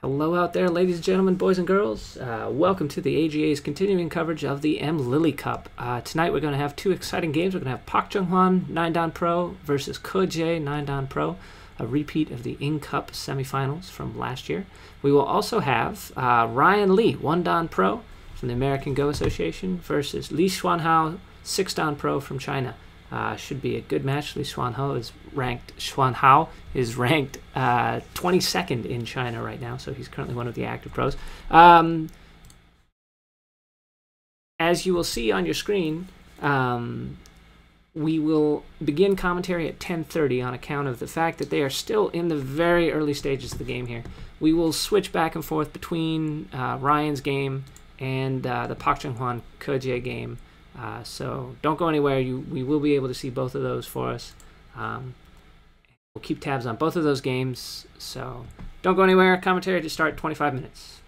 Hello out there, ladies and gentlemen, boys and girls. Welcome to the AGA's continuing coverage of the MLily Cup. Tonight we're going to have two exciting games. We're going to have Park Junghwan 9-Dan Pro versus Park-Ke Jie 9-Dan Pro, a repeat of the In Cup semifinals from last year. We will also have Ryan Lee 1-Dan Pro from the American Go Association versus Xuanhao 6-Dan Pro from China. Should be a good match. Xuanhao is ranked 22nd in China right now, so he's currently one of the active pros. As you will see on your screen, we will begin commentary at 10:30 on account of the fact that they are still in the very early stages of the game here. We will switch back and forth between Ryan's game and the Park Junghwan Park-Ke Jie game. So don't go anywhere. We will be able to see both of those for us. We'll keep tabs on both of those games. So don't go anywhere. Commentary to start 25 minutes.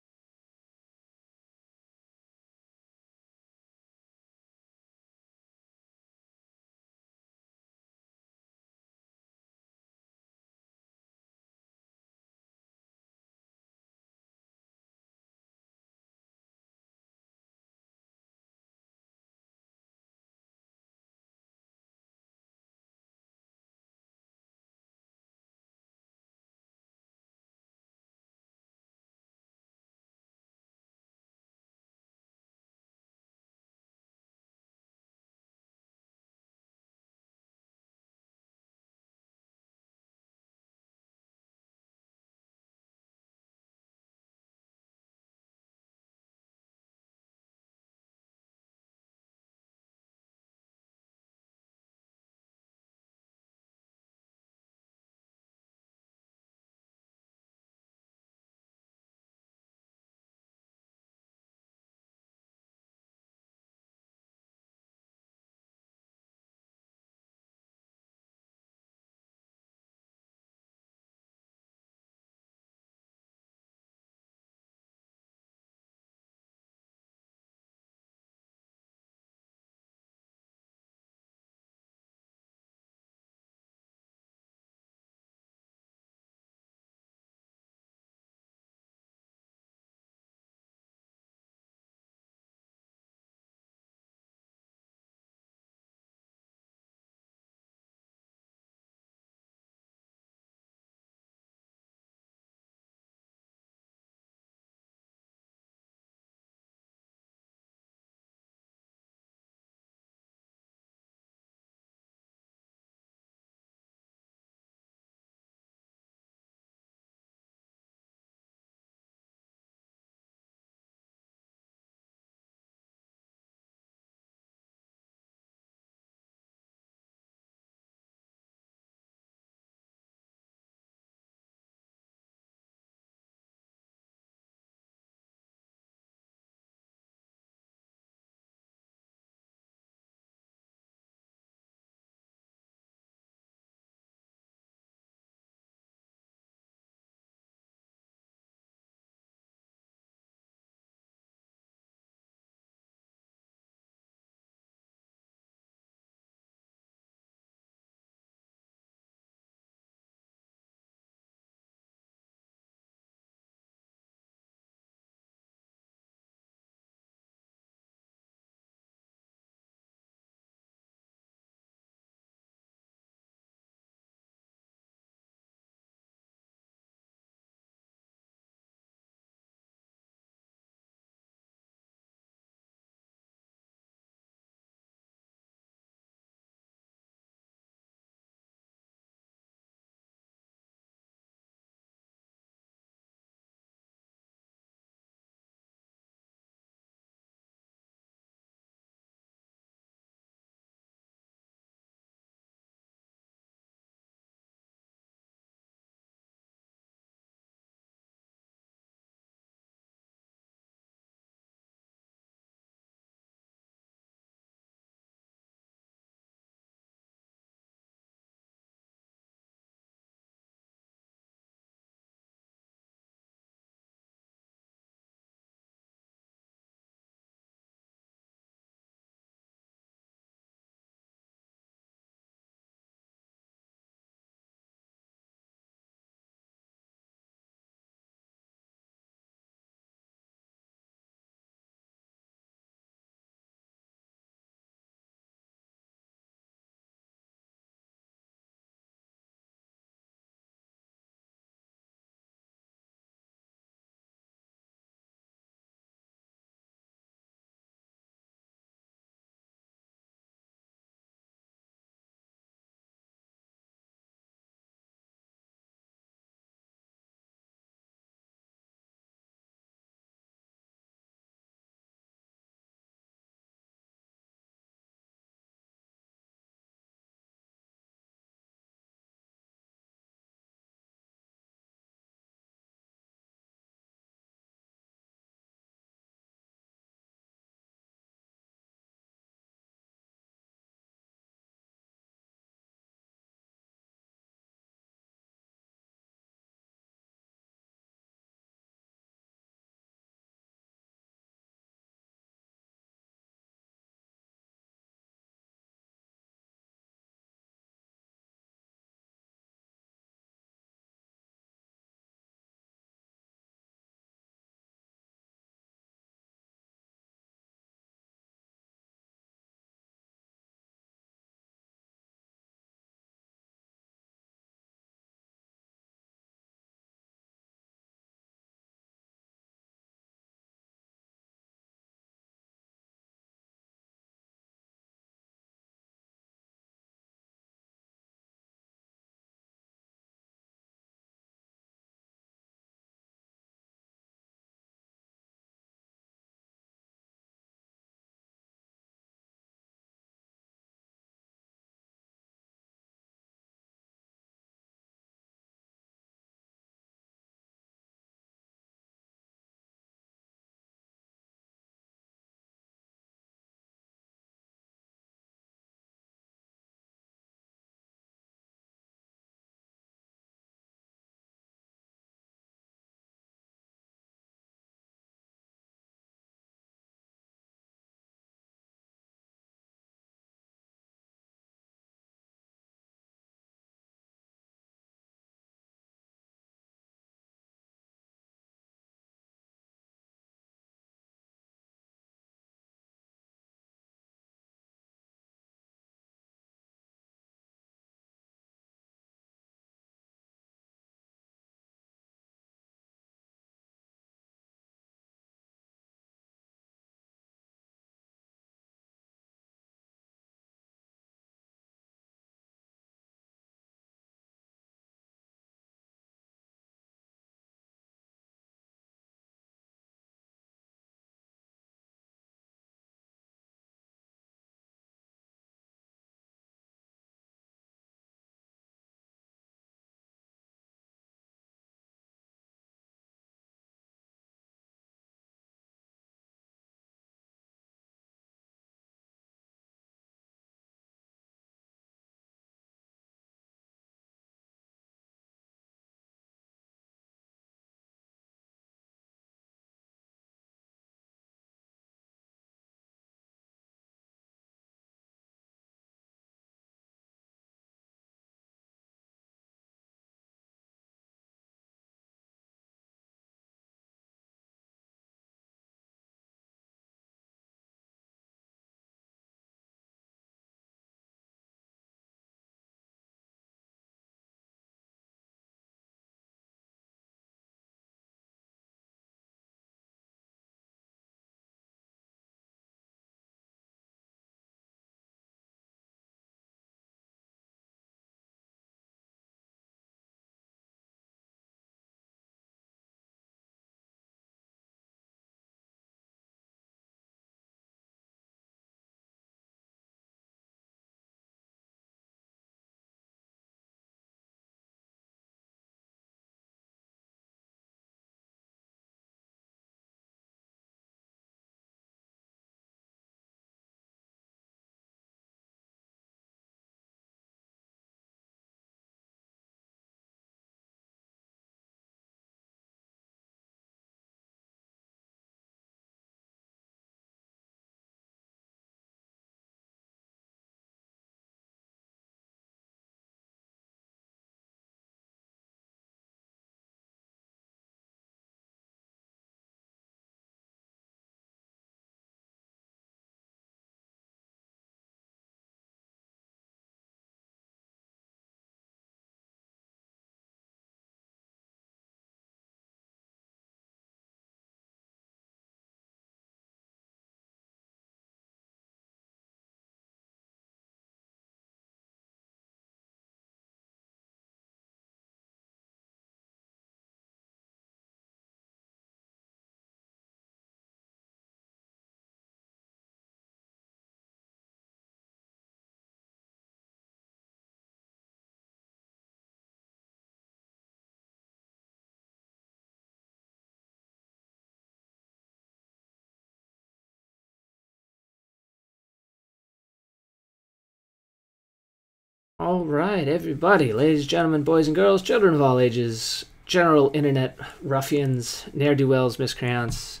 All right, everybody, ladies, gentlemen, boys and girls, children of all ages, general internet ruffians, ne'er-do-wells, miscreants,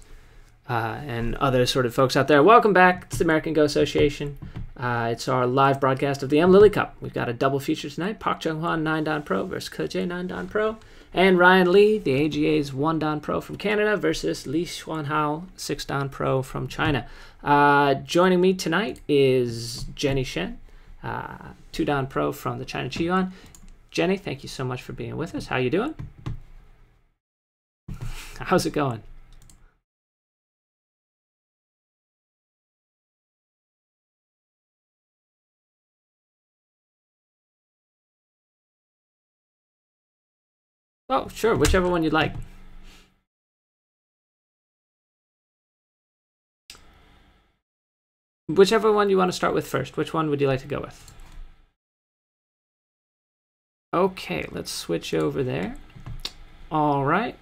and other sort of folks out there. Welcome back. It's the American Go Association. It's our live broadcast of the MLily Cup. We've got a double feature tonight. Park Junghwan, 9-Dan Pro versus Ke Jie, 9-Dan Pro. And Ryan Lee, the AGA's 1-Dan Pro from Canada versus Li Xuanhao, 6-Dan Pro from China. Joining me tonight is Jennie Shen, 2-Dan Pro from the China Qiyuan. Jennie, thank you so much for being with us. How you doing? How's it going? Oh, sure, whichever one you'd like. Whichever one you want to start with first. Which one would you like to go with? Okay, let's switch over there. All right.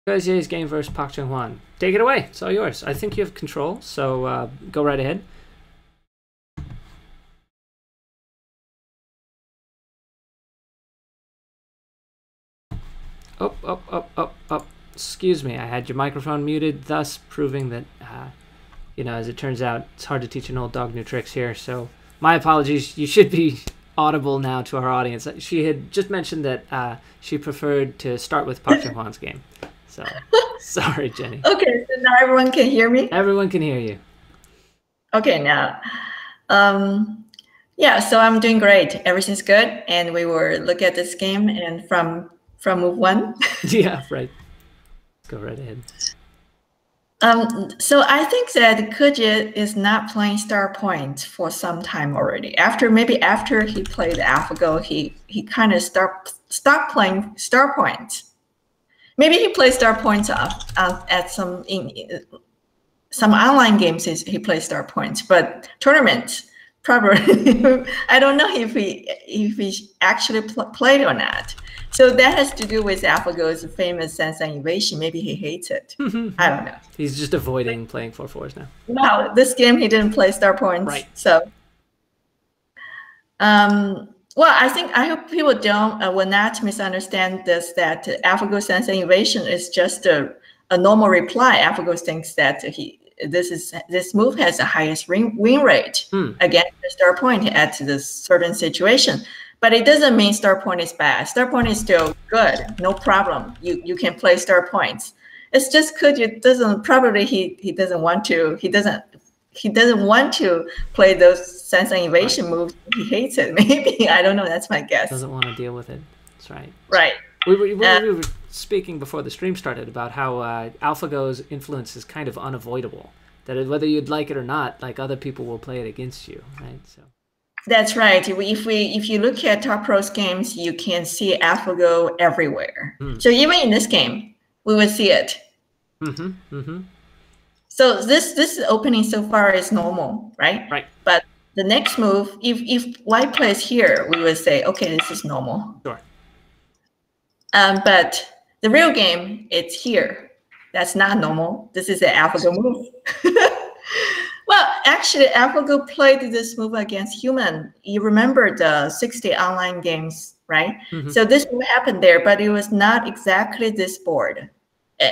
Ke Jie's game versus Park Junghwan. Take it away. It's all yours. I think you have control, so go right ahead. Oh. Excuse me. I had your microphone muted, thus proving that, as it turns out, it's hard to teach an old dog new tricks here. So my apologies. You should be audible now to our audience. She had just mentioned that she preferred to start with Park Junghwan's game. So sorry, Jennie. Okay, so now everyone can hear me? Everyone can hear you. Okay, now. Yeah, so I'm doing great. Everything's good. And we will look at this game and from move one. Yeah, right. Go right ahead. So I think that Ke Jie is not playing star point for some time already. Maybe after he played AlphaGo, he kind of stopped playing star point. Maybe he plays star points at some online games. He plays star points, but tournaments probably I don't know if he actually played or not. So that has to do with AlphaGo's famous Sensei invasion. Maybe he hates it. I don't know. He's just avoiding playing 4-4s now. No, this game he didn't play star points. Right. So, well, I hope people will not misunderstand this, that AlphaGo Sensei invasion is just a normal reply. AlphaGo thinks that this move has the highest win rate against the star point at this certain situation. But it doesn't mean star point is bad. Star point is still good, no problem. You can play star points. It's just Ke Jie doesn't he doesn't want to play those Sensei invasion moves. He hates it. Maybe, I don't know. That's my guess. Doesn't want to deal with it. That's right. Right. We were speaking before the stream started about how AlphaGo's influence is kind of unavoidable. That whether you'd like it or not, like other people will play it against you, right? So. That's right. If you look at top pros games, you can see AlphaGo everywhere. So even in this game, we will see it. So this opening so far is normal, right? Right. But the next move, if white plays here, we would say, okay, this is normal. Sure. But the real game, it's here. That's not normal. This is an AlphaGo move. Well, actually, AlphaGo played this move against human. You remember the 60 online games, right? So this move happened there, but it was not exactly this board.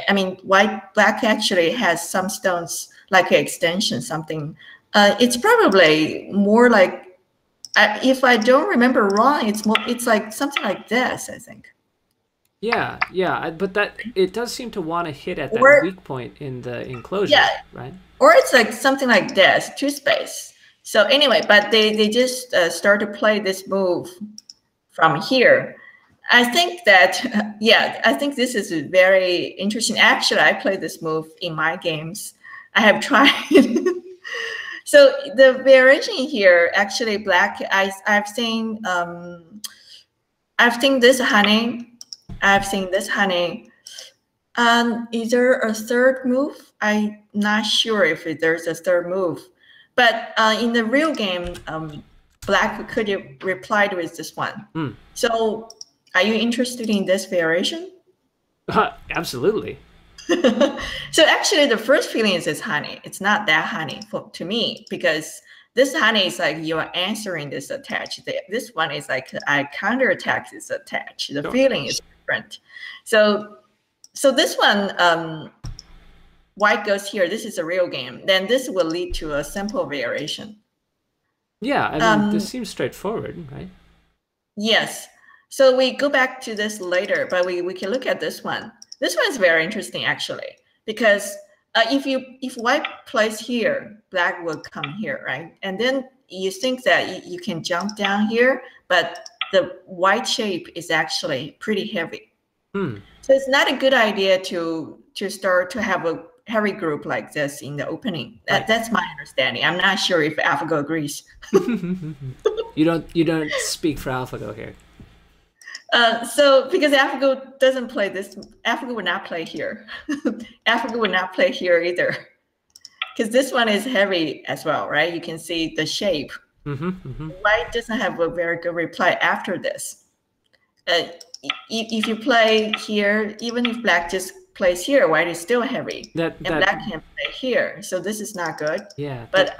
I mean, black actually has some stones like an extension, something. It's probably more like, if I don't remember wrong, it's like something like this, I think. Yeah, but it does seem to want to hit at that weak point in the enclosure, right? Or it's like something like this, 2 space. So anyway, but they just start to play this move from here. I think that, I think this is very interesting. Actually, I play this move in my games. I have tried. So the variation here, actually, black, I've seen this honey. I've seen this honey. Is there a third move? I'm not sure if there's a third move. But in the real game, black could have replied with this one. So are you interested in this variation? Absolutely. So actually, the first feeling is honey. It's not that honey to me, because This honey is like you are answering this attach. This one is like I counterattack this attach. The feeling is different. So this one, white goes here. This is a real game. Then this will lead to a simple variation. Yeah, I mean, this seems straightforward, right? Yes. So we go back to this later, but we can look at this one. This one is very interesting, actually, because if white plays here, black will come here, right? And then you think that you can jump down here, but the white shape is actually pretty heavy. So it's not a good idea to start to have a heavy group like this in the opening. That's my understanding. I'm not sure if AlphaGo agrees. You don't speak for AlphaGo here. So because AlphaGo doesn't play this, AlphaGo would not play here. AlphaGo would not play here either, because this one is heavy as well, right? You can see the shape. White doesn't have a very good reply after this. If you play here, even if black just plays here, white is still heavy, and black can play here. So this is not good. Yeah. But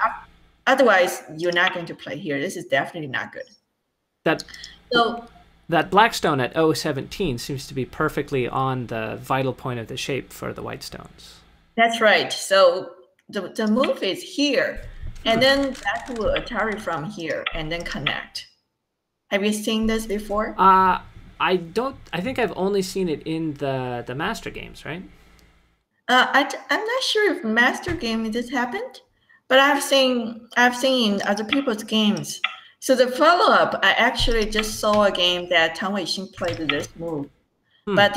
otherwise, you're not going to play here. This is definitely not good. That black stone at 017 seems to be perfectly on the vital point of the shape for the white stones. That's right. So the move is here, and then black will Atari from here and then connect. Have you seen this before? I think I've only seen it in the master games, right? I'm not sure if master game this happened, but I've seen in other people's games. So the follow-up, I actually just saw a game that Tang Weixing played this move, but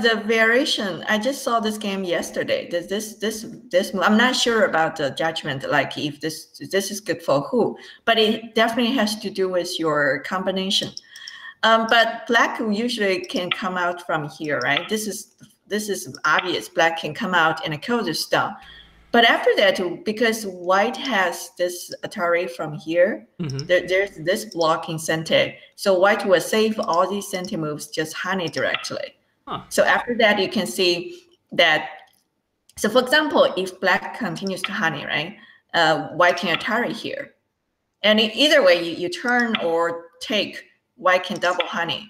the variation, I just saw this game yesterday. This I'm not sure about the judgment, like if this is good for who, but it definitely has to do with your combination. But black usually can come out from here, right? This is obvious. Black can come out and kill this stone. But after that, because white has this Atari from here, there's this blocking center. So white will save all these center moves just honey directly. So after that, you can see that. So for example, if black continues to honey, right, white can Atari here. And either way, you turn or take, white can double honey.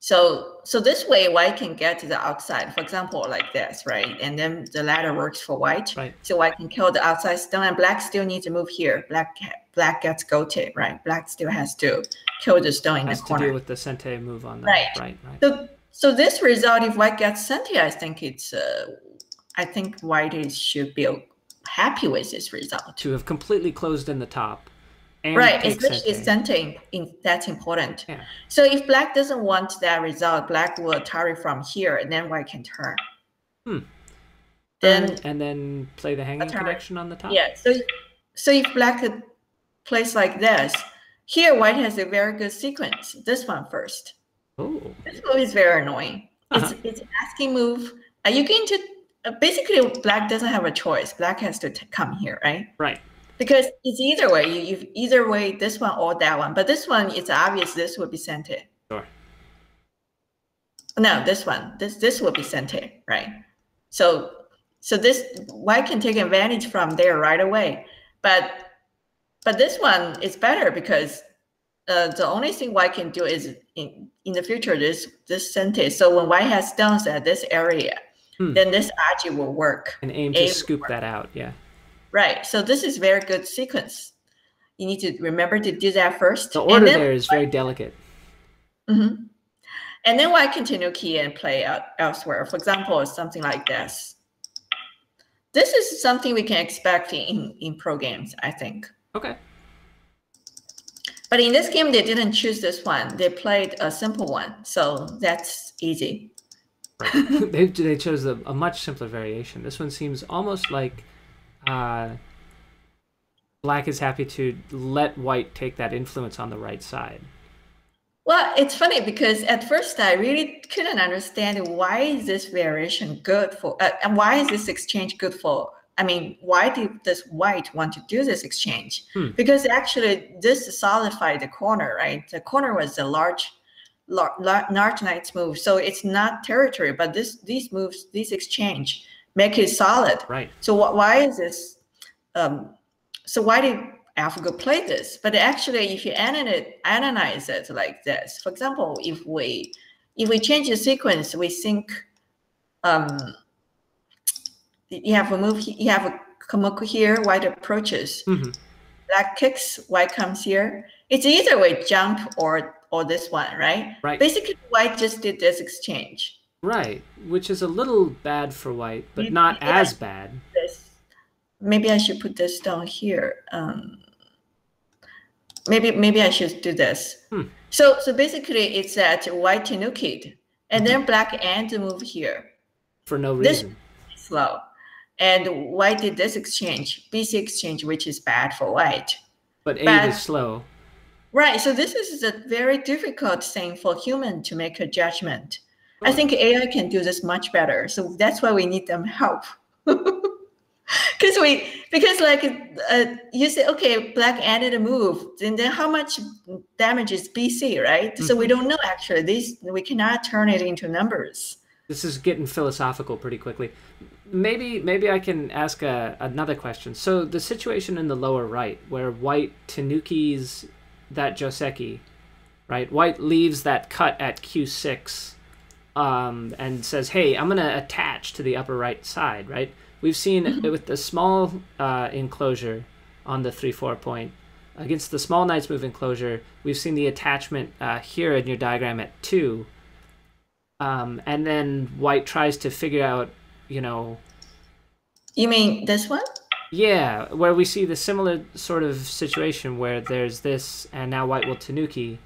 So this way, white can get to the outside, for example, like this, right? And then the ladder works for white. Right. So white can kill the outside stone, and black still needs to move here. Black gets goated, right? Black still has to kill the stone in the corner. To deal with the sente move on that. Right. So this result, if white gets sente, I think it's I think white should be happy with this result. To have completely closed in the top. And right, especially sente, that's important. Yeah. So if black doesn't want that result, black will Atari from here, and then white can turn. Then play the hanging connection on the top? Yeah, so if black plays like this, here white has a very good sequence. This one first. Oh. This move is very annoying. It's an asking move. Are you going to, basically black doesn't have a choice. Black has to come here, right? Right. Because it's either way, you either way this one or that one. But this one, it's obvious this will be sente. Sure. No, this one, this will be sente, right? So this white can take advantage from there right away. But this one is better because the only thing white can do is in the future this sente. So when white has stones at this area, then this aji will work. And aim to scoop that out, yeah. Right. So this is very good sequence. You need to remember to do that first. The order there is very delicate. And then white continue key and play out elsewhere. For example, something like this. This is something we can expect in pro games, I think. Okay. But in this game, they didn't choose this one. They played a simple one. So that's easy. Right. They chose a much simpler variation. This one seems almost like black is happy to let white take that influence on the right side. Well, it's funny because at first I really couldn't understand why is this variation good for, and why is this exchange good for, I mean, why does white want to do this exchange? Because actually this solidified the corner, right? The corner was a large knight's move, so it's not territory, but these moves, this exchange make it solid. Right. So why is this? So why did AlphaGo play this? But actually, if you analyze it like this, for example, if we change the sequence, we think you have a move. You have a Kamoko here. White approaches. Black kicks. White comes here. It's either way jump or this one, right? Right. Basically, white just did this exchange. Right, which is a little bad for white, but not as bad. Maybe I should put this down here. Maybe I should do this. So basically, it's that white tenukied, and then black and move here for no reason. This is slow, and white did this exchange, BC exchange, which is bad for white. But 8 is slow. Right. So this is a very difficult thing for human to make a judgment. I think AI can do this much better. So that's why we need them help. Because like you say, okay, black ended a move, and then how much damage is BC, right? So we don't know actually. We cannot turn it into numbers. This is getting philosophical pretty quickly. Maybe I can ask another question. So the situation in the lower right, where white tenukis that joseki, right? White leaves that cut at Q6. And says, hey, I'm going to attach to the upper right side, right? We've seen with the small enclosure on the 3-4 point, against the small knight's move enclosure, we've seen the attachment here in your diagram at 2. And then white tries to figure out, you know... You mean this one? Yeah, where we see the similar sort of situation where there's this, and now white will tenuki.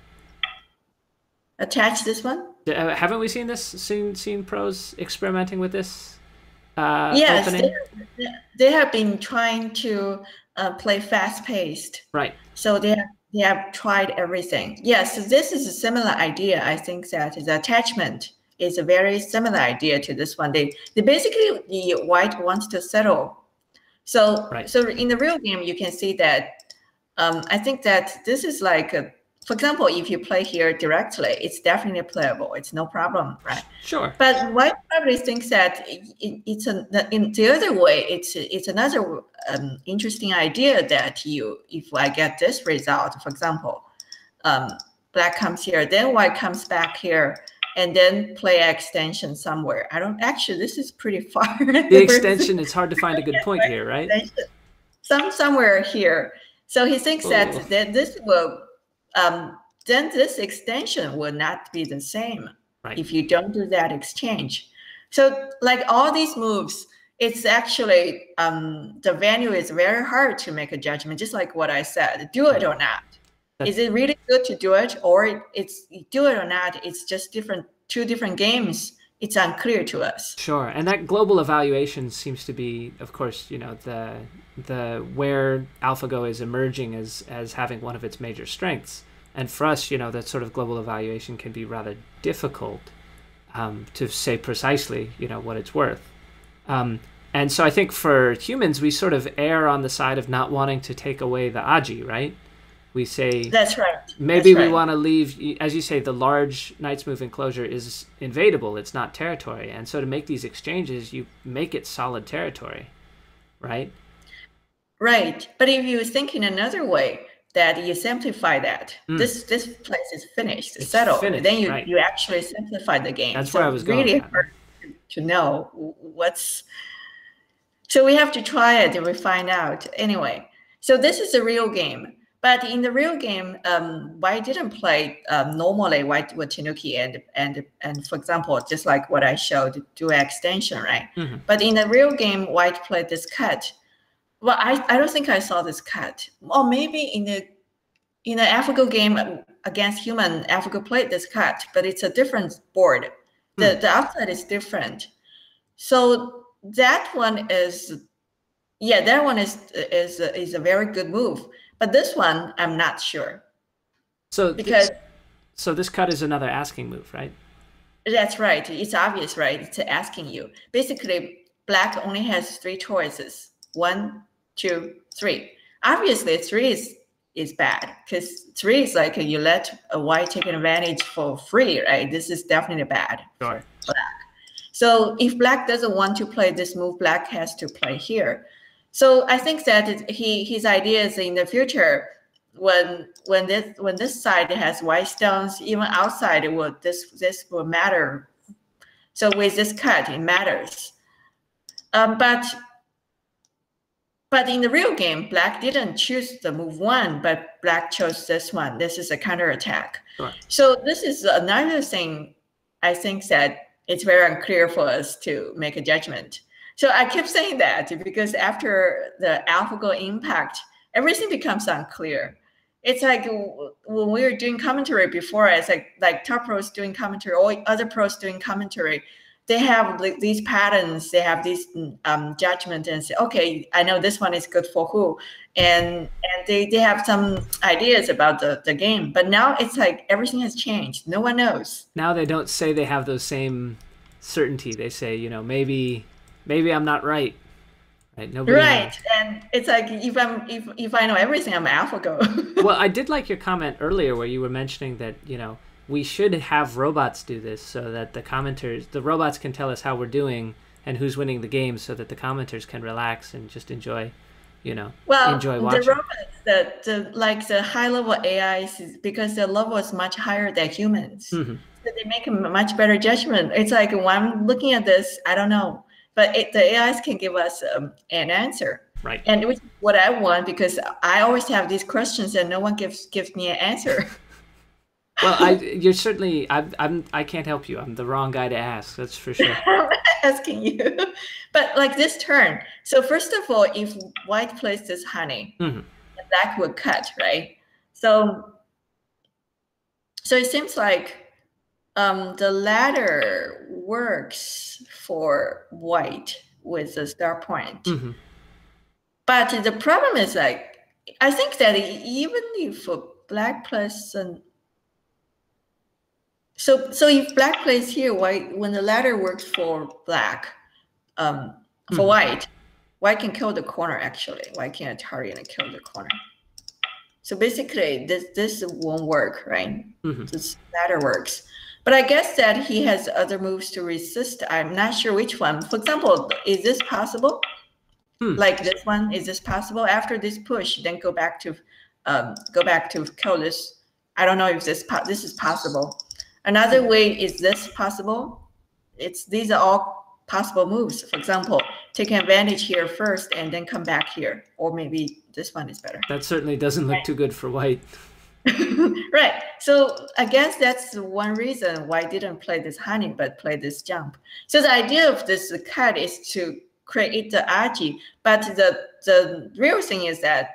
Attach this one? Haven't we seen this? Seen pros experimenting with this? Yes, opening? They have been trying to play fast-paced. Right. So they have tried everything. Yes, so this is a similar idea. I think that the attachment is a very similar idea to this one. They basically, the white wants to settle. So in the real game, you can see that. I think that this is like for example, if you play here directly, it's definitely playable. It's no problem, right? Sure. But white probably thinks that in the other way, it's another interesting idea that if I get this result, for example, black comes here, then white comes back here, and then play extension somewhere. This is pretty far. The extension, it's hard to find a good point here, right? Somewhere here. So he thinks that this will, then this extension will not be the same if you don't do that exchange. So like all these moves, it's actually, the venue is very hard to make a judgment, just like what I said, do it or not. Is it really good to do it, or it's do it or not? It's just two different games. It's unclear to us. Sure, and that global evaluation seems to be, of course, you know, the where AlphaGo is emerging as having one of its major strengths. And for us, you know, that sort of global evaluation can be rather difficult to say precisely, you know, what it's worth. And so I think for humans, we sort of err on the side of not wanting to take away the aji, right? We say, that's right. Maybe we want to leave, as you say, the large knight's move enclosure is invadable. It's not territory. And so to make these exchanges, you make it solid territory, right? Right. But if you think in another way, that you simplify that, this place is finished, it's settled. Finished, then you actually simplify the game. That's where I was going. Really hard to know what's. So we have to try it and we find out. Anyway, so this is a real game. But in the real game, white didn't play normally. White would tenuki and for example, just like what I showed, do extension, right? But in the real game, white played this cut. Well, I don't think I saw this cut. Or maybe in the AlphaGo game against human, AlphaGo played this cut, but it's a different board. The outside is different. So that one is, that one is a very good move. But this one, I'm not sure. So this cut is another asking move, right? That's right. It's obvious, right? It's asking you. Basically, black only has 3 choices. 1, 2, 3. Obviously, 3 is bad because 3 is like you let a white take an advantage for free, right? This is definitely bad. Sure. Black. So if black doesn't want to play this move, black has to play here. So I think that his idea is in the future, when this side has white stones, even outside this will matter. So with this cut, it matters. But in the real game, black didn't choose the move 1, but black chose this one. This is a counterattack. Sure. So this is another thing I think that it's very unclear for us to make a judgment. So I keep saying that because after the AlphaGo impact, everything becomes unclear. It's like when we were doing commentary before, it's like top pros doing commentary, or other pros doing commentary. They have these patterns, they have these judgment, and say, okay, I know this one is good for who, and they have some ideas about the game. But now it's like everything has changed. No one knows. Now they don't say they have those same certainty. They say, you know, maybe I'm not right. Right. Nobody knows. And it's like if I know everything, I'm AlphaGo. Well, I did like your comment earlier where you were mentioning that, you know, we should have robots do this so that the robots can tell us how we're doing and who's winning the game, so that the commenters can relax and just enjoy, you know, enjoy watching. The robots, the high-level AIs, because their level is much higher than humans. So they make a much better judgment. It's like when I'm looking at this, I don't know, but the AIs can give us an answer. Right. And which is what I want, because I always have these questions and no one gives me an answer. Well, you're certainly, I can't help you. I'm the wrong guy to ask. That's for sure. I'm asking you, but like this turn. So first of all, if white plays this honey, black would cut, right? So it seems like the ladder works for white with the start point. But the problem is, like, I think that even if black plays an So if black plays here, white, when the ladder works for black, for white can kill the corner, actually. White can't hurry and kill the corner. So basically, this won't work, right? This ladder works. But I guess that he has other moves to resist. I'm not sure which one. For example, is this possible? Like this one, is this possible? After this push, then go back to kill this. I don't know if this is possible. Another way, is this possible? These are all possible moves. For example, take advantage here first and then come back here. Or maybe this one is better. That certainly doesn't look too good for white. Right. So I guess that's one reason why I didn't play this honey, but play this jump. So the idea of this cut is to create the agi. But the real thing is that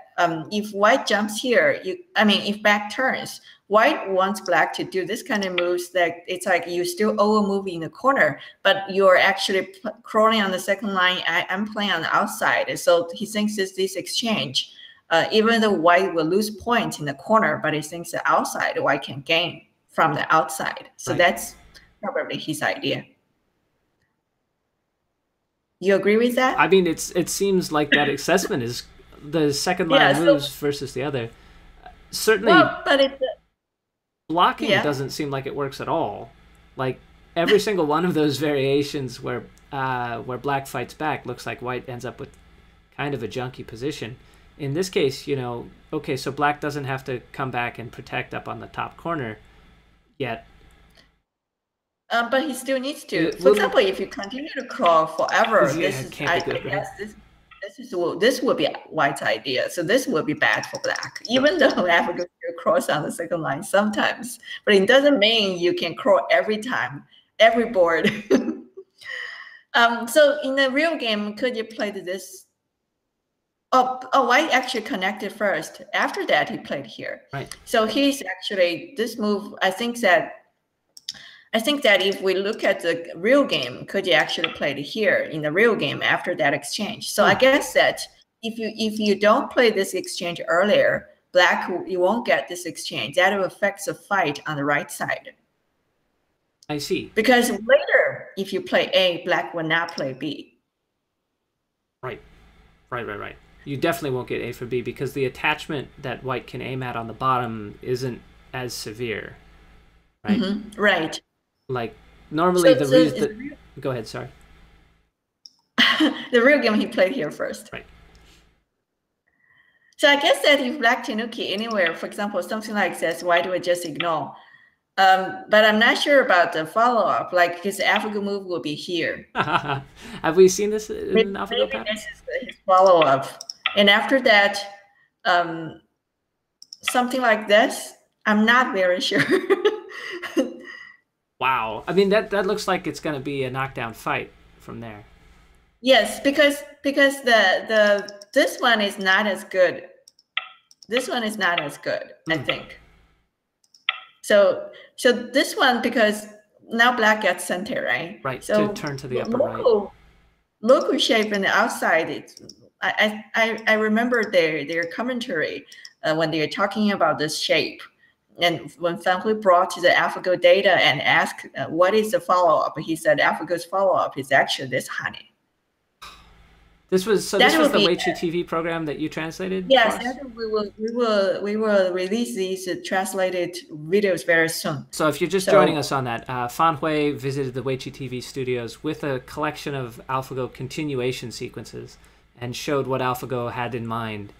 if white jumps here, if black turns, white wants black to do this kind of moves that it's like you still over moving in the corner, but you're actually crawling on the second line. I'm playing on the outside. So he thinks it's this exchange. Even though white will lose points in the corner, but he thinks the outside, white can gain from the outside. So that's probably his idea. You agree with that? I mean, it seems like that assessment is the second line moves versus the other. Certainly, but blocking doesn't seem like it works at all. Like every single one of those variations where black fights back looks like white ends up with kind of a junky position. In this case, you know, okay, so black doesn't have to come back and protect up on the top corner yet. But he still needs to. For example, if you continue to crawl forever, this will be white's idea. So this will be bad for black, even though Africa still crawls on the second line sometimes. But it doesn't mean you can crawl every time, every board. So in the real game, could you play this? Oh, white actually connected first. After that, he played here. Right. So he's actually, this move, I think that if we look at the real game, Koji actually played here in the real game after that exchange. So I guess that if you don't play this exchange earlier, black, you won't get this exchange. That will affect the fight on the right side. I see. Because later, if you play A, black will not play B. Right. You definitely won't get A for B because the attachment that white can aim at on the bottom isn't as severe. Right? Right. Like normally Go ahead. Sorry. The real game he played here first. Right. So I guess that if black Tanuki anywhere, for example, something like this, why do we just ignore? But I'm not sure about the follow-up, like his AlphaGo move will be here. Have we seen this in AlphaGo maybe pattern? This is his follow-up. And after that, something like this, I'm not very sure. Wow. I mean, that looks like it's going to be a knockdown fight from there. Yes, because this one is not as good. This one is not as good, I think. So this one, because now black gets center, right? Right. So to turn to the upper right. Local shape on the outside. I remember their commentary when they were talking about this shape, and when Fan Hui brought the AlphaGo data and asked what is the follow-up, he said AlphaGo's follow-up is actually this honey. This was the Weiqi TV program that you translated. Yes, we will release these translated videos very soon. So if you're just joining us on that, Fan Hui visited the Weiqi TV studios with a collection of AlphaGo continuation sequences and showed what AlphaGo had in mind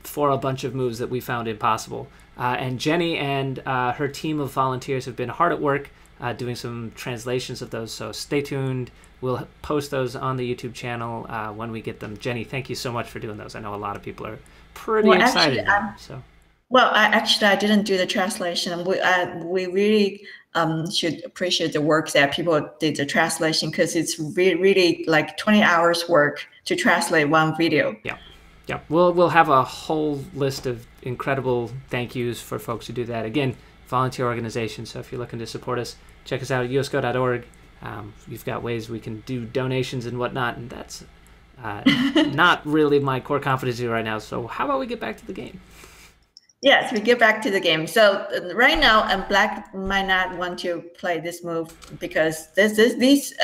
for a bunch of moves that we found impossible. And Jenny and her team of volunteers have been hard at work doing some translations of those. So stay tuned. We'll post those on the YouTube channel when we get them. Jenny, thank you so much for doing those. I know a lot of people are pretty excited. I didn't do the translation. We really should appreciate the work that people did the translation, because it's really like 20 hours work to translate one video. Yeah. Yeah, we'll have a whole list of incredible thank yous for folks who do that. Again, volunteer organization. So if you're looking to support us, check us out at usgo.org. We've got ways we can do donations and whatnot, and that's not really my core competency right now. So how about we get back to the game? Yes, we get back to the game. So right now, black might not want to play this move because these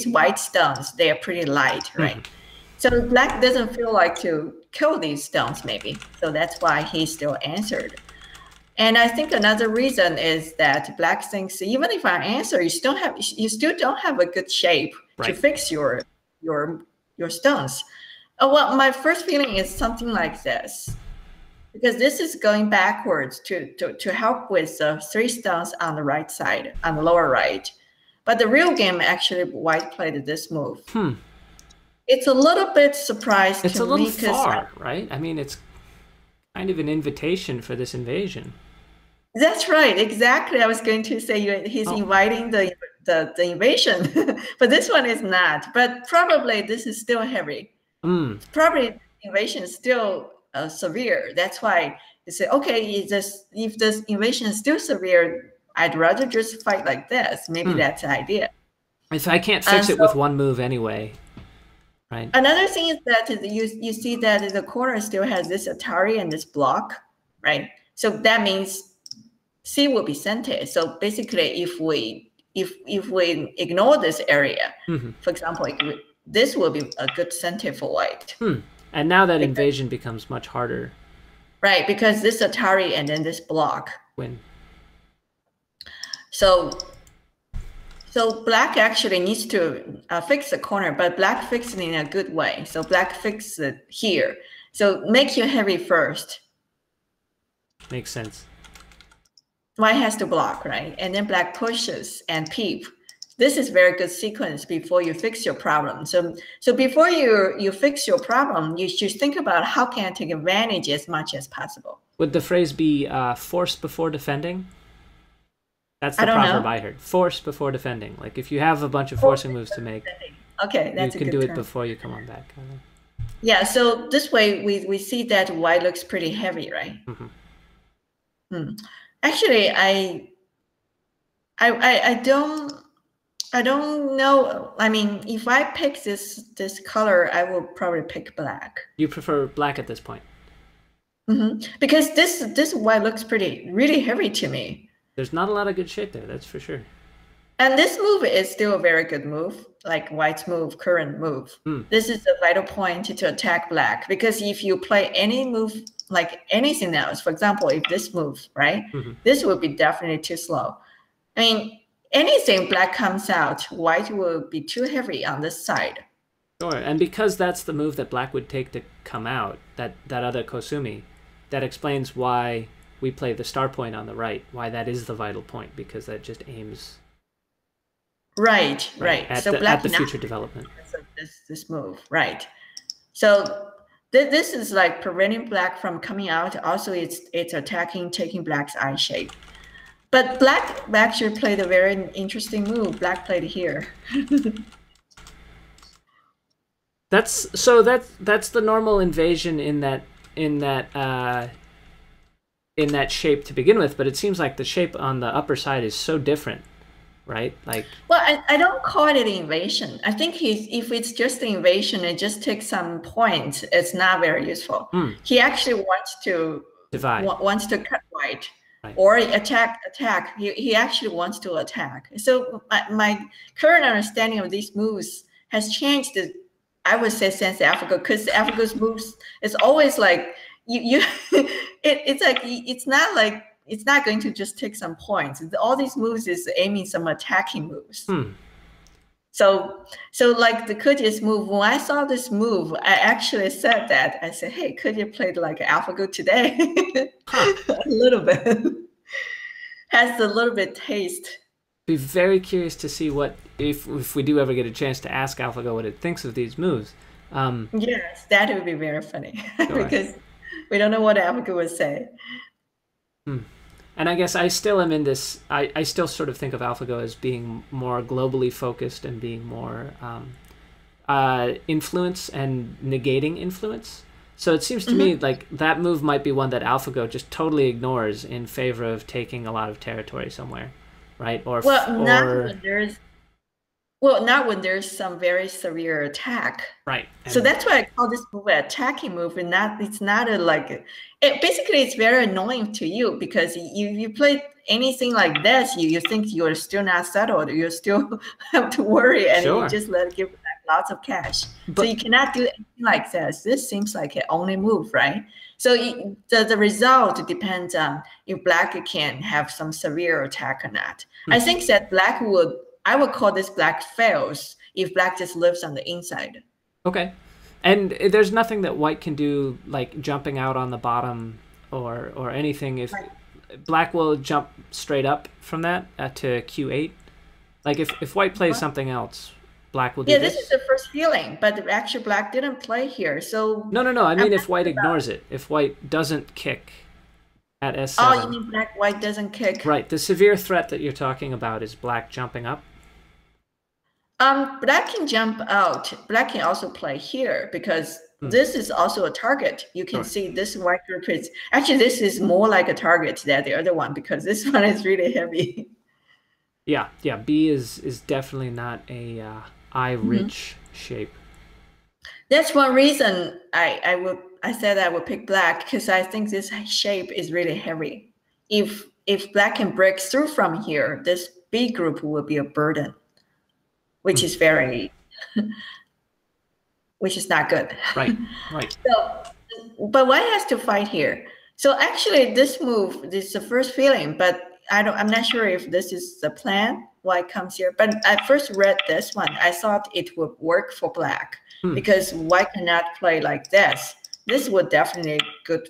white stones, they are pretty light, right? Mm-hmm. So black doesn't feel like to kill these stones, maybe. So that's why he still answered. And I think another reason is that black thinks even if I answer, you still don't have a good shape to fix your stones. Well, my first feeling is something like this, because this is going backwards to help with the 3 stones on the right side, on the lower right. But the real game, actually, white played this move. It's a little bit surprising. It's a little far, right? I mean, it's kind of an invitation for this invasion. That's right, exactly. I was going to say he's inviting the invasion, but this one is not. But probably this is still heavy. Probably the invasion is still severe. That's why they say, okay, if this invasion is still severe, I'd rather just fight like this. Maybe that's the idea. If I can't fix it with one move anyway. Right. Another thing is that you see that the corner still has this Atari and this block, right? So that means C will be centered. So basically, if we ignore this area, for example, this will be a good center for white. And now that invasion becomes much harder. Right, because this Atari and then this block. Win. So black actually needs to fix the corner, but black fixes it in a good way. So black fixes it here. So make your heavy first. Makes sense. White has to block, right? And then black pushes and peep. This is very good sequence before you fix your problem. So before you fix your problem, you should think about how can I take advantage as much as possible. Would the phrase be force before defending? That's the proverb I heard. Force before defending. Like if you have a bunch of forcing moves to make, okay, that's you can do it before you come on back. Yeah, so this way we see that white looks pretty heavy, right? Actually, I don't know. I mean, if I pick this color, I will probably pick black. You prefer black at this point? Because this white looks really heavy to me. There's not a lot of good shape there, that's for sure. And this move is still a very good move, like white's move, current move. This is a vital point to attack black, because if you play any move, like anything else, for example, if this move, right, this would be definitely too slow. I mean, anything black comes out, white will be too heavy on this side. Sure, and because that's the move that black would take to come out, that other Kosumi, that explains why we play the star point on the right, why that is the vital point, because that just aims right. at, So at the future development. This move, right. So this is like preventing black from coming out. Also, it's attacking, taking black's eye shape. But black actually played a very interesting move. Black played here. That's the normal invasion in that shape to begin with, but it seems like the shape on the upper side is so different, right? Like, well, I don't call it an invasion. I think if it's just an invasion and just takes some points, it's not very useful. He actually wants to divide, wants to cut white. Right. Or attack. He actually wants to attack. So my current understanding of these moves has changed, I would say, since AlphaGo, because AlphaGo's moves is always like it's like it's not going to just take some points. All these moves is aiming some attacking moves. So like the Ke Jie's move, when I saw this move, I actually said that. I said, hey, Ke Jie played like AlphaGo today. A little bit. Has a little bit taste. Be very curious to see what, if we do ever get a chance to ask AlphaGo what it thinks of these moves. Yes, that would be very funny. Sure. Because we don't know what AlphaGo would say. And I guess I still am in this, I still sort of think of AlphaGo as being more globally focused and being more influence and negating influence. So it seems to me like that move might be one that AlphaGo just totally ignores in favor of taking a lot of territory somewhere, right? Or not when there's some very severe attack. Right. So that's why I call this move an attacking move, and it's not basically it's very annoying to you, because you play anything like this, you think you're still not settled, you still have to worry, and Sure. you just give back lots of cash. So you cannot do anything like this. This seems like an only move, right? So the result depends on if black can have some severe attack or not. I think that I would call this black fails if black just lives on the inside. Okay. And there's nothing that white can do, like jumping out on the bottom or anything. If black will jump straight up from that to Q8. Like if white plays something else, black will do this. Yeah, this is the first feeling, but actually black didn't play here. So No. I mean, if white ignores it, if white doesn't kick at S7. Oh, you mean white doesn't kick? Right. The severe threat that you're talking about is black jumping up. Black can jump out. Black can also play here, because this is also a target. You can see this white group is actually, this is more like a target than the other one, because this one is really heavy. Yeah. B is definitely not a eye-rich shape. That's one reason I said I would pick black, because I think this shape is really heavy. If black can break through from here, this B group will be a burden, which is which is not good. Right. So, but white has to fight here. So actually, this move, this is the first feeling, but I'm not sure if this is the plan. White comes here, but I first read this one. I thought it would work for black, because white cannot play like this. This would definitely good.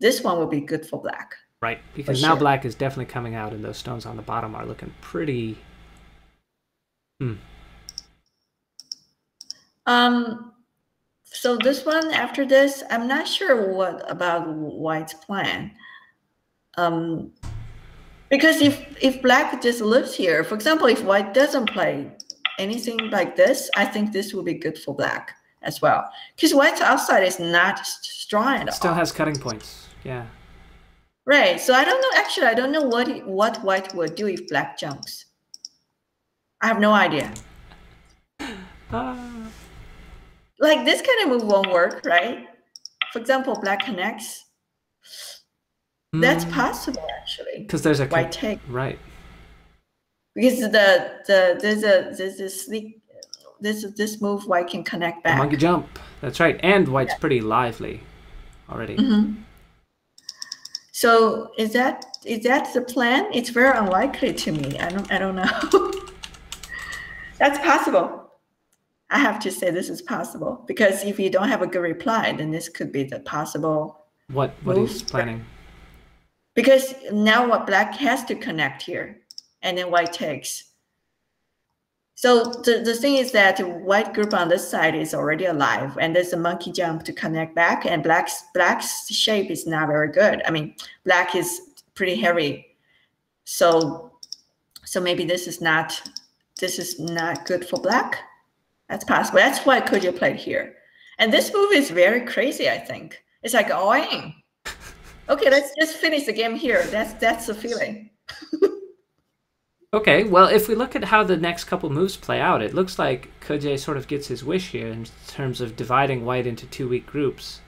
This one would be good for black. Right, because now black is definitely coming out, and those stones on the bottom are looking pretty. So this one, after this, I'm not sure what about white's plan. Because if black just lives here, for example, if white doesn't play anything like this, I think this will be good for black as well. Because white's outside is not strong at all. Still has cutting points. Yeah. Right. So I don't know. Actually, I don't know what white would do if black jumps. I have no idea. Like this kind of move won't work, right? For example, black connects. That's possible, actually. Because there's a white take, right? Because this move white can connect back. The monkey jump. That's right, and white's pretty lively already. So is that is that the plan? It's very unlikely to me. I don't know. That's possible. I have to say this is possible because if you don't have a good reply, then this could be the possible. What he's planning? Because now what black has to connect here, and then white takes. So the thing is that white group on this side is already alive, and there's a monkey jump to connect back, and black's shape is not very good. I mean, black is pretty heavy, so maybe this is not good for black. That's possible. That's why Ke Jie played here, and this move is very crazy. I think it's like in. Okay, let's just finish the game here. That's the feeling. Okay, well, if we look at how the next couple moves play out, it looks like Ke Jie sort of gets his wish here in terms of dividing white into 2 weak groups.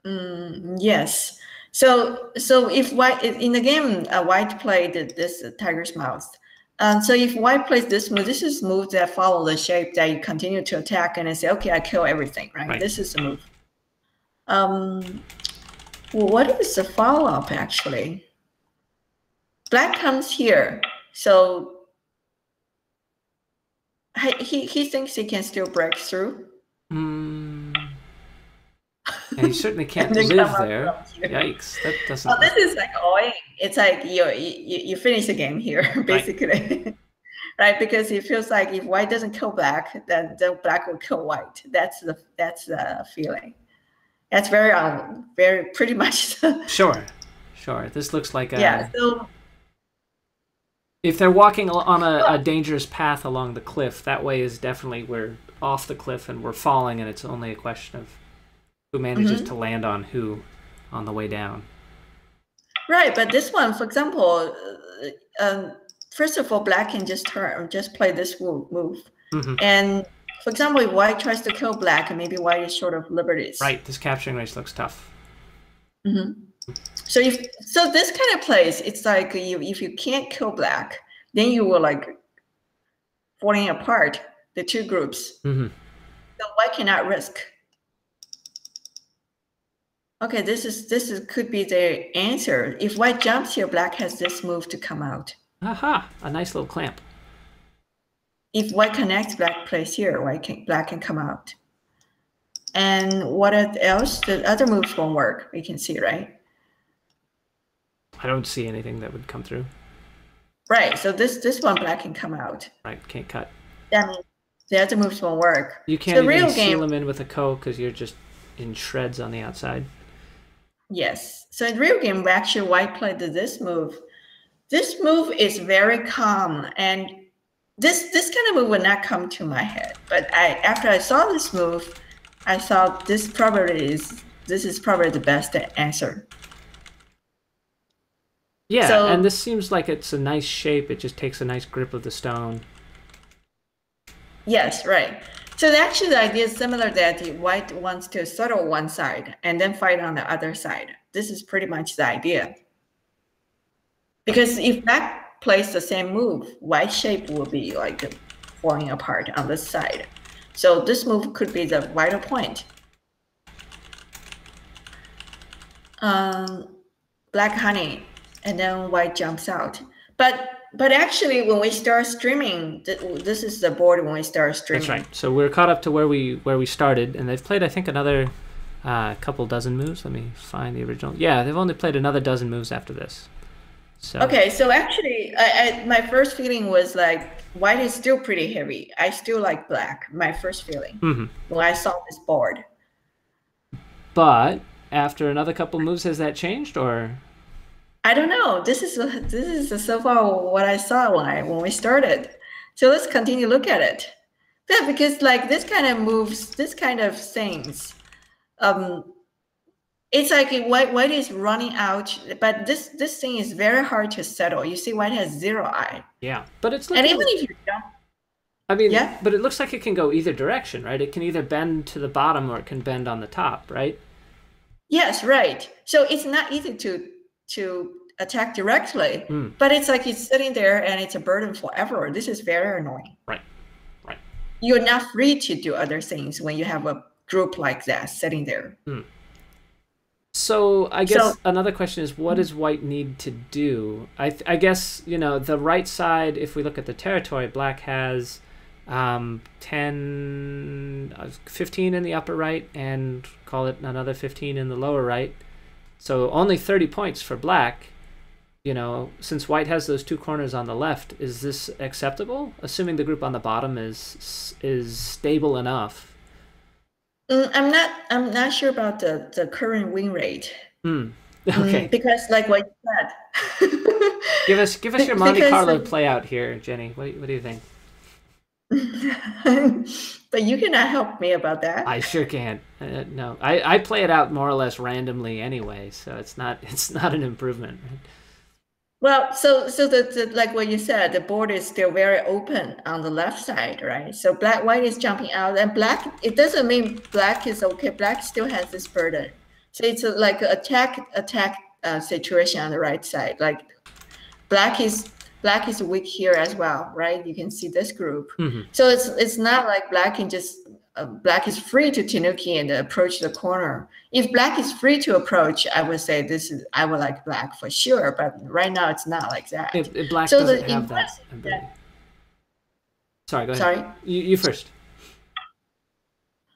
Yes. So if white in the game, white played this tiger's mouth. So if white plays this move, this is move that follow the shape that you continue to attack and then say, okay, I kill everything, right? This is the move. Well, what is the follow-up actually? Black comes here. So he thinks he can still break through. And he certainly can't live there. Yikes! That doesn't. Oh, this is like all-in. It's like you finish the game here, basically, right? Because it feels like if white doesn't kill black, then black will kill white. That's the feeling. That's very pretty much. Sure. This looks like a So. If they're walking on a dangerous path along the cliff, that way is definitely we're off the cliff and we're falling, and it's only a question of who manages to land on who on the way down. Right, but this one, for example, first of all, black can just play this move. And for example, if white tries to kill black, maybe white is short of liberties. Right, this capturing race looks tough. So this kind of plays, it's like if you can't kill black, then you will like falling apart the 2 groups. So white cannot risk. Okay, this could be the answer. If white jumps here, black has this move to come out. Aha! A nice little clamp. If white connects, black plays here. Black can come out. And what else? The other moves won't work. You can see, right? I don't see anything that would come through. Right. So this one black can come out. Right. Can't cut. That means the other moves won't work. You can't even seal them in with a Ko because you're just in shreds on the outside. Yes. So in real game, actually, white played this move. This move is very calm, and this kind of move would not come to my head. But after I saw this move, I thought this is probably the best answer. Yeah, so, and this seems like it's a nice shape. It just takes a nice grip of the stone. Yes, right. So actually the idea is similar that white wants to settle one side and then fight on the other side. This is pretty much the idea. Because if black plays the same move, white shape will be like falling apart on this side. So this move could be the vital point. Black honey. And then white jumps out. But actually, when we start streaming, this is the board when we start streaming. That's right. So we're caught up to where we started, and they've played, I think, another couple dozen moves. Let me find the original. Yeah, they've only played another dozen moves after this. So. Okay, so actually, my first feeling was like white is still pretty heavy. I still like black. My first feeling when I saw this board. But after another couple moves, has that changed or? I don't know. This is so far what I saw when we started. So let's continue to look at it. Yeah, because like this kind of moves, this kind of things, it's like white is running out, but this thing is very hard to settle. You see, white has 0 eye. Yeah, but it's looking, and even if you jump, I mean, yeah, but it looks like it can go either direction, right? It can either bend to the bottom or it can bend on the top, right? Yes, right. So it's not easy to attack directly, but it's like it's sitting there and it's a burden forever. This is very annoying. Right. You're not free to do other things when you have a group like that sitting there. So I guess another question is, what does white need to do? I guess, you know, the right side, if we look at the territory, black has 15 in the upper right and call it another 15 in the lower right. So only 30 points for black. You know, since white has those two corners on the left, is this acceptable? Assuming the group on the bottom is stable enough. I'm not sure about the current win rate. Okay. Because like what you said. give us your Monte Carlo play out here, Jenny. What do you think? But you cannot help me about that. I sure can. No, I play it out more or less randomly anyway, so it's not an improvement. Right? Well, so the like what you said, the board is still very open on the left side, right? So white is jumping out, and black. It doesn't mean black is okay. Black still has this burden, so it's like an attack situation on the right side. Like black is weak here as well, right? You can see this group. So it's not like black can just black is free to Tanuki and approach the corner. If black is free to approach, I would say I would like black for sure. But right now it's not like that. Black doesn't have that ability. Sorry, go ahead. Sorry, you first.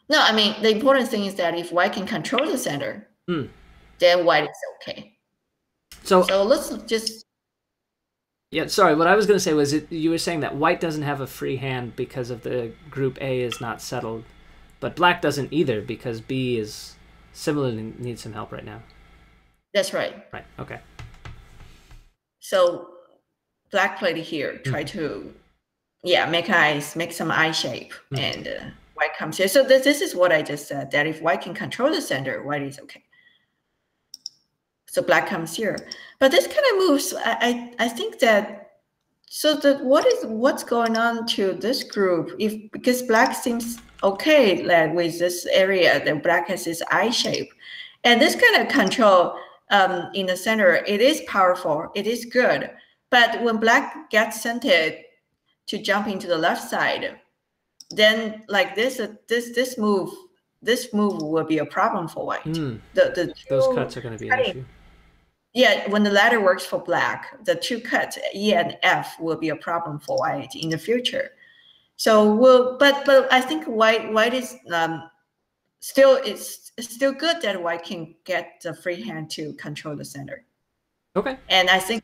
No, I mean the important thing is that if white can control the center, then white is okay. So let's just. Yeah, sorry. What I was going to say was you were saying that white doesn't have a free hand because of the group A is not settled, but black doesn't either because B is similarly needs some help right now. That's right. Right. Okay. So black played here, try to, make some eye shape, and white comes here. So this is what I just said, that if white can control the center, white is okay. So black comes here, but this kind of moves. I think that what's going on to this group? Because black seems okay like with this area, that black has this eye shape, and this kind of control in the center, it is powerful, it is good. But when black gets centered to jump into the left side, then like this move will be a problem for white. Those cuts are going to be an issue. Yeah, when the ladder works for black, the two cuts E and F will be a problem for white in the future. So but I think white is it's still good that white can get the free hand to control the center. Okay. And I think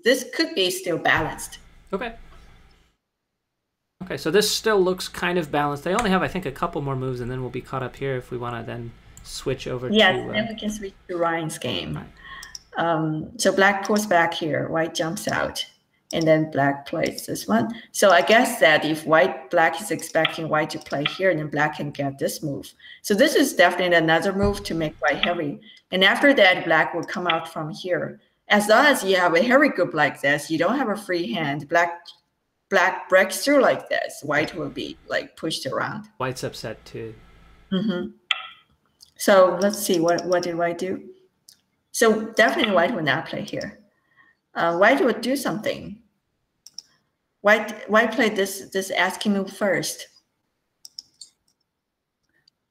this could be still balanced. Okay. Okay, so this still looks kind of balanced. They only have, I think, a couple more moves, and then we'll be caught up here if we want to then switch over to... Yes, then we can switch to Ryan's game. Right. So black pulls back here, white jumps out, and then black plays this one. So I guess that if black is expecting white to play here, then black can get this move. So this is definitely another move to make white heavy. And after that, black will come out from here. As long as you have a heavy group like this, you don't have a free hand, black breaks through like this, white will be like pushed around. White's upset too. So let's see, what did white do? So definitely white will not play here. White would do something. White played this asking move first.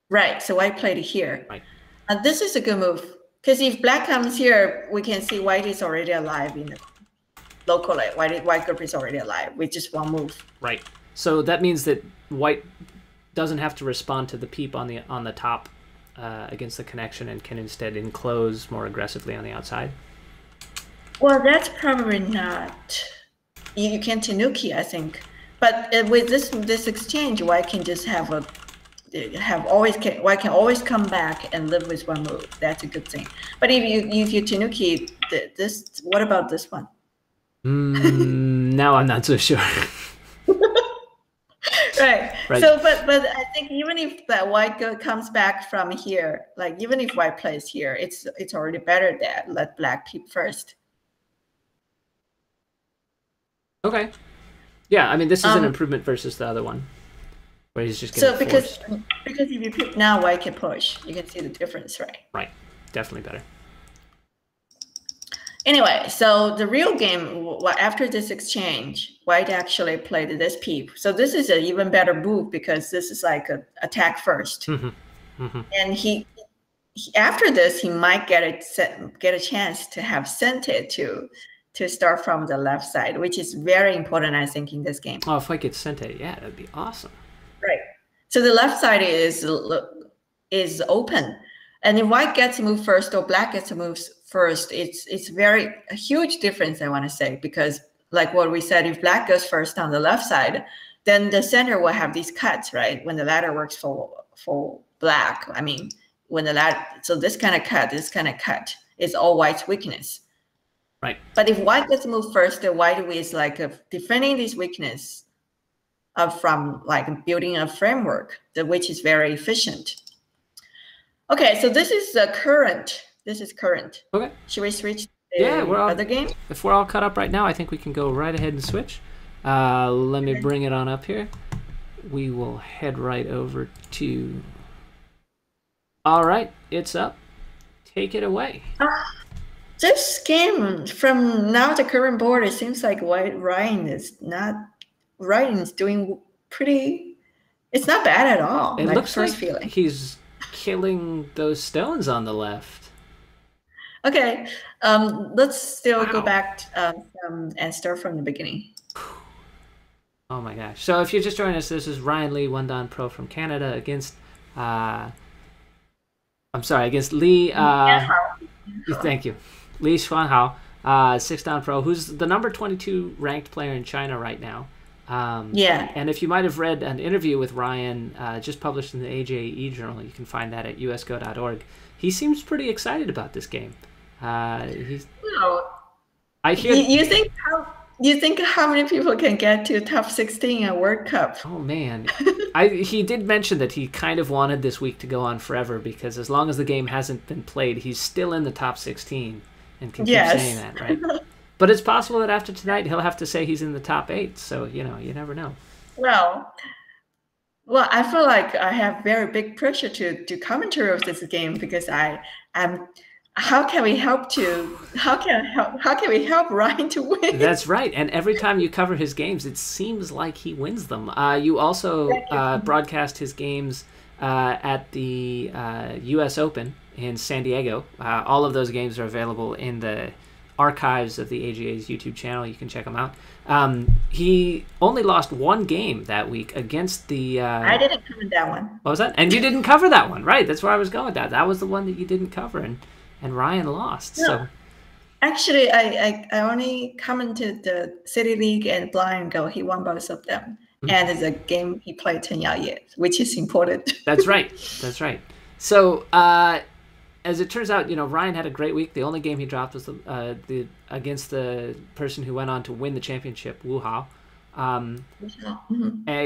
Right, so white played it here. Right. This is a good move, because if black comes here, we can see white is already alive in the locally. White group is already alive with just one move. Right. So that means that white doesn't have to respond to the peep on the top against the connection and can instead enclose more aggressively on the outside. Well, that's probably not. You can Tanuki, I think, but with this exchange, white can just white can always come back and live with one move. That's a good thing. But if you Tanuki this, what about this one? Now I'm not so sure. Right. So, but I think even if that white comes back from here, like even if white plays here, it's already better that let black peep first. Okay. Yeah, I mean this is an improvement versus the other one, where he's just getting because if you peep now, white can push. You can see the difference, right? Right. Definitely better. Anyway, so the real game, after this exchange, white actually played this peep. So this is an even better move because this is like an attack first. And he after this, he might get a chance to have sent it to start from the left side, which is very important, I think, in this game. Oh, if I could send it, yeah, that'd be awesome. Right. So the left side is open, and if white gets to move first or black gets to move first, it's a huge difference, I want to say, because like what we said, if black goes first on the left side, then the center will have these cuts, right? When the ladder works for black, I mean, when the ladder, so this kind of cut is all white's weakness. Right. But if white gets to move first, the white is like defending this weakness from like building a framework, which is very efficient. Okay, so this is the current. This is current. Okay. Should we switch to other game? If we're all cut up right now, I think we can go right ahead and switch. Let me bring it on up here. We will head right over to... All right, it's up. Take it away. This game, from now the current board, it seems like Ryan is doing pretty. It's not bad at all. It looks like he's killing those stones on the left. Okay, let's still go back and start from the beginning. Oh my gosh! So if you're just joining us, this is Ryan Lee, 1-dan pro from Canada against. I'm sorry, against Lee. Thank you. Lee Xuanhao, 6-dan pro, who's the number 22 ranked player in China right now. Yeah. And if you might have read an interview with Ryan, just published in the AJE Journal, you can find that at usgo.org. He seems pretty excited about this game. You think how many people can get to top 16 at World Cup? Oh man, he did mention that he kind of wanted this week to go on forever because as long as the game hasn't been played, he's still in the top 16 and can keep saying that, right? But it's possible that after tonight he'll have to say he's in the top 8. So you never know. Well, I feel like I have very big pressure to do commentary of this game because I'm. How can we help Ryan to win? That's right. And every time you cover his games, it seems like he wins them. You also broadcast his games at the U.S. Open in San Diego. All of those games are available in the archives of the AGA's YouTube channel. You can check them out. He only lost one game that week against the... I didn't cover that one. What was that? And you didn't cover that one, right? That's where I was going with that. That was the one that you didn't cover, and Ryan lost. No. So actually, I only commented the City League and Blind Go. He won both of them. And it's a game he played Chen Yaoye, which is important. That's right. That's right. So as it turns out, Ryan had a great week. The only game he dropped was against the person who went on to win the championship, Wu Hao.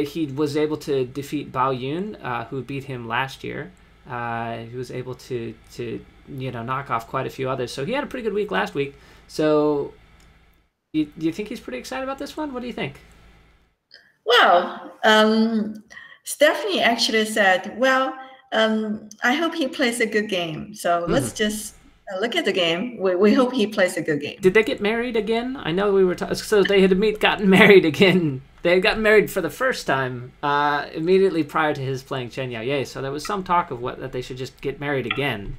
He was able to defeat Bao Yun, who beat him last year. He was able to knock off quite a few others. So he had a pretty good week last week. So you think he's pretty excited about this one? What do you think? Well, Stephanie actually said, well, I hope he plays a good game. So let's just look at the game. We hope he plays a good game. Did they get married again? I know we were so they had gotten married again. They had gotten married for the first time immediately prior to his playing Chen Yaoye. So there was some talk of that they should just get married again.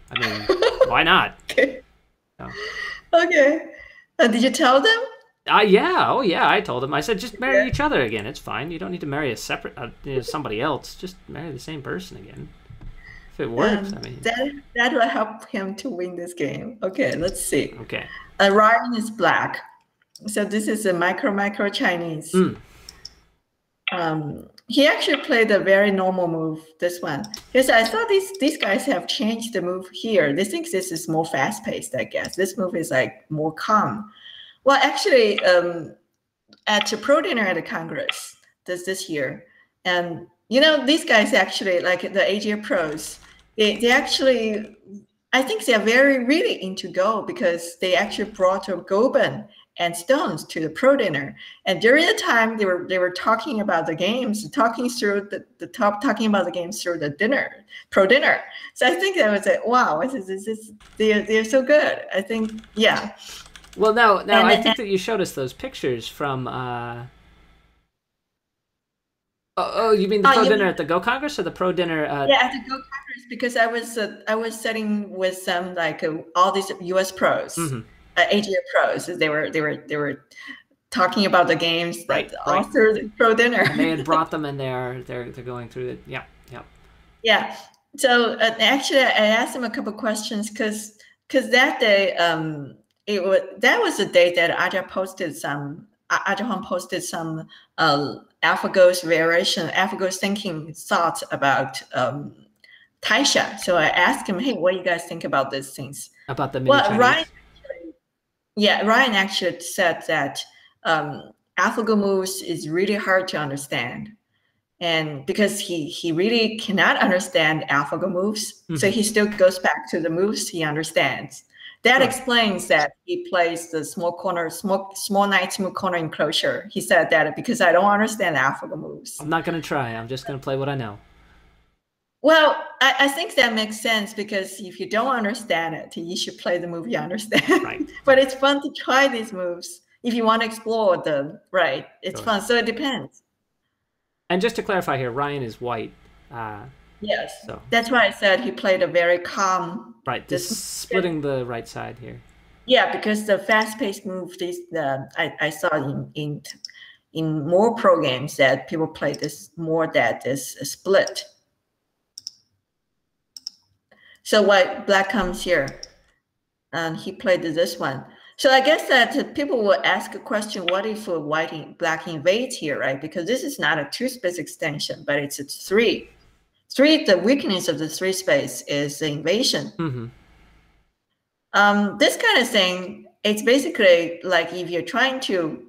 I mean, why not? Okay. So. Okay. Did you tell them? Yeah. Oh, yeah. I told them. I said, just marry each other again. It's fine. You don't need to marry a separate somebody else. Just marry the same person again. If it works, I mean. That will help him to win this game. Okay, let's see. Okay. Ryan is black. So this is a micro Chinese. He actually played a very normal move, this one. Because I thought these guys have changed the move here. They think this is more fast-paced, I guess. This move is like more calm. Well, actually, at the pro dinner at the Congress this year, and these guys actually, like the AGA pros, they actually, I think they're really into Go because they actually brought a Goben and stones to the pro dinner, and during the time they were talking about the games, talking about the games through the pro dinner. So I think that was like, wow, they're so good. I think, yeah. Well, now I think that you showed us those pictures from Oh, you mean the pro dinner at the Go Congress or the pro dinner? Yeah, at the Go Congress, because I was sitting with some like all these U.S. pros, AGA pros. They were talking about the games all through the pro dinner. And they had brought them, and they're going through it. Yeah, yeah. Yeah. So actually, I asked them a couple questions because that day that was the day that Aja posted some. Ajahn posted some AlphaGo's variation, AlphaGo's thinking thoughts about Taisha. So I asked him, hey, what do you guys think about these things? About the mini Chinese? Ryan actually said that AlphaGo moves is really hard to understand. And because he really cannot understand AlphaGo moves, so he still goes back to the moves he understands. That explains that he plays the small corner, small knight, small corner enclosure. He said that because I don't understand AlphaGo moves. I'm not going to try. I'm just going to play what I know. Well, I think that makes sense because if you don't understand it, you should play the move you understand. Right. But it's fun to try these moves if you want to explore them. Right. It's fun. So it depends. And just to clarify here, Ryan is white. Yes. So. That's why I said he played a very calm. Right. Just splitting the right side here. Yeah, because the fast-paced move, I saw in more pro games that people play this more that is a split. So white black comes here, and he played this one. So I guess that people will ask a question: what if black invades here, right? Because this is not a 2-space extension, but it's a 3. 3, the weakness of the 3 space is the invasion. This kind of thing, it's basically like if you're trying to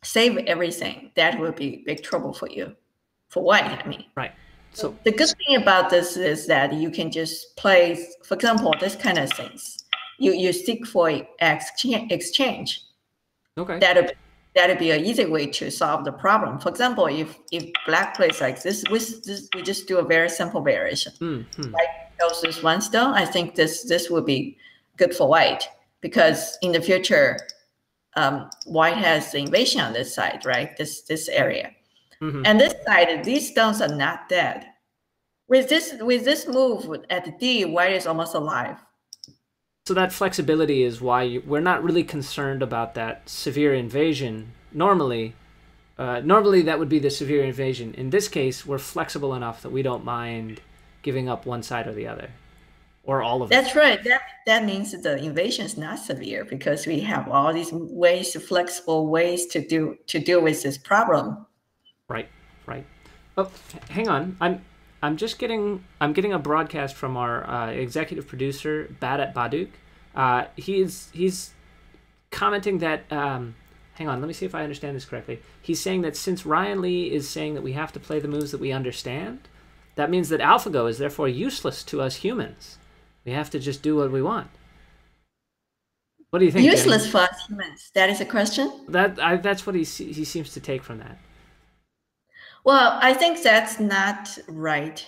save everything, that will be big trouble for you, for white, I mean. Right. So the good thing about this is that you can just play, for example, this kind of things. You seek for exchange. Okay. That'd be an easy way to solve the problem. For example, if black plays like this, we just do a very simple variation. Like this one stone, I think this would be good for white because in the future, white has the invasion on this side, right? This area, and this side, these stones are not dead. With this move at the D, white is almost alive. So that flexibility is why we're not really concerned about that severe invasion. Normally that would be the severe invasion. In this case, we're flexible enough that we don't mind giving up one side or the other, or all of it. That's right. That means that the invasion is not severe because we have all these flexible ways to deal with this problem. Right. Oh, hang on. I'm getting a broadcast from our executive producer, Badat Baduk. He's commenting that, hang on, let me see if I understand this correctly. He's saying that since Ryan Lee is saying that we have to play the moves that we understand, that means that AlphaGo is therefore useless to us humans. We have to just do what we want. What do you think? Useless Jennie? For us humans. That is a question? That's what he seems to take from that. Well, I think that's not right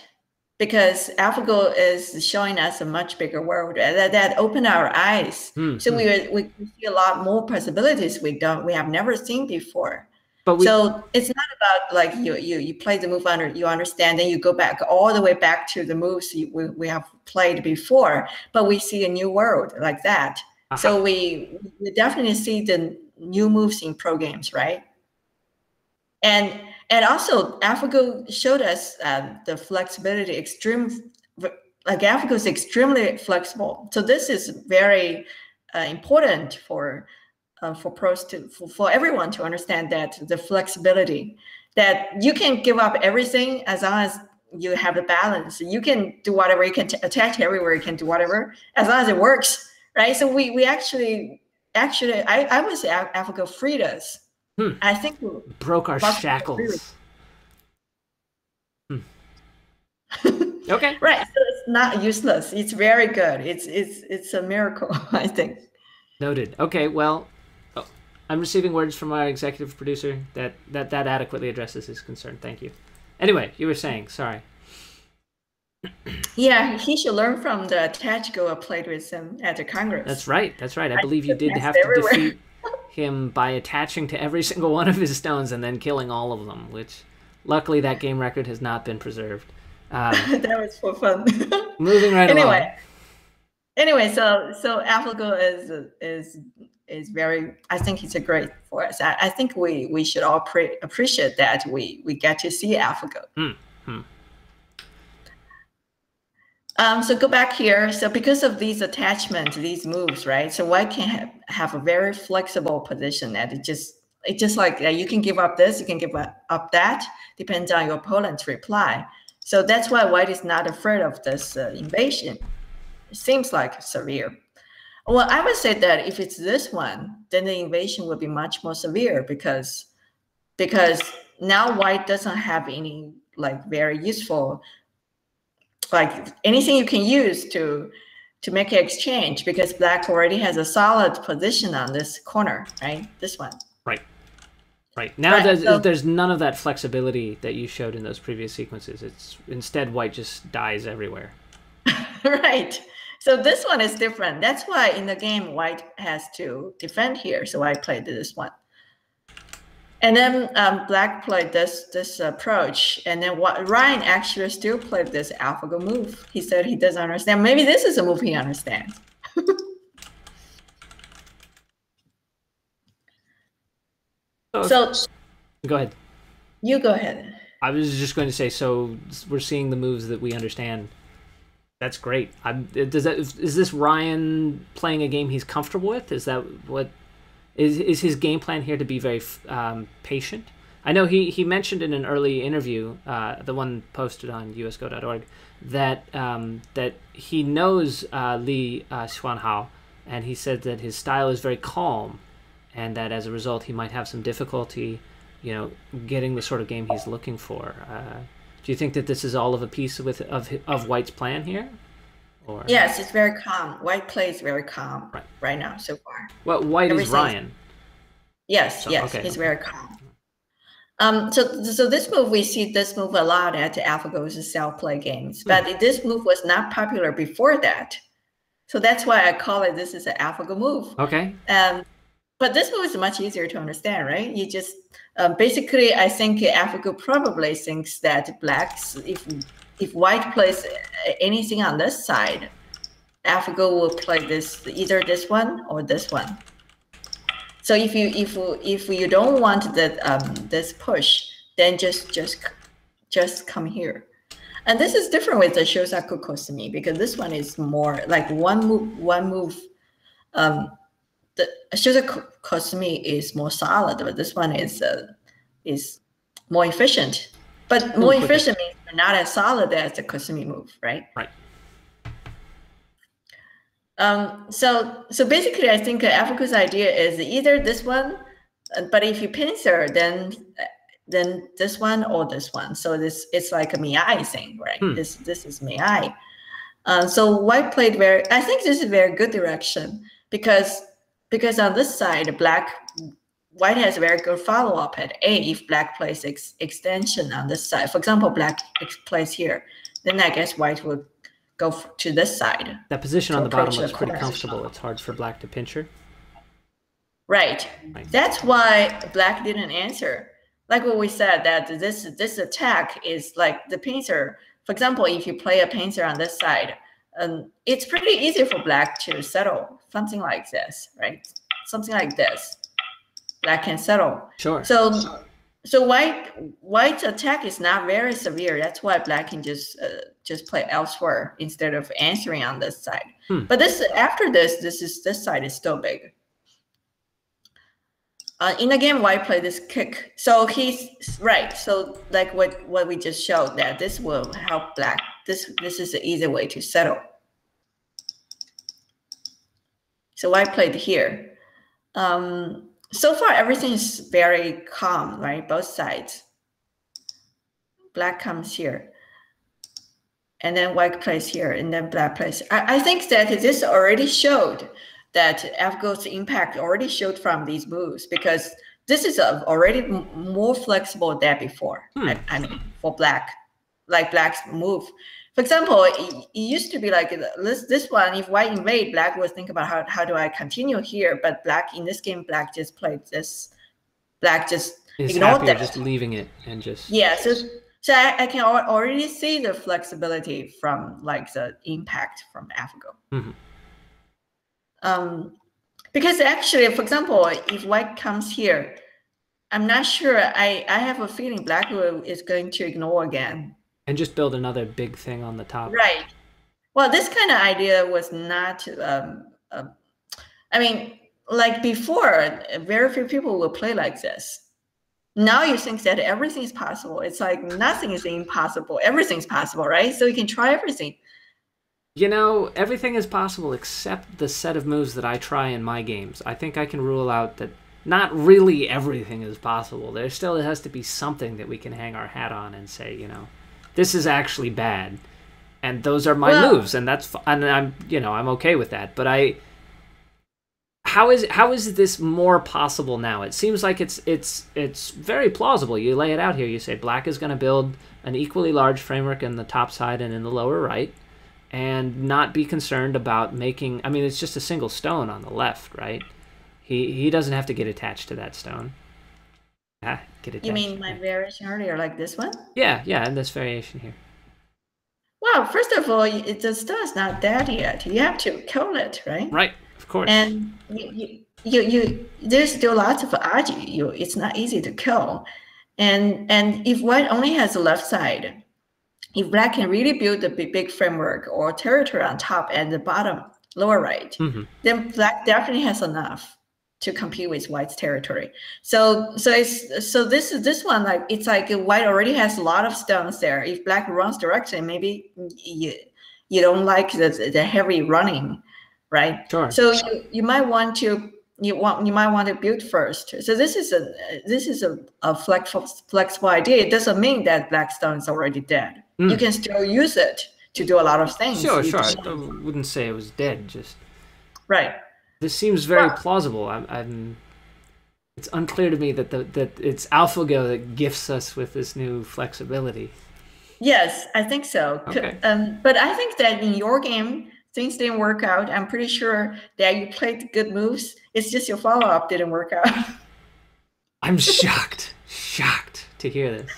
because AlphaGo is showing us a much bigger world that opened our eyes. So we see a lot more possibilities we have never seen before. So it's not about like you play the move you understand, then you go back all the way back to the moves we have played before, but we see a new world like that. So we definitely see the new moves in pro games, right? And also, AlphaGo showed us the flexibility, AlphaGo is extremely flexible. So this is very important for pros for everyone to understand that the flexibility, that you can give up everything as long as you have the balance. You can do whatever, you can attach everywhere, you can do whatever, as long as it works, right? So we actually, I would say AlphaGo freed us. I think we broke our shackles. Okay. Right. So it's not useless. It's very good. It's a miracle, I think. Noted. Okay. Well, I'm receiving words from our executive producer that adequately addresses his concern. Thank you. Anyway, you were saying. Sorry. Yeah, he should learn from the attach go I played with him at the Congress. That's right. I believe you did have to defeat him by attaching to every single one of his stones and then killing all of them, which Luckily, that game record has not been preserved. That was for fun. Moving right along. Anyway, so AlphaGo is very. I think it's a great for us. I think we should all appreciate that we get to see AlphaGo. So go back here. So because of these attachments, these moves, right? So white can have a very flexible position that it's just like you can give up this, you can give up that, depends on your opponent's reply. So that's why white is not afraid of this invasion. It seems like severe. Well, I would say that if it's this one, then the invasion will be much more severe because now white doesn't have any like very useful, like anything you can use to make an exchange, because black already has a solid position on this corner, right? This one. Right. Now there's none of that flexibility that you showed in those previous sequences. It's instead white just dies everywhere. Right. So this one is different. That's why in the game white has to defend here. So I played this one. And then black played this approach. And then Ryan actually still played this AlphaGo move. He said he doesn't understand. Maybe this is a move he understands. So go ahead. You go ahead. I was just going to say, so we're seeing the moves that we understand. That's great. Is this Ryan playing a game he's comfortable with? Is that what is his game plan here, to be very patient? I know he mentioned in an early interview, the one posted on usgo.org, that that he knows Li Xuanhao, and he said that his style is very calm, and that as a result he might have some difficulty, getting the sort of game he's looking for. Do you think that this is all of a piece of white's plan here? Or? Yes, it's very calm. White plays very calm right now so far. Well, white is Ryan. Yes, okay. He's very calm. So this move, we see this move a lot at AlphaGo's self-play games, but this move was not popular before that. So that's why I call it, this is an AlphaGo move. Okay. But this move is much easier to understand, right? You just basically, I think AlphaGo probably thinks that blacks, if white plays anything on this side, AlphaGo will play either this one or this one. So if you don't want that this push, then just come here. And this is different with the Shosaku Kosumi, because this one is more like one move. The Shosaku Kosumi is more solid, but this one is more efficient. But more efficient means not as solid as the Kosumi move, right? Right. So basically, I think AlphaGo's idea is either this one, but if you pincer, then this one or this one. So it's like a Miai thing, right? This is Miai. So white played I think this is a very good direction, because on this side, white has a very good follow-up at A if black plays extension on this side. For example, black plays here, then I guess white would go to this side. That position on the bottom looks pretty comfortable. It's hard for black to pincher. Right. That's why black didn't answer. Like what we said, that this attack is like the pincer. For example, if you play a pincer on this side, it's pretty easy for black to settle something like this, right? Something like this. Black can settle. Sure. So white's attack is not very severe. That's why black can just play elsewhere instead of answering on this side. But after this side is still big. In the game, white play this kick. So he's right. So like what we just showed, that this will help black. This is the easy way to settle. So white played here. So far, everything is very calm, right? Both sides. Black comes here. And then white plays here, and then black plays. I think that this already showed that AlphaGo's impact already showed from these moves, because this is already more flexible than before. I mean, for black, like black's move. For example, it used to be like this one, if white invade, black would think about how do I continue here? But black, in this game, black just played this. Black just Is ignore happier that. just leaving it and just... Yeah, so I can already see the flexibility from like the impact from AlphaGo. Because actually, for example, if white comes here, I'm not sure. I have a feeling black is going to ignore again. And just build another big thing on the top. Right. Well, this kind of idea was not, I mean, like before, very few people will play like this. Now you think that everything is possible. It's like nothing is impossible. Everything's possible, right? So you can try everything. You know, everything is possible except the set of moves that I try in my games. I think I can rule out that not really everything is possible. There still has to be something that we can hang our hat on and say, you know, this is actually bad. And those are my moves, and I'm okay with that. But how is this more possible now? It seems like it's very plausible. You lay it out here. You say black is going to build an equally large framework in the top side and in the lower right, and not be concerned about making... I mean, it's just a single stone on the left, right? He doesn't have to get attached to that stone. Get attached. You mean my variation earlier, like this one? Yeah, and this variation here. Well, first of all, the stone is not dead yet. You have to kill it, right? Right, of course. And there's still lots of algae. It's not easy to kill. And if white only has the left side, if black can really build a big framework or territory on top and the bottom, lower right, then black definitely has enough to compete with white's territory. So this one, like it's like white already has a lot of stones there. If black runs direction, maybe you don't like the heavy running, right? Sure. So you might want to build first. So this is a flexible idea. It doesn't mean that black stone is already dead. You can still use it to do a lot of things. Sure. I wouldn't say it was dead. Just right. This seems very plausible. It's unclear to me that it's AlphaGo that gifts us with this new flexibility. Yes, I think so. Okay. But I think that in your game, things didn't work out. I'm pretty sure that you played good moves. It's just your follow-up didn't work out. I'm shocked to hear this.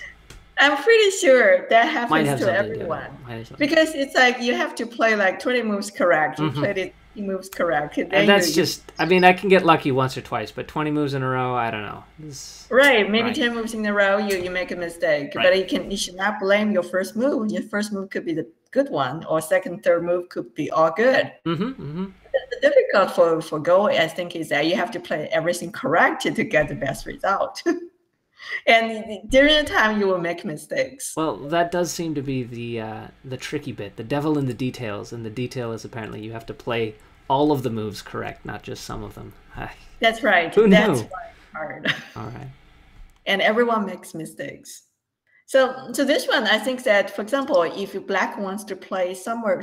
I'm pretty sure that happens to everyone. Because it's like you have to play like 20 moves correct. You played it moves correct. And that's just, I mean, I can get lucky once or twice, but 20 moves in a row, I don't know. Right, maybe 10 moves in a row, you make a mistake. Right. But you should not blame your first move. Your first move could be the good one, or second, third move could be all good. The difficult for Go, I think, is that you have to play everything correct to get the best result. And during the time, you will make mistakes. Well, that does seem to be the tricky bit, the devil in the details. And the detail is apparently you have to play all of the moves correct, not just some of them. That's right. Who knew? That's why it's hard. All right. And everyone makes mistakes. So this one, I think that, for example, if black wants to play somewhere,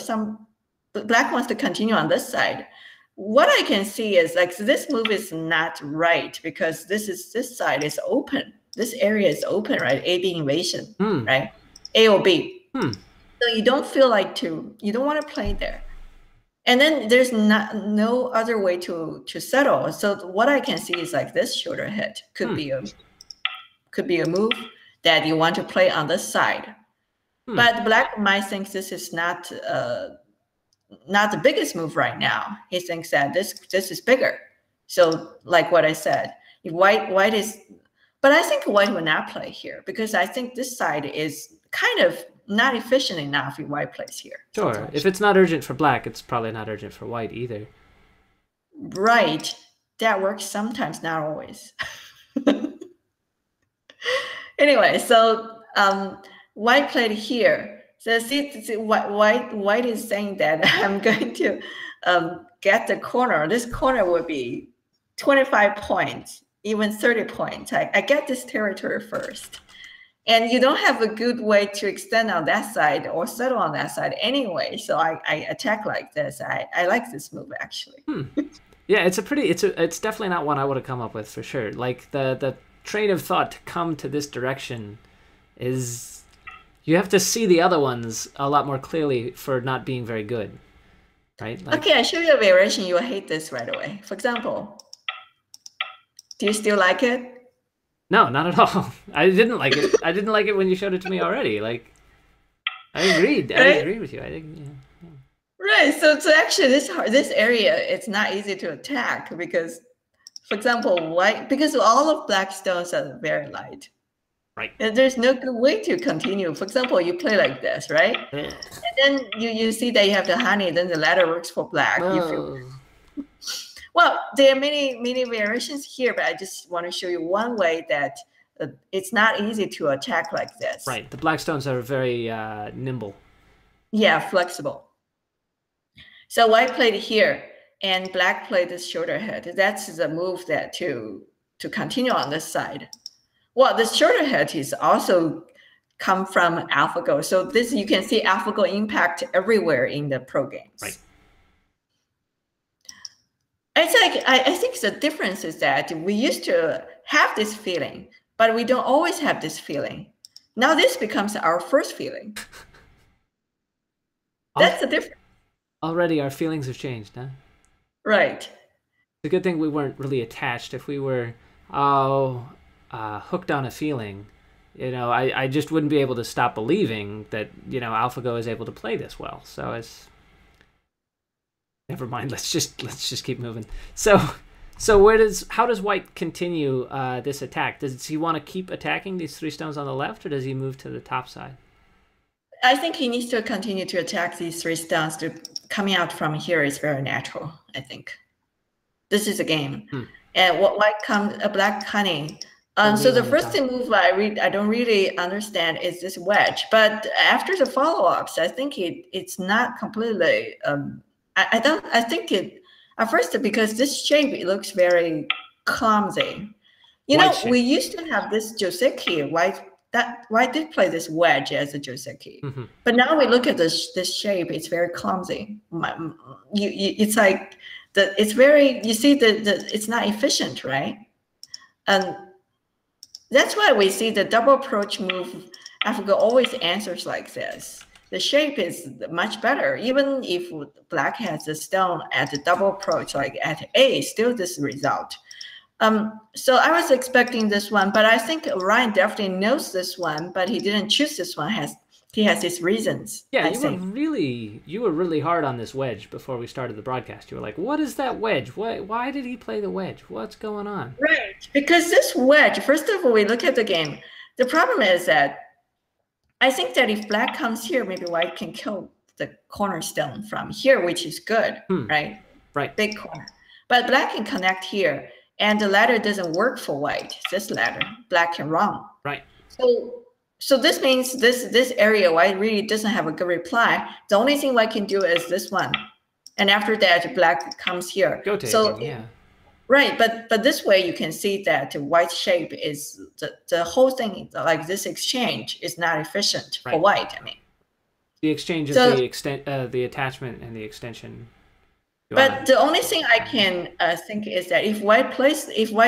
black wants to continue on this side, what I can see is like, so this move is not right because this side is open. This area is open, right? AB invasion, right? A or B. So you don't feel like you don't want to play there. And then there's no other way to settle. So what I can see is like this shoulder hit could be a move that you want to play on this side. But black might think this is not the biggest move right now. He thinks that this is bigger. So like what I said, if white is, but I think white will not play here because I think this side is kind of not efficient enough if white plays here. Sure. Sometimes. If it's not urgent for black, it's probably not urgent for white either. Right. That works sometimes, not always. Anyway, so white played here. So see white is saying that I'm going to get the corner. This corner would be 25 points, even 30 points. I get this territory first. And you don't have a good way to extend on that side or settle on that side anyway. So I attack like this. I like this move actually. Yeah, it's definitely not one I would have come up with for sure. Like the train of thought to come to this direction is you have to see the other ones a lot more clearly for not being very good. Right? Like, okay, I show you a variation. You will hate this right away. For example, do you still like it? No, not at all. I didn't like it. I didn't like it when you showed it to me already. Like, I agreed. I Right? agree with you. I think, yeah. Right. So actually, this area it's not easy to attack because, for example, white because all of black stones are very light. Right. And there's no good way to continue. For example, you play like this, right? Ugh. And then you see that you have the honey, then the ladder works for black. You feel Ugh. well. There are many variations here, but I just want to show you one way that it's not easy to attack like this. Right. The black stones are very nimble. Yeah, flexible. So white played here, and black played this shoulder head. That's the move that to continue on this side. Well, this shoulder head is also come from AlphaGo. So this you can see AlphaGo impact everywhere in the pro games. Right. It's like I think the difference is that we used to have this feeling, but we don't always have this feeling. Now this becomes our first feeling. That's the difference. Already our feelings have changed, huh? Right. It's a good thing we weren't really attached. If we were, hooked on a feeling, I just wouldn't be able to stop believing that, AlphaGo is able to play this well. So it's never mind. Let's just keep moving. So how does White continue this attack? Does he want to keep attacking these 3 stones on the left, or does he move to the top side? I think he needs to continue to attack these 3 stones. Coming out from here is very natural, I think. This is a game. And what white comes a black honey. So the first move I don't really understand is this wedge. But after the follow-ups, I think it's not completely I think it at first because this shape it looks very clumsy. We used to have this joseki white did play this wedge as a joseki, but now we look at this shape. It's very clumsy. It's like it's very. You see it's not efficient, right? And that's why we see the double approach move. Africa always answers like this. The shape is much better, even if black has a stone at the double approach, like at A, still this result. So I was expecting this one, but I think Ryan definitely knows this one, but he didn't choose this one. He has his reasons. Yeah, you were really hard on this wedge before we started the broadcast. You were like, "What is that wedge? Why did he play the wedge? What's going on?" Right, because this wedge. First of all, we look at the game. The problem is that I think that if black comes here, maybe white can kill the cornerstone from here, which is good, right? Right. Big corner, but black can connect here. And the ladder doesn't work for white. This ladder, black can run. Right. So this means this area white really doesn't have a good reply. The only thing white can do is this one, and after that black comes here. Go taking, yeah. Right, but this way you can see that the white shape is the whole thing like this exchange is not efficient for white. I mean, the exchange of the attachment and the extension. But the only thing I can think is that if white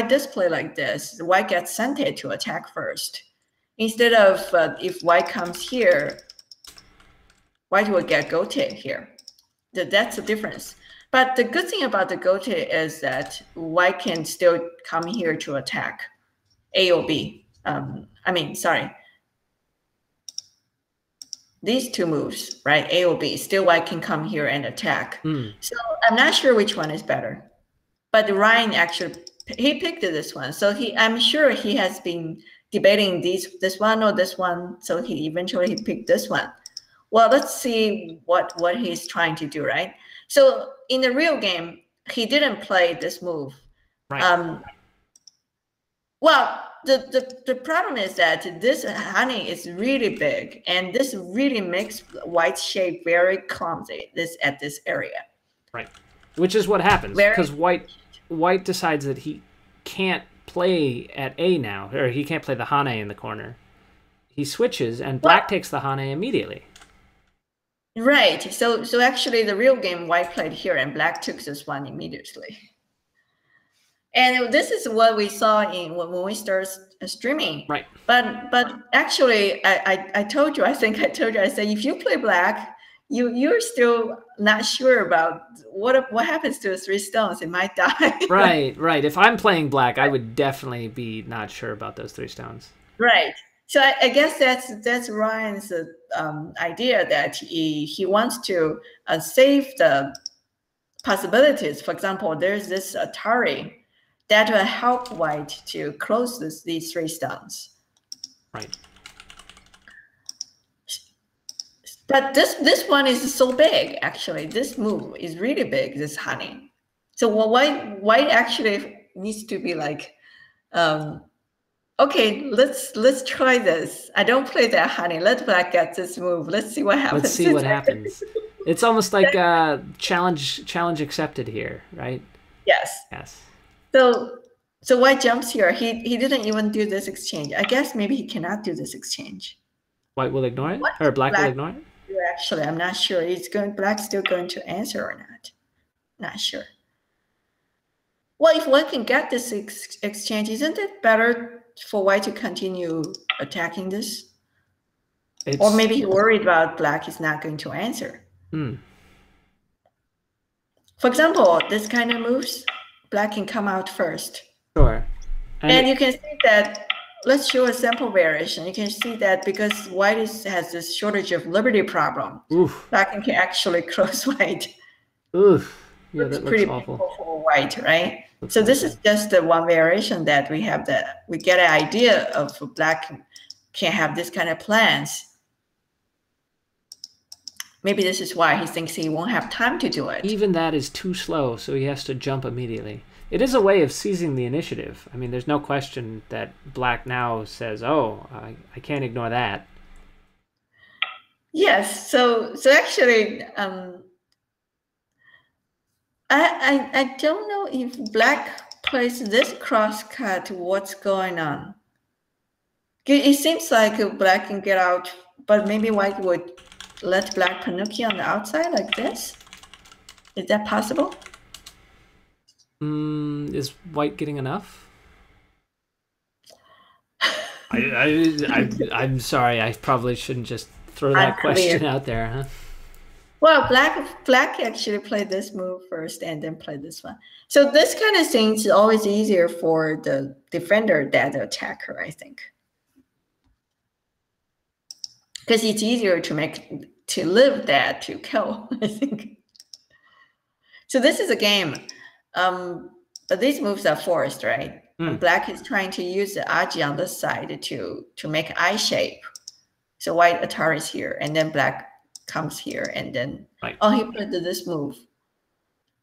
does play like this, white gets sent it to attack first. Instead of if white comes here, white will get gote here. That's the difference. But the good thing about the gote is that white can still come here to attack A or B. These 2 moves, right? A or B. Still white can come here and attack. So I'm not sure which one is better. But Ryan actually, he picked this one. So I'm sure he has been debating this one or this one. So he picked this one. Well, let's see what he's trying to do, right? So in the real game, he didn't play this move. Right. Well, the problem is that this honey is really big, and this really makes white shape very clumsy. At this area, right? Which is what happens because white decides that he can't play at A now, or he can't play the hane in the corner. He switches, and black takes the hane immediately. Right. So actually, the real game, white played here, and black took this one immediately. And this is what we saw when we started streaming. Right. But actually, I told you, I said, if you play black, you're still not sure about what happens to the 3 stones. It might die. Right. If I'm playing black, I would definitely be not sure about those 3 stones. Right. So I guess that's Ryan's idea, that he wants to save the possibilities. For example, there's this Atari that will help white to close these 3 stones. Right. But this one is so big, actually. This move is really big, this honey. So white actually needs to be like, okay, let's try this. I don't play that honey. Let black get this move. Let's see what happens. Let's see what happens. It's almost like challenge accepted here, right? Yes. Yes. So white jumps here. He didn't even do this exchange. I guess maybe he cannot do this exchange. White will ignore it, or black will ignore it? Actually, I'm not sure. Black's still going to answer or not. Not sure. Well, if white can get this exchange, isn't it better for white to continue attacking this? Or maybe he's worried about black is not going to answer. For example, this kind of moves, black can come out first. Sure. And you can see that, let's show a sample variation. You can see that because white has this shortage of liberty problem, black can actually close white. Oof. Yeah, that looks pretty awful. painful for white, right? So this is just the one variation that we have, that we get an idea of black can have this kind of plans. Maybe this is why he thinks he won't have time to do it. Even that is too slow, so he has to jump immediately. It is a way of seizing the initiative. I mean, there's no question that black now says, oh, I can't ignore that. Yes, so actually, I don't know if black plays this crosscut, what's going on. It seems like black can get out, but maybe white would let black Pinocchio on the outside like this. Is that possible? Is white getting enough? I'm sorry. I probably shouldn't just throw that question out there, huh? Well, black actually played this move first and then played this one. So this kind of thing is always easier for the defender than the attacker, I think, because it's easier to live that to kill, I think. So this is a game, but these moves are forced, right? And black is trying to use the Aji on this side to make I shape. So white Atari is here, and then black comes here, and then he played this move.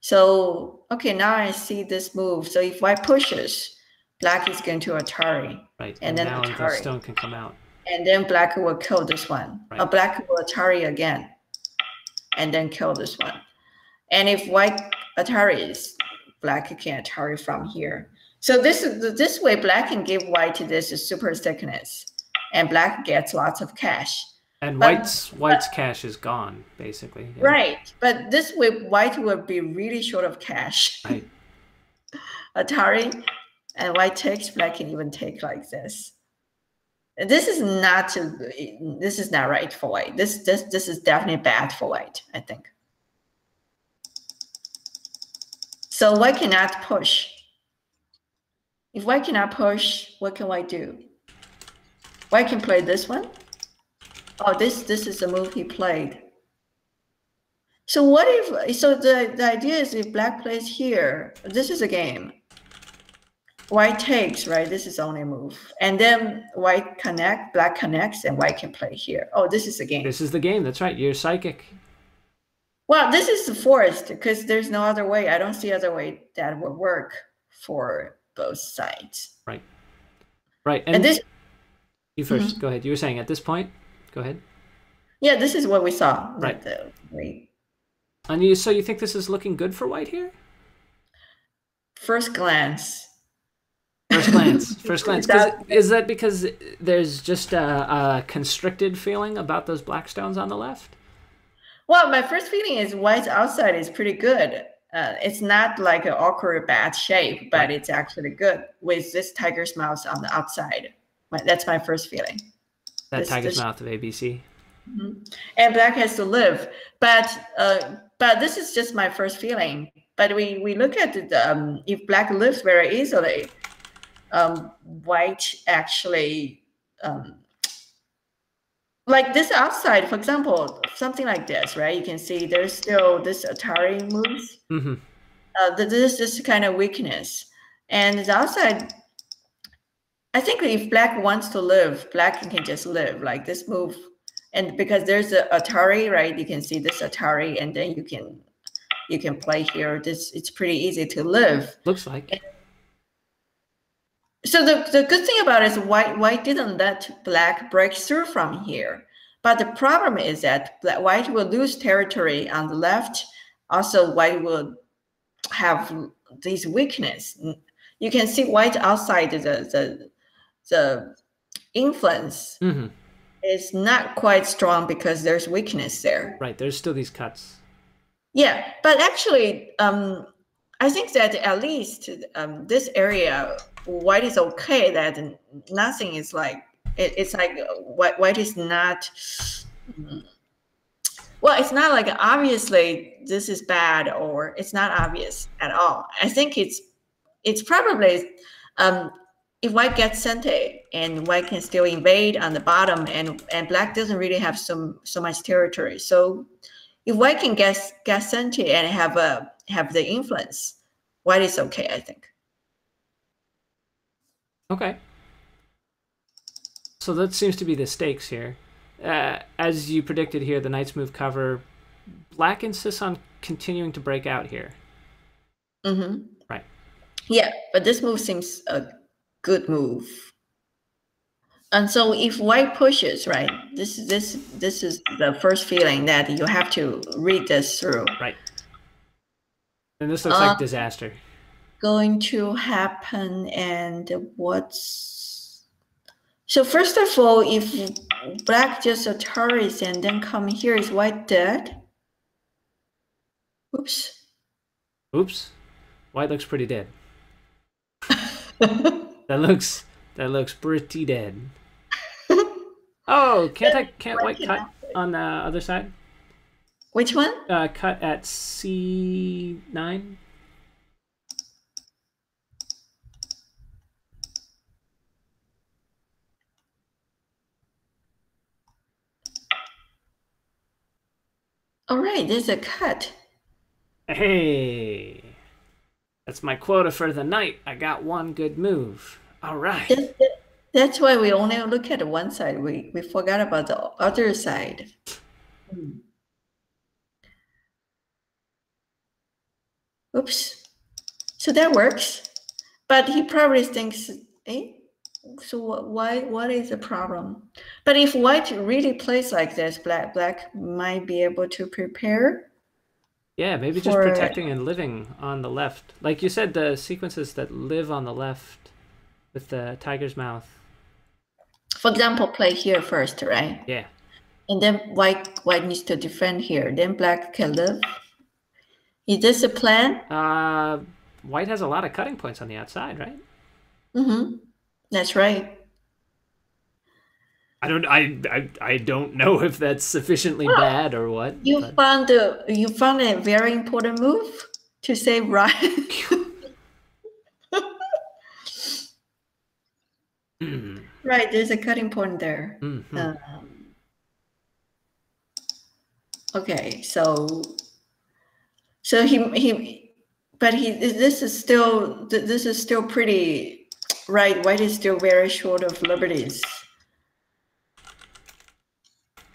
So okay, now I see this move. So if white pushes, black is going to Atari, and then now Atari. The stone can come out, and then black will kill this one. Black will Atari again, and then kill this one. And if white Ataris, black can Atari from here. So this way, black can give white this super thickness, and black gets lots of cash. And white's cash is gone, basically. Yeah. Right, but this way, white will be really short of cash. Right. Atari, and white takes, black can even take like this. This is not right for white. This is definitely bad for white, I think. So white cannot push. If white cannot push, what can white do? White can play this one. Oh, this is the move he played. So what if, so the idea is if black plays here, this is a game. White takes, right? This is only a move. And then white black connects, and white can play here. Oh, this is a game. This is the game, that's right. You're psychic. Well, this is forced because there's no other way. I don't see other way that would work for both sides. Right. Right. And this, you first, go ahead. You were saying at this point, go ahead. Yeah, this is what we saw. Right. And so you think this is looking good for white here? First glance. First glance. First glance. Is that because there's just a constricted feeling about those black stones on the left? Well, my first feeling is white's outside is pretty good. It's not like an awkward bad shape, but it's actually good with this tiger's mouth on the outside. That's my first feeling. That tiger's mouth of ABC? And black has to live. But this is just my first feeling. But we look at the, if black lives very easily, white actually, like this outside, for example, something like this, right? You can see there's still this Atari moves. This is kind of weakness. And the outside, I think if black wants to live, black can just live like this move. And because there's a Atari, right? You can see this Atari, and then you can play here. It's pretty easy to live. Looks like. So the good thing about it is white didn't let black break through from here. But the problem is that white will lose territory on the left. Also, white will have these weakness. You can see white outside the influence is not quite strong because there's weakness there. Right, there's still these cuts. Yeah, but actually, I think that at least this area, white is okay. That nothing is like it's like white is not. Well, it's not like obviously this is bad or it's not obvious at all. I think it's probably if white gets sente and white can still invade on the bottom, and black doesn't really have so much territory. So if white can get sente and have the influence, white is okay, I think. Okay. So that seems to be the stakes here. As you predicted here, the knight's move cover. Black insists on continuing to break out here. Right. Yeah, but this move seems a good move. And so if white pushes, right, this is the first feeling that you have to read this through. Right. And this looks like disaster. Going to happen, and so first of all, if black just Ataris and then come here, is white dead? Oops. Oops. White looks pretty dead. That looks pretty dead. Oh, can't white cut on the other side? Which one? Cut at C9. All right, there's a cut. Hey, that's my quota for the night. I got one good move. All right. That's why we only look at one side. We forgot about the other side. Oops. So that works. But he probably thinks, so what is the problem? But if white really plays like this, black might be able to prepare. Yeah, maybe just protecting and living on the left. Like you said, the sequences that live on the left with the tiger's mouth. For example, play here first, right? Yeah. And then white needs to defend here. Then black can live. Is this a plan? White has a lot of cutting points on the outside, right? That's right. I don't know if that's sufficiently bad or what. You found a very important move to save right. Right, there's a cutting point there. Okay, so this is still pretty right. White is still very short of liberties.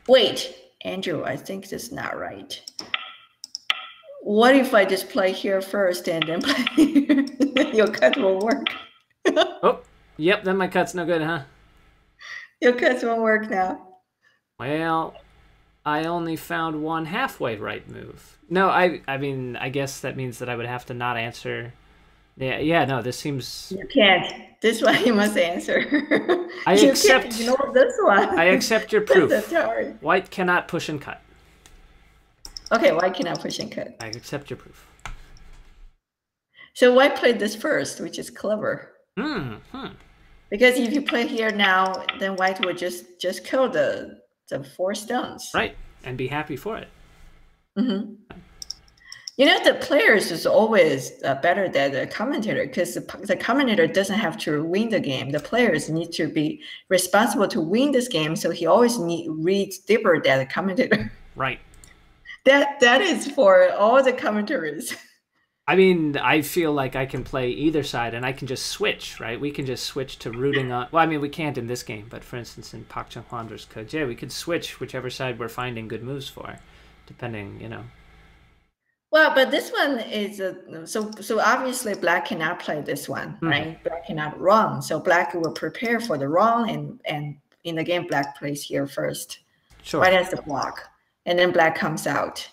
Wait, Andrew, I think this is not right. What if I just play here first and then play here? Your cut will work. Oh, yep, then my cut's no good, huh? Your cuts won't work now. Well, I only found one halfway right move. No, I mean, I guess that means that I would have to not answer. Yeah, no, this seems... You can't. This one you must answer. I accept... You know this one. I accept your proof. That's hard. White cannot push and cut. Okay, white cannot push and cut. I accept your proof. So white played this first, which is clever. Because if you play here now, then white would just kill the the 4 stones. Right, and be happy for it. Mm-hmm. You know, the players is always better than the commentator, because the commentator doesn't have to win the game. The players need to be responsible to win this game, so he always reads deeper than the commentator. Right. That is for all the commentaries. I mean, I feel like I can play either side, and I can just switch, right? We can just switch to rooting on... Well, I mean, we can't in this game, but for instance, in Park Junghwan versus Ke Jie, we could switch whichever side we're finding good moves for, depending, you know. Well, but this one is... so obviously, Black cannot play this one, right? Black cannot run, so Black will prepare for the run, and in the game, Black plays here first. Sure. White has the block, and then Black comes out.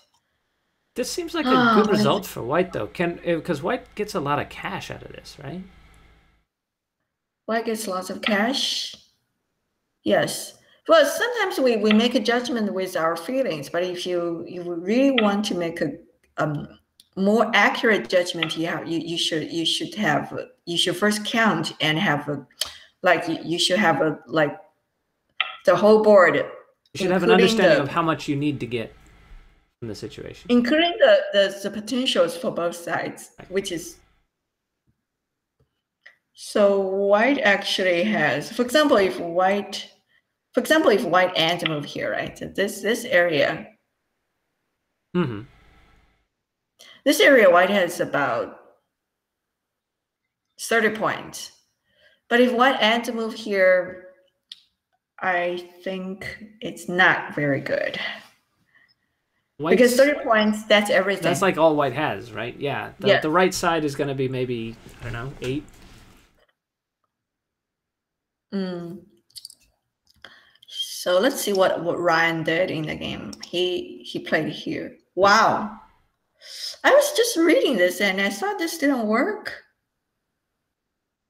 This seems like a good result for White, though. Because White gets a lot of cash out of this, right? White gets lots of cash. Yes. Well, sometimes we make a judgment with our feelings, but if you really want to make a more accurate judgment, you should first count and have you should have the whole board. You should have an understanding of how much you need to get from the situation, including the potentials for both sides, which is... So White actually has, for example, if White ends a move here, right? So this area, this area, White has about 30 points. But if White ends a move here, I think it's not very good. Because 30 points, that's everything. That's like all White has, right? Yeah. The right side is going to be maybe, I don't know, 8. So let's see what Ryan did in the game. He played here. Wow. I was just reading this and I thought this didn't work.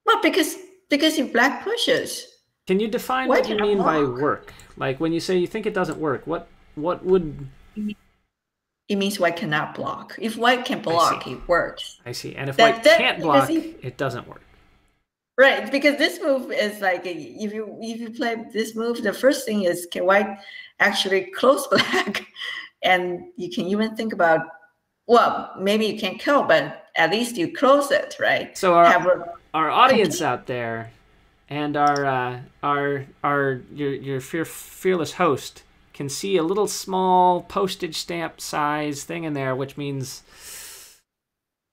Well, because if Black pushes. Can you define what you mean by work? Like when you say you think it doesn't work, what would... It means White cannot block. If White can block, it works. I see. And if White can't block, it doesn't work. Right, because this move is like, if you play this move, the first thing is, can White actually close Black? And you can even think about, well, maybe you can't kill, but at least you close it, right? So our audience out there and your fearless host can see a little small postage stamp size thing in there, which means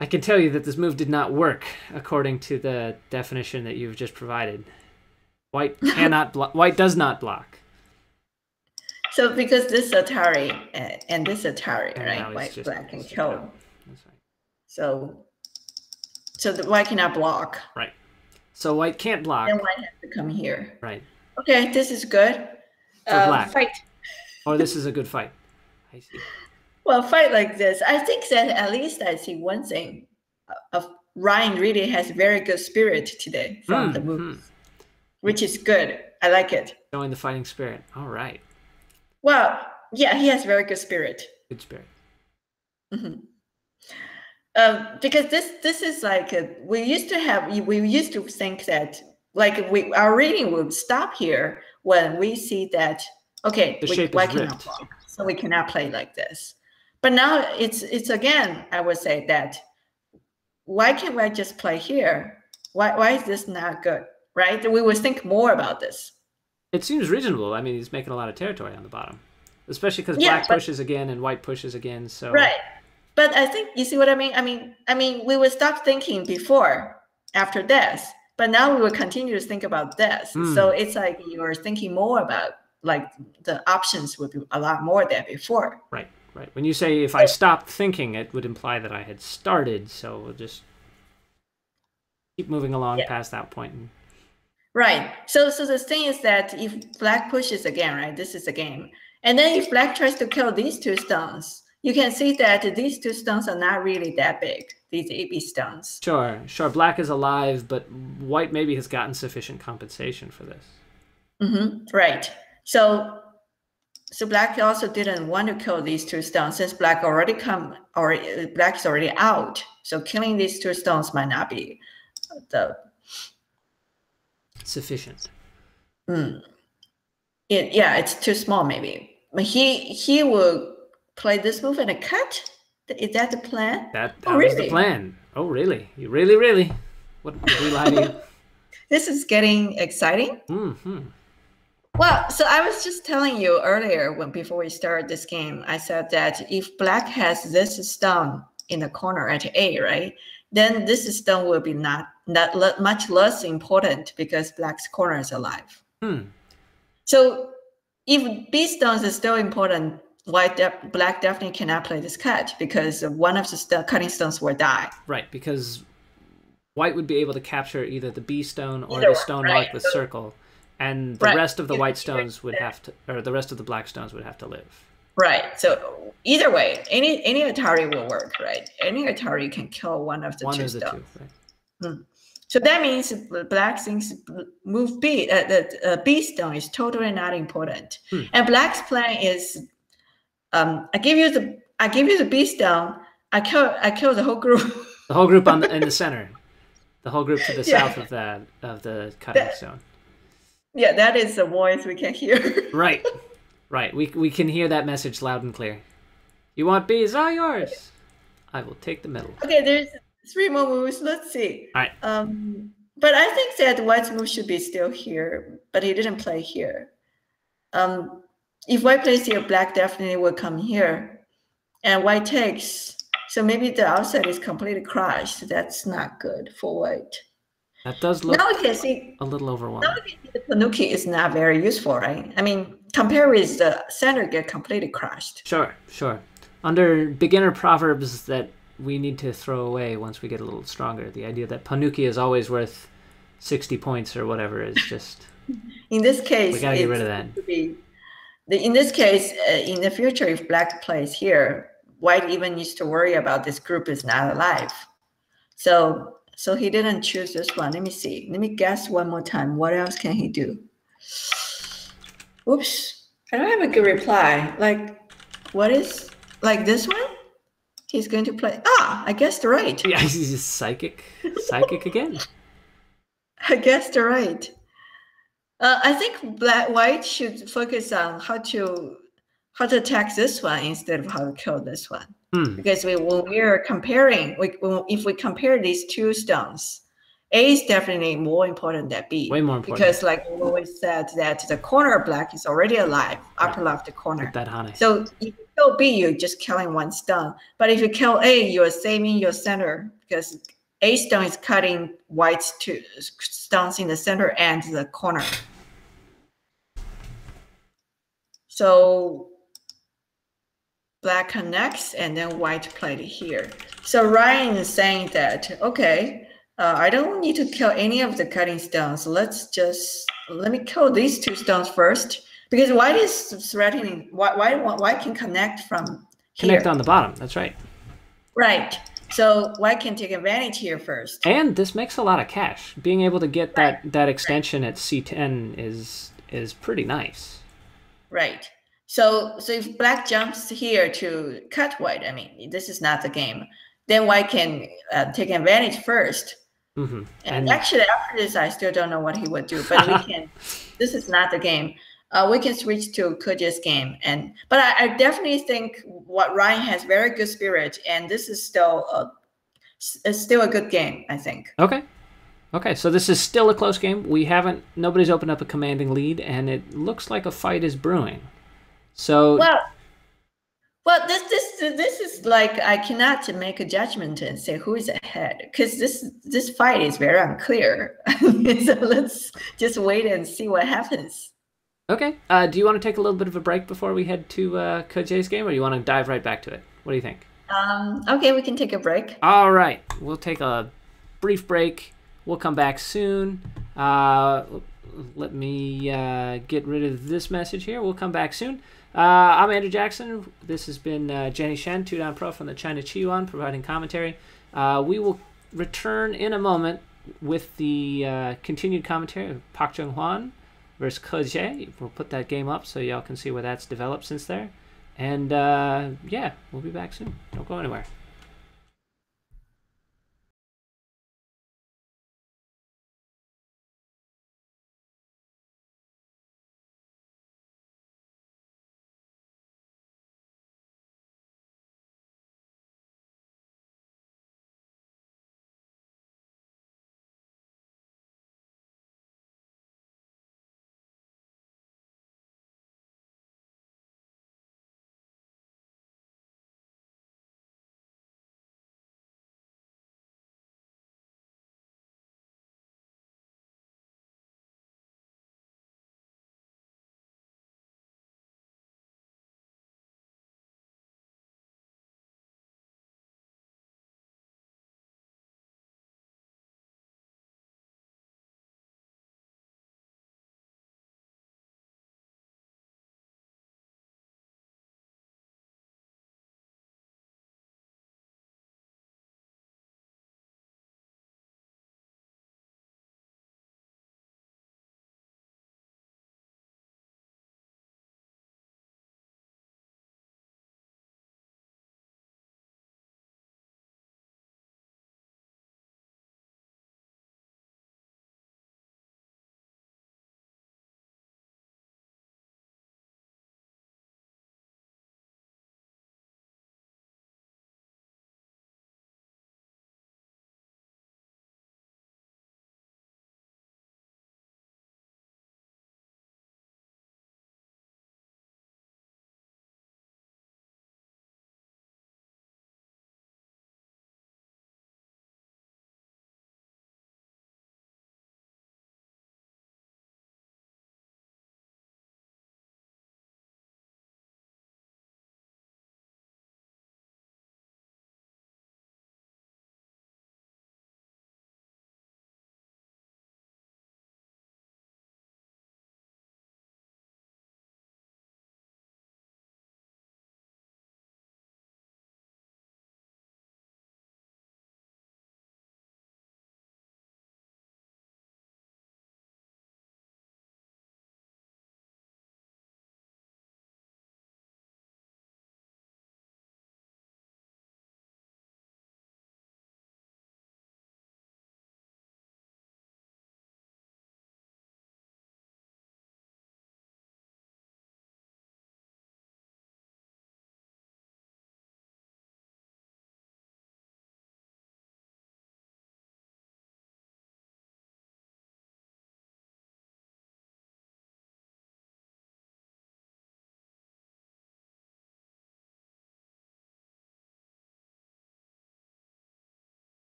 I can tell you that this move did not work according to the definition that you've just provided. White cannot block. White does not block. So because this Atari and this Atari, right? Black can kill. That's right. So the White cannot block. Right. So White can't block. Then White has to come here. Right. Okay, this is good. For Black. Fight. Or this is a good fight. I see. Well, fight like this. I think that at least I see one thing. Ryan really has very good spirit today from the move, which is good. I like it. Showing the fighting spirit. All right. Well, yeah, he has very good spirit. Good spirit. Because this is like we used to think that our reading would stop here when we see that the shape is ripped, so we cannot play like this. But now it's again, I would say that why can't White just play here? Why is this not good, right? We would think more about this. It seems reasonable. I mean, he's making a lot of territory on the bottom, especially because Black pushes again and White pushes again. So right, but I think you see what I mean. I mean, we would stop thinking before after this, but now we will continue to think about this. So it's like you're thinking more about the options would be a lot more than before. Right. Right. When you say if I stopped thinking, it would imply that I had started. So we'll just keep moving along past that point. Right. So the thing is that if Black pushes again, right, this is a game. And then if Black tries to kill these 2 stones, you can see that these 2 stones are not really that big, these AB stones. Sure. Black is alive, but White maybe has gotten sufficient compensation for this. Right. So Black also didn't want to kill these 2 stones since Black is already out. So killing these 2 stones might not be sufficient. Yeah, it's too small maybe. But he will play this move and a cut. Is that the plan? That Oh, was the really? plan. Oh, really? You really? What, did we lie to you? This is getting exciting. Mm-hmm. Well, so I was just telling you earlier before we started this game, I said that if black has this stone in the corner at A, right, then this stone will be not much less important because black's corner is alive. So if B stones is still important, black definitely cannot play this cut because one of the cutting stones will die. Right, because white would be able to capture either the B stone or Either the one, stone right? marked with circle, and the Right. rest of the white stones would have to, or the rest of the black stones would have to live. Right. So either way, any Atari will work, right? Any Atari can kill one of the two stones. Right? So that means black thinks move B, the B stone is totally not important. And black's plan is, I give you the B stone, I kill the whole group. The whole group in the center. The whole group to the south of the cutting stone. Yeah, that is the voice we can hear. Right. Right. We can hear that message loud and clear. You want B's? All yours. I will take the middle. Okay, there's 3 more moves. Let's see. All right. But I think that white's move should be still here, but he didn't play here. If white plays here, black definitely will come here. And white takes. So maybe the outside is completely crushed. That's not good for white. That does look now we can see, a little overwhelming. Now we can see the Tanuki is not very useful, right? I mean, compare with the center get completely crushed. Sure, sure. Under beginner proverbs that we need to throw away once we get a little stronger, the idea that Panuki is always worth 60 points or whatever is just... In this case, we gotta get rid of that. In this case, in the future, if black plays here, white even needs to worry about this group is not alive. So he didn't choose this one. Let me see. Let me guess one more time. What else can he do? Oops. I don't have a good reply. Like, what is, like this one? He's going to play. Ah, I guessed right. Yeah, he's just psychic. Psychic again. I guessed right. I think white should focus on how to attack this one instead of how to kill this one. Because when we are comparing, if we compare these two stones, A is definitely more important than B. Way more important. Because like we always said that the corner of black is already alive, upper left corner. That honey. So if you kill B, you're just killing one stone. But if you kill A, you're saving your center because A stone is cutting white's two stones in the center and the corner. So black connects and then white played here. So Ryan is saying that, okay, I don't need to kill any of the cutting stones. Let me kill these two stones first because white is threatening. White can connect from here. Connect on the bottom. That's right. Right. So white can take advantage here first. And this makes a lot of cash. Being able to get that extension at C10 is pretty nice. Right. So if black jumps here to cut white, I mean, this is not the game. Then white can take advantage first. And actually, after this, I still don't know what he would do. But we can. This is not the game. We can switch to Ke Jie's game. But I definitely think what Ryan has very good spirit, and this is still a good game, I think. Okay. Okay, so this is still a close game. Nobody's opened up a commanding lead, and it looks like a fight is brewing. So well, this is like I cannot make a judgment and say who is ahead because this fight is very unclear. So let's just wait and see what happens. Okay. Do you want to take a little bit of a break before we head to Ke Jie's game, or do you want to dive right back to it? What do you think? Okay, we can take a break. All right, we'll take a brief break. We'll come back soon. Let me get rid of this message here. We'll come back soon. I'm Andrew Jackson. This has been Jennie Shen, 2-down pro from the China Qiyuan, providing commentary. We will return in a moment with the continued commentary of Park Junghwan versus Ke Jie. We'll put that game up so y'all can see where that's developed since there. And yeah, we'll be back soon. Don't go anywhere.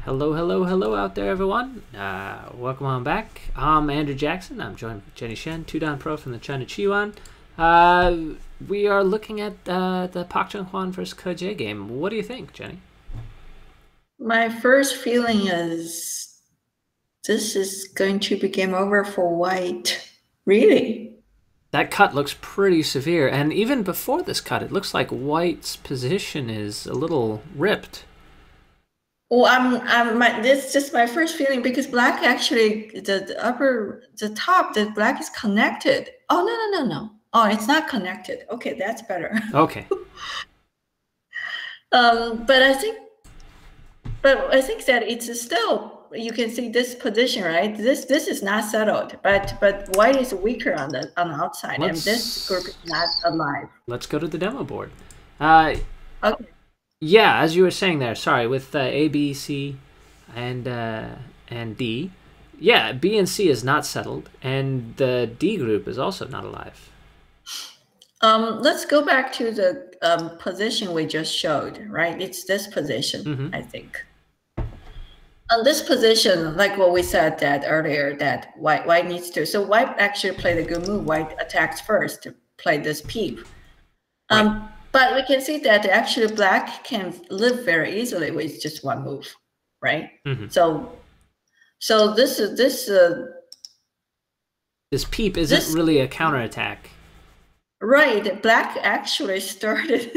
Hello, hello, hello out there, everyone. Welcome on back. I'm Andrew Jackson. I'm joined with Jennie Shen, 2-down pro from the China Chiwan. We are looking at the Park Junghwan versus Ke Jie game. What do you think, Jennie? My first feeling is this is going to be game over for white. Really? That cut looks pretty severe, and even before this cut, it looks like white's position is a little ripped. Well, this is just my first feeling because black actually the top, the black is connected. Oh no. Oh, it's not connected. Okay, that's better. Okay. But I think that it's still, you can see this position, right? This is not settled, but white is weaker on the outside, and this group is not alive. Let's go to the demo board. Okay. Yeah, as you were saying there, sorry, with A, B, C, and D. Yeah, B and C is not settled, and the D group is also not alive. Let's go back to the position we just showed, right? It's this position, I think. On this position, like what we said that earlier, that white needs to. So white actually played a good move. White attacks first to play this peep. Right. But we can see that actually black can live very easily with just one move, right? So this peep isn't really a counterattack. Right, black actually started.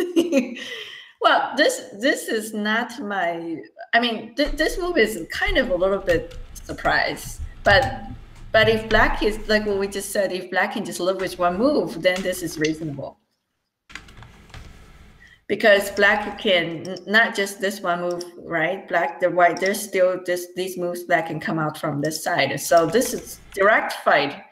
Well, this is not my. I mean, this move is kind of a little bit surprise, but if black is like what we just said, if black can just live with one move, then this is reasonable. Because black can not just this one move, right? Black, the white, there's still these moves black can come out from this side. So this is direct fight.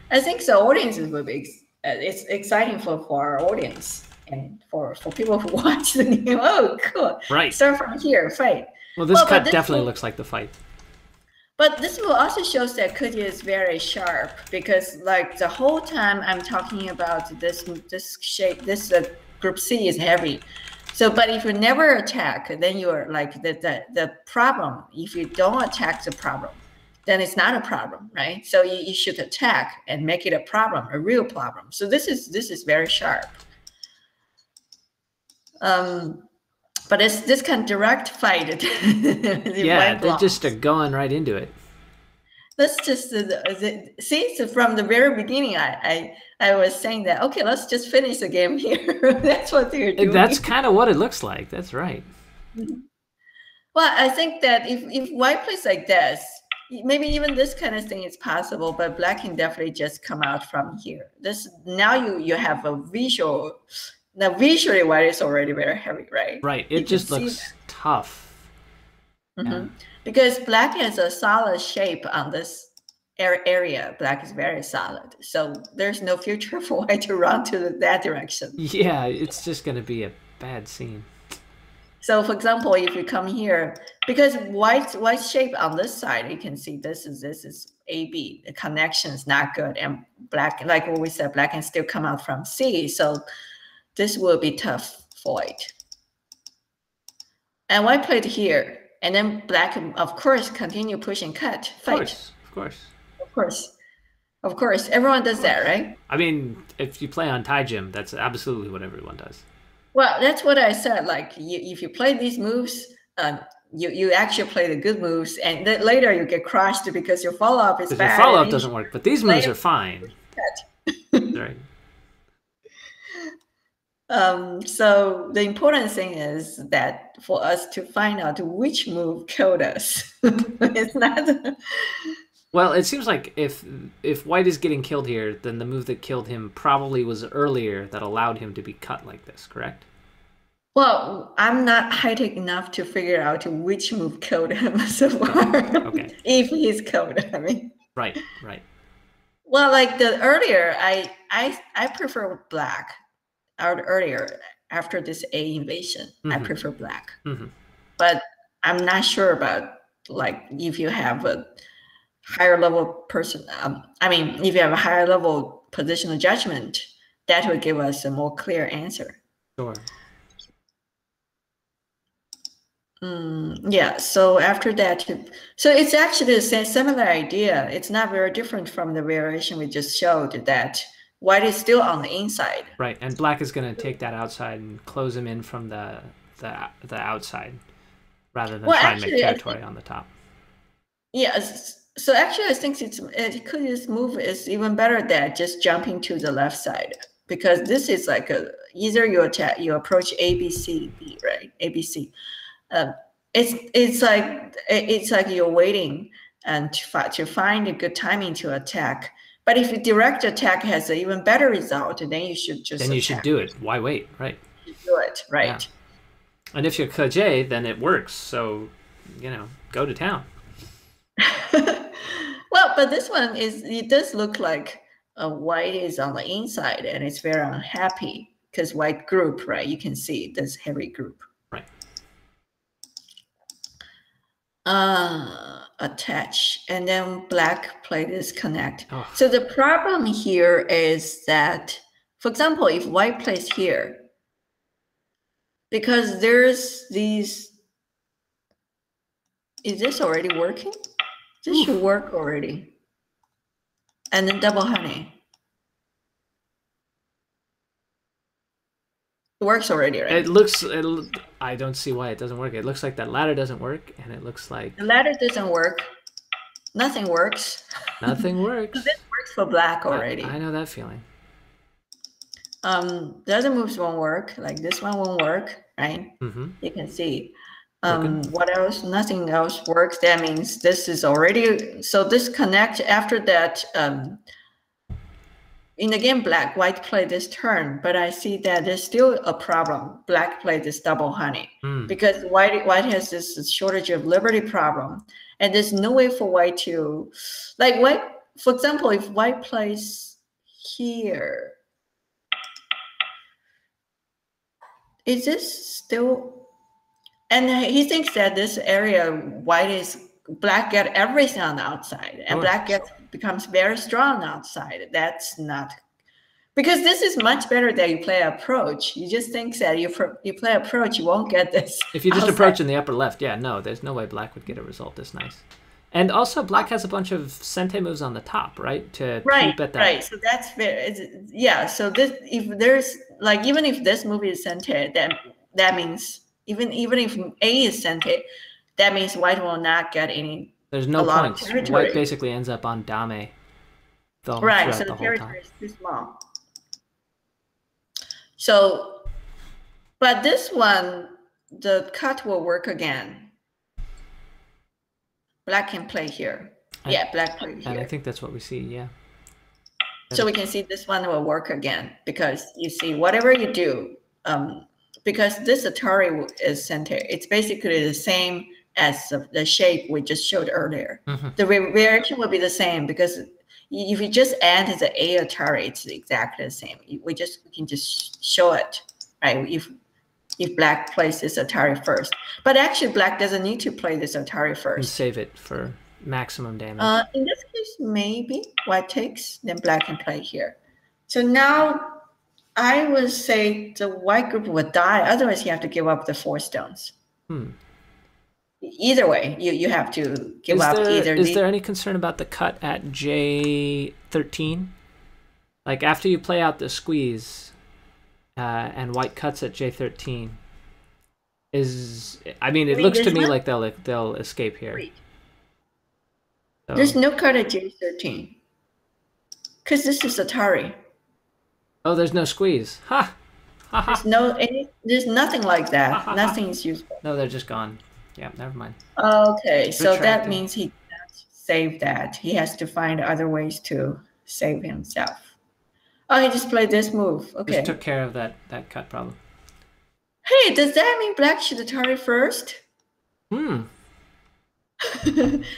I think the audience will be. It's exciting for our audience and for people who watch the game. Oh, cool! Right. Start from here, fight. Well, this cut definitely looks like the fight. But this move also shows that Ke Jie is very sharp because, like, the whole time I'm talking about this shape, this group C is heavy. So, but if you never attack, then you're like the problem. If you don't attack the problem, then it's not a problem, right? So you should attack and make it a problem, a real problem. So this is very sharp. But it's this kind of direct fight. Yeah, they're just going right into it. Let's just see. So from the very beginning, I was saying that okay, let's just finish the game here. That's what they're doing. That's kind of what it looks like. That's right. Well, I think that if white plays like this, maybe even this kind of thing is possible, but black can definitely just come out from here. This now you have a visual. Now visually, white is already very heavy, right? Right. It just looks tough. Yeah. Because black has a solid shape on this area. Black is very solid, so there's no future for white to run to that direction. Yeah, it's just going to be a bad scene. So, for example, if you come here, because white's shape on this side, you can see this is AB. The connection is not good, and black, like what we said, black can still come out from C. So this will be tough for white. And white played here, and then black, of course, continue pushing cut, fight. Of course. Everyone does that, right? I mean, if you play on Thai gym, that's absolutely what everyone does. Well, that's what I said. Like, if you play these moves, you actually play the good moves, and then later you get crushed because your follow-up is bad. Your follow-up doesn't work, but these moves are fine. Right. So the important thing is that for us to find out which move killed us. It's not. Well, it seems like if white is getting killed here, then the move that killed him probably was earlier that allowed him to be cut like this, correct? Well, I'm not high-tech enough to figure out which move killed him so far. Okay. If he's killed, I mean. Right. Well, like the earlier, I prefer black. Earlier, after this A invasion, I prefer black. But I'm not sure about like if you have a higher level person. I mean, if you have a higher level positional judgment, that would give us a more clear answer. Sure. Yeah, so after that, so it's actually the same similar idea. It's not very different from the variation we just showed that white is still on the inside. Right, and black is going to take that outside and close him in from the outside rather than Well, try and make actually, I territory think, on the top. yes. So actually, I think it could just move is even better than just jumping to the left side because this is like either you approach A B C B, right? A B C. Um, it's like you're waiting and to find a good timing to attack. But if direct attack has an even better result, then you should just then you should do it. Why wait, right? You do it, right? Yeah. And if you're Ke Jie, then it works. So, go to town. Well, but this one it does look like white is on the inside and it's very unhappy because white group, right? You can see this heavy group. Right. Attach, and then black play this connect. Oh. So the problem here is that, for example, if white plays here, because there's these, is this already working? This should work already. And then double honey. It works already, right? I don't see why it doesn't work. It looks like that ladder doesn't work, and it looks like... The ladder doesn't work. Nothing works. Nothing works. So this works for black already. I know that feeling. The other moves won't work. Like this one won't work, right? You can see. What else? Nothing else works. That means this is already... So this connect after that... in the game, white played this turn, but I see that there's still a problem. Black played this double honey because white has this shortage of liberty problem, and there's no way for white to, like white. For example, if white plays here, is this still? And he thinks that this area, black get everything on the outside, and black becomes very strong on the outside. That's not, because this is much better that you play approach. You just think that you play approach, you won't get this. If you just approach in the upper left, no, there's no way black would get a result this nice. And also, black has a bunch of sente moves on the top, right? To keep at that. Right. So that's very, So this, if there's like, even if this move is sente, that means even if A is sente, that means white will not get any. There's no points. White basically ends up on dame. Right. So the territory is too small. So, but this one, the cut will work again. Black can play here. Black play here. And I think that's what we see, yeah. So we can see this one will work again because you see whatever you do, because this Atari is center, it's basically the same as the shape we just showed earlier. The reaction will be the same because if you just add the A Atari, it's exactly the same. We can just show it, right? If black plays this Atari first, but actually black doesn't need to play this Atari first. You save it for maximum damage. In this case, maybe white takes, then black can play here. So now I would say the white group would die. Otherwise, you have to give up the 4 stones. Either way, you have to give up either. Is there any concern about the cut at J13? Like after you play out the squeeze and white cuts at J13, it looks to me like they'll escape here. So. There's no cut at J13 because this is Atari. Oh, there's no squeeze. Ha! There's nothing like that. Nothing is useful. No, they're just gone. Yeah, never mind. Okay, so that means he can't save that. He has to find other ways to save himself. Oh, he just played this move. Okay. Just took care of that cut problem. Hey, does that mean black should Atari first?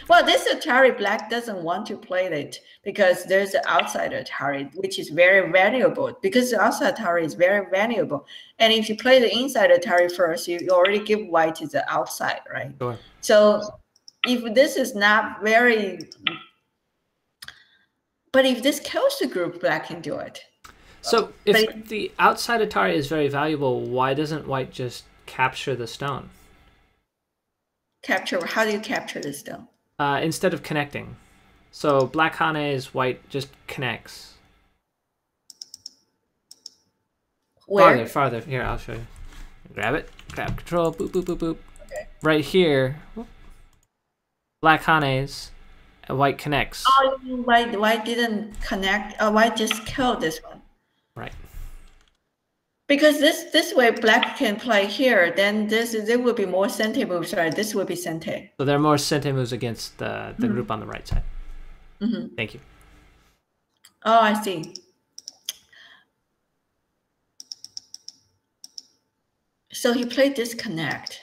Well, this Atari black doesn't want to play it because there's the outside Atari, which is very valuable because the outside Atari is very valuable. And if you play the inside Atari first, you already give white to the outside, right? Sure. So if this is not very, but if this kills the group, black can do it. So if the outside Atari is very valuable, why doesn't white just capture the stone? capture? How do you capture this stone? Instead of connecting. So black Hane's, white just connects. Where? Farther. Here, I'll show you. Grab it. Grab control. Boop, boop, boop, boop. Okay. Right here, black Hane's, white connects. Oh, white didn't connect. White just killed this one. Right. Because this way black can play here, then there will be more sente moves, right? This will be sente. So there are more sente moves against the group on the right side. Mm-hmm. Thank you. Oh, I see. So he played this connect.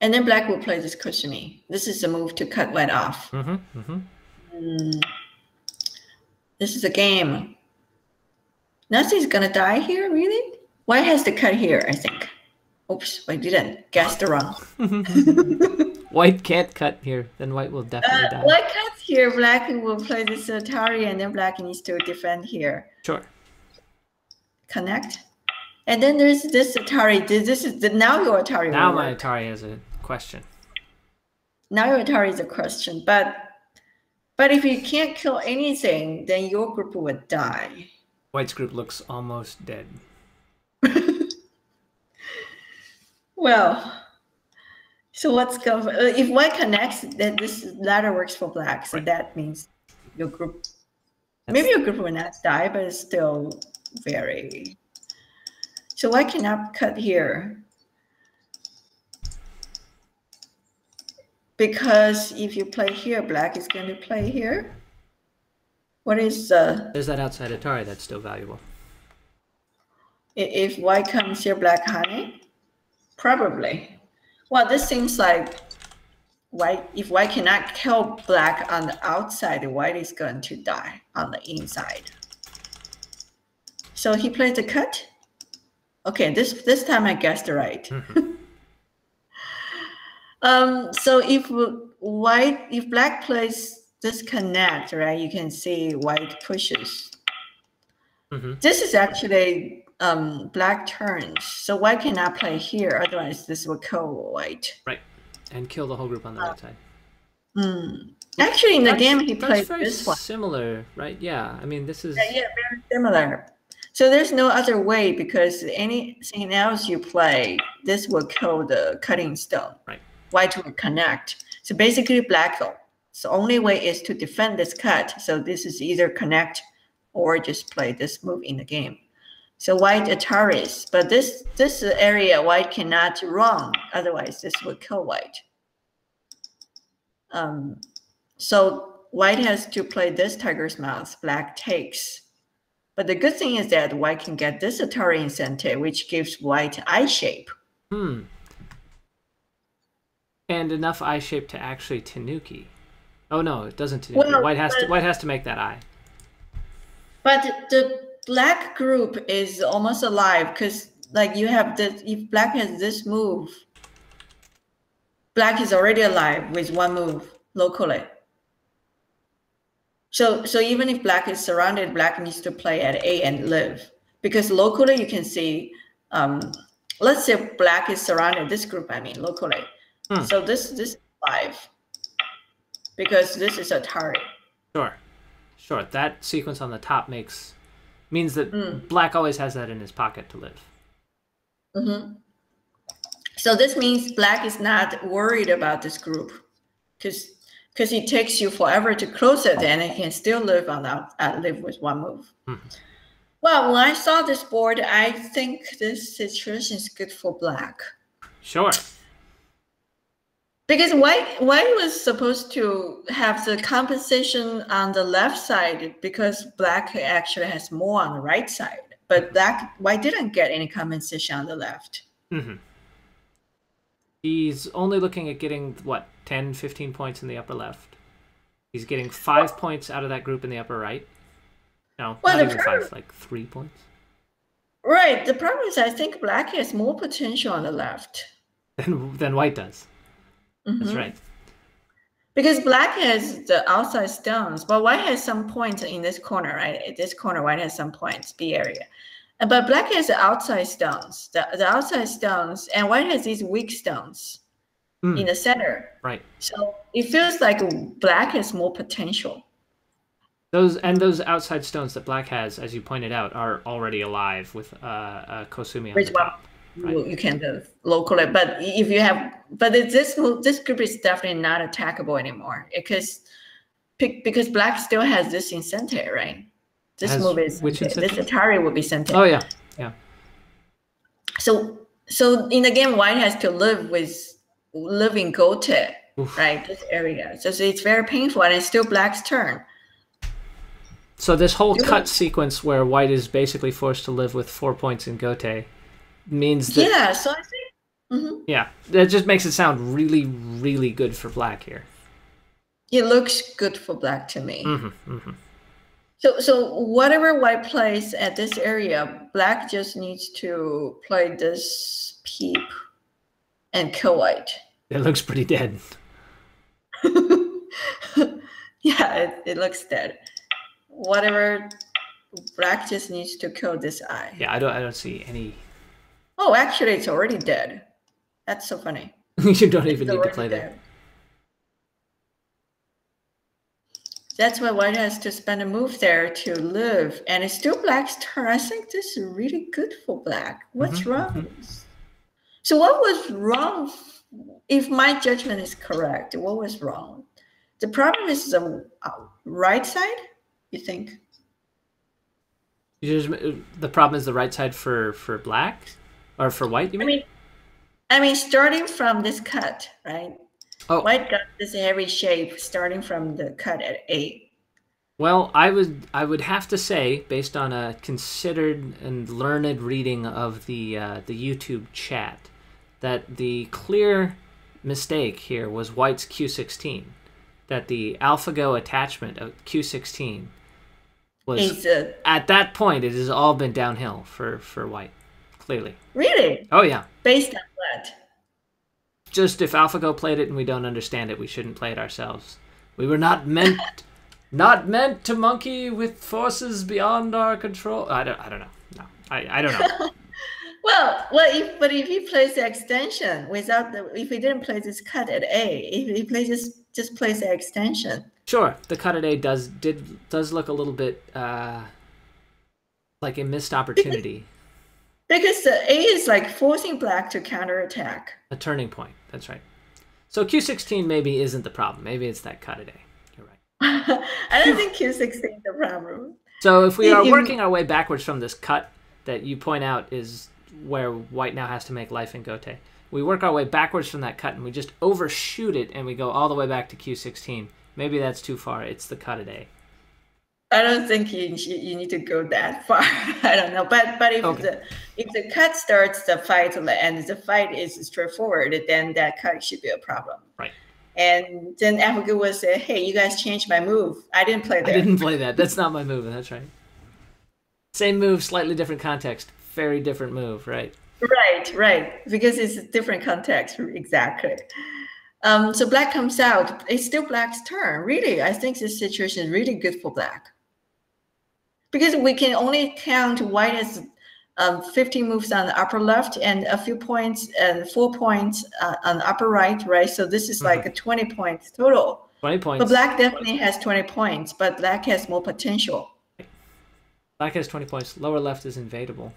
And then black will play this kushimi. This is a move to cut white off. This is a game. Nazi's gonna die here, really? White has to cut here, I think. Oops, I didn't. Guessed wrong. White can't cut here, then white will definitely die. White cuts here, black will play this Atari, and then black needs to defend here. Sure. Connect. And then there's this Atari. This is now your Atari. Now my Atari has a question. Now your Atari is a question, but if you can't kill anything, then your group would die. White's group looks almost dead. Well, so what's going? If white connects, then this ladder works for black. So that means your group. Maybe your group will not die, but it's still very. So white cannot cut here. Because if you play here, black is going to play here. What is there's that outside Atari that's still valuable. If white comes here, black honey? Probably. Well, this seems like white. If white cannot kill black on the outside, white is going to die on the inside. So he plays the cut. Okay, this time I guessed right. So if black plays this connect, right, you can see white pushes. This is actually black turns, so white cannot play here. Otherwise, this will kill white. Right, and kill the whole group on the right side. Actually, in the game, he played this one. Similar, right? Yeah, I mean, this is very similar. So there's no other way because anything else you play, this will kill the cutting stone. Right. White will connect. So basically, black. So only way is to defend this cut. So this is either connect or just play this move in the game. So white Ataris, but this area white cannot run. Otherwise, this will kill white. So white has to play this tiger's mouth. Black takes. But the good thing is that white can get this Atari in center, which gives white I shape. And enough I shape to actually tanuki. Oh no, it doesn't tanuki. Well, white has to make that I. But the black group is almost alive because like you have this. If black has this move, black is already alive with one move locally. So even if black is surrounded, black needs to play at A and live. Because locally you can see, let's say black is surrounded, this group, I mean, locally. So this is 5. Because this is Atari. Sure. That sequence on the top means that black always has that in his pocket to live. So this means black is not worried about this group. Because it takes you forever to close it, and it can still live live with one move. Well, when I saw this board, I think this situation is good for black. Sure. Because white was supposed to have the compensation on the left side because black actually has more on the right side. But white didn't get any compensation on the left. He's only looking at getting, what, 10, 15 points in the upper left. He's getting 5 points out of that group in the upper right. No, not even 5, like 3 points. Right. The problem is I think black has more potential on the left. Than white does. That's right. Because black has the outside stones, but white has some points in this corner, right? At this corner, white has some points, B area. But black has the outside stones, the outside stones, and white has these weak stones. in the center. Right. So it feels like black has more potential. Those outside stones that black has, as you pointed out, are already alive with Kosumi on the top. Right. You can locally, but if you have, but this group is definitely not attackable anymore because black still has this incentive, right? This move is which incentive? This Atari will be sent. Oh yeah, yeah. So in the game, white has to live in gold, right? This area. So it's very painful, and it's still black's turn. So this whole cut sequence where white is basically forced to live with 4 points in Gote means that so I think yeah, that just makes it sound really, really good for black here. It looks good for black to me. So whatever white plays at this area, black just needs to play this peep and kill white. It looks pretty dead. Yeah, it looks dead. Whatever, black just needs to kill this eye. Yeah, I don't see any. Oh, actually, it's already dead. That's so funny. You don't even need to play that. That's why white has to spend a move there to live, and it's still black's turn. I think this is really good for black. What's wrong? So what was wrong? If my judgment is correct, what was wrong? The problem is the right side, you think? The problem is the right side for black? Or for white, you mean? I mean, starting from this cut, right? Oh. White got this heavy shape starting from the cut at A. Well, I would have to say, based on a considered and learned reading of the YouTube chat, that the clear mistake here was white's Q16. That the AlphaGo attachment of Q16 was at that point it has all been downhill for white, clearly. Really? Oh yeah. Based on what? Just if AlphaGo played it and we don't understand it, we shouldn't play it ourselves. We were not meant to monkey with forces beyond our control. I don't know. No, I don't know. But if he plays the extension if he didn't play this cut at A, if he plays just plays the extension. Sure, the cut at A does look a little bit like a missed opportunity. Because the A is like forcing black to counterattack. A turning point. That's right. So Q16 maybe isn't the problem. Maybe it's that cut at A. You're right. I don't think Q16 is the problem. So if we are working our way backwards from this cut that you point out is where white now has to make life in Gote, we work our way backwards from that cut and we just overshoot it and we go all the way back to Q16. Maybe that's too far. It's the cut at A. I don't think you need to go that far. I don't know, but if the cut starts the fight and the fight is straightforward, then that cut should be a problem. Right. And then AlphaGo will say, "Hey, you guys changed my move. I didn't play that. I didn't play that. That's not my move." That's right. Same move, slightly different context. Very different move, right? Right. Because it's a different context, exactly. So black comes out. It's still black's turn. Really, I think this situation is really good for black. Because we can only count white as 15 moves on the upper left and a few points and 4 points on the upper right, right? So this is like 20 points total. 20 points. But black definitely has 20 points, but black has more potential. Black has 20 points. Lower left is invadable.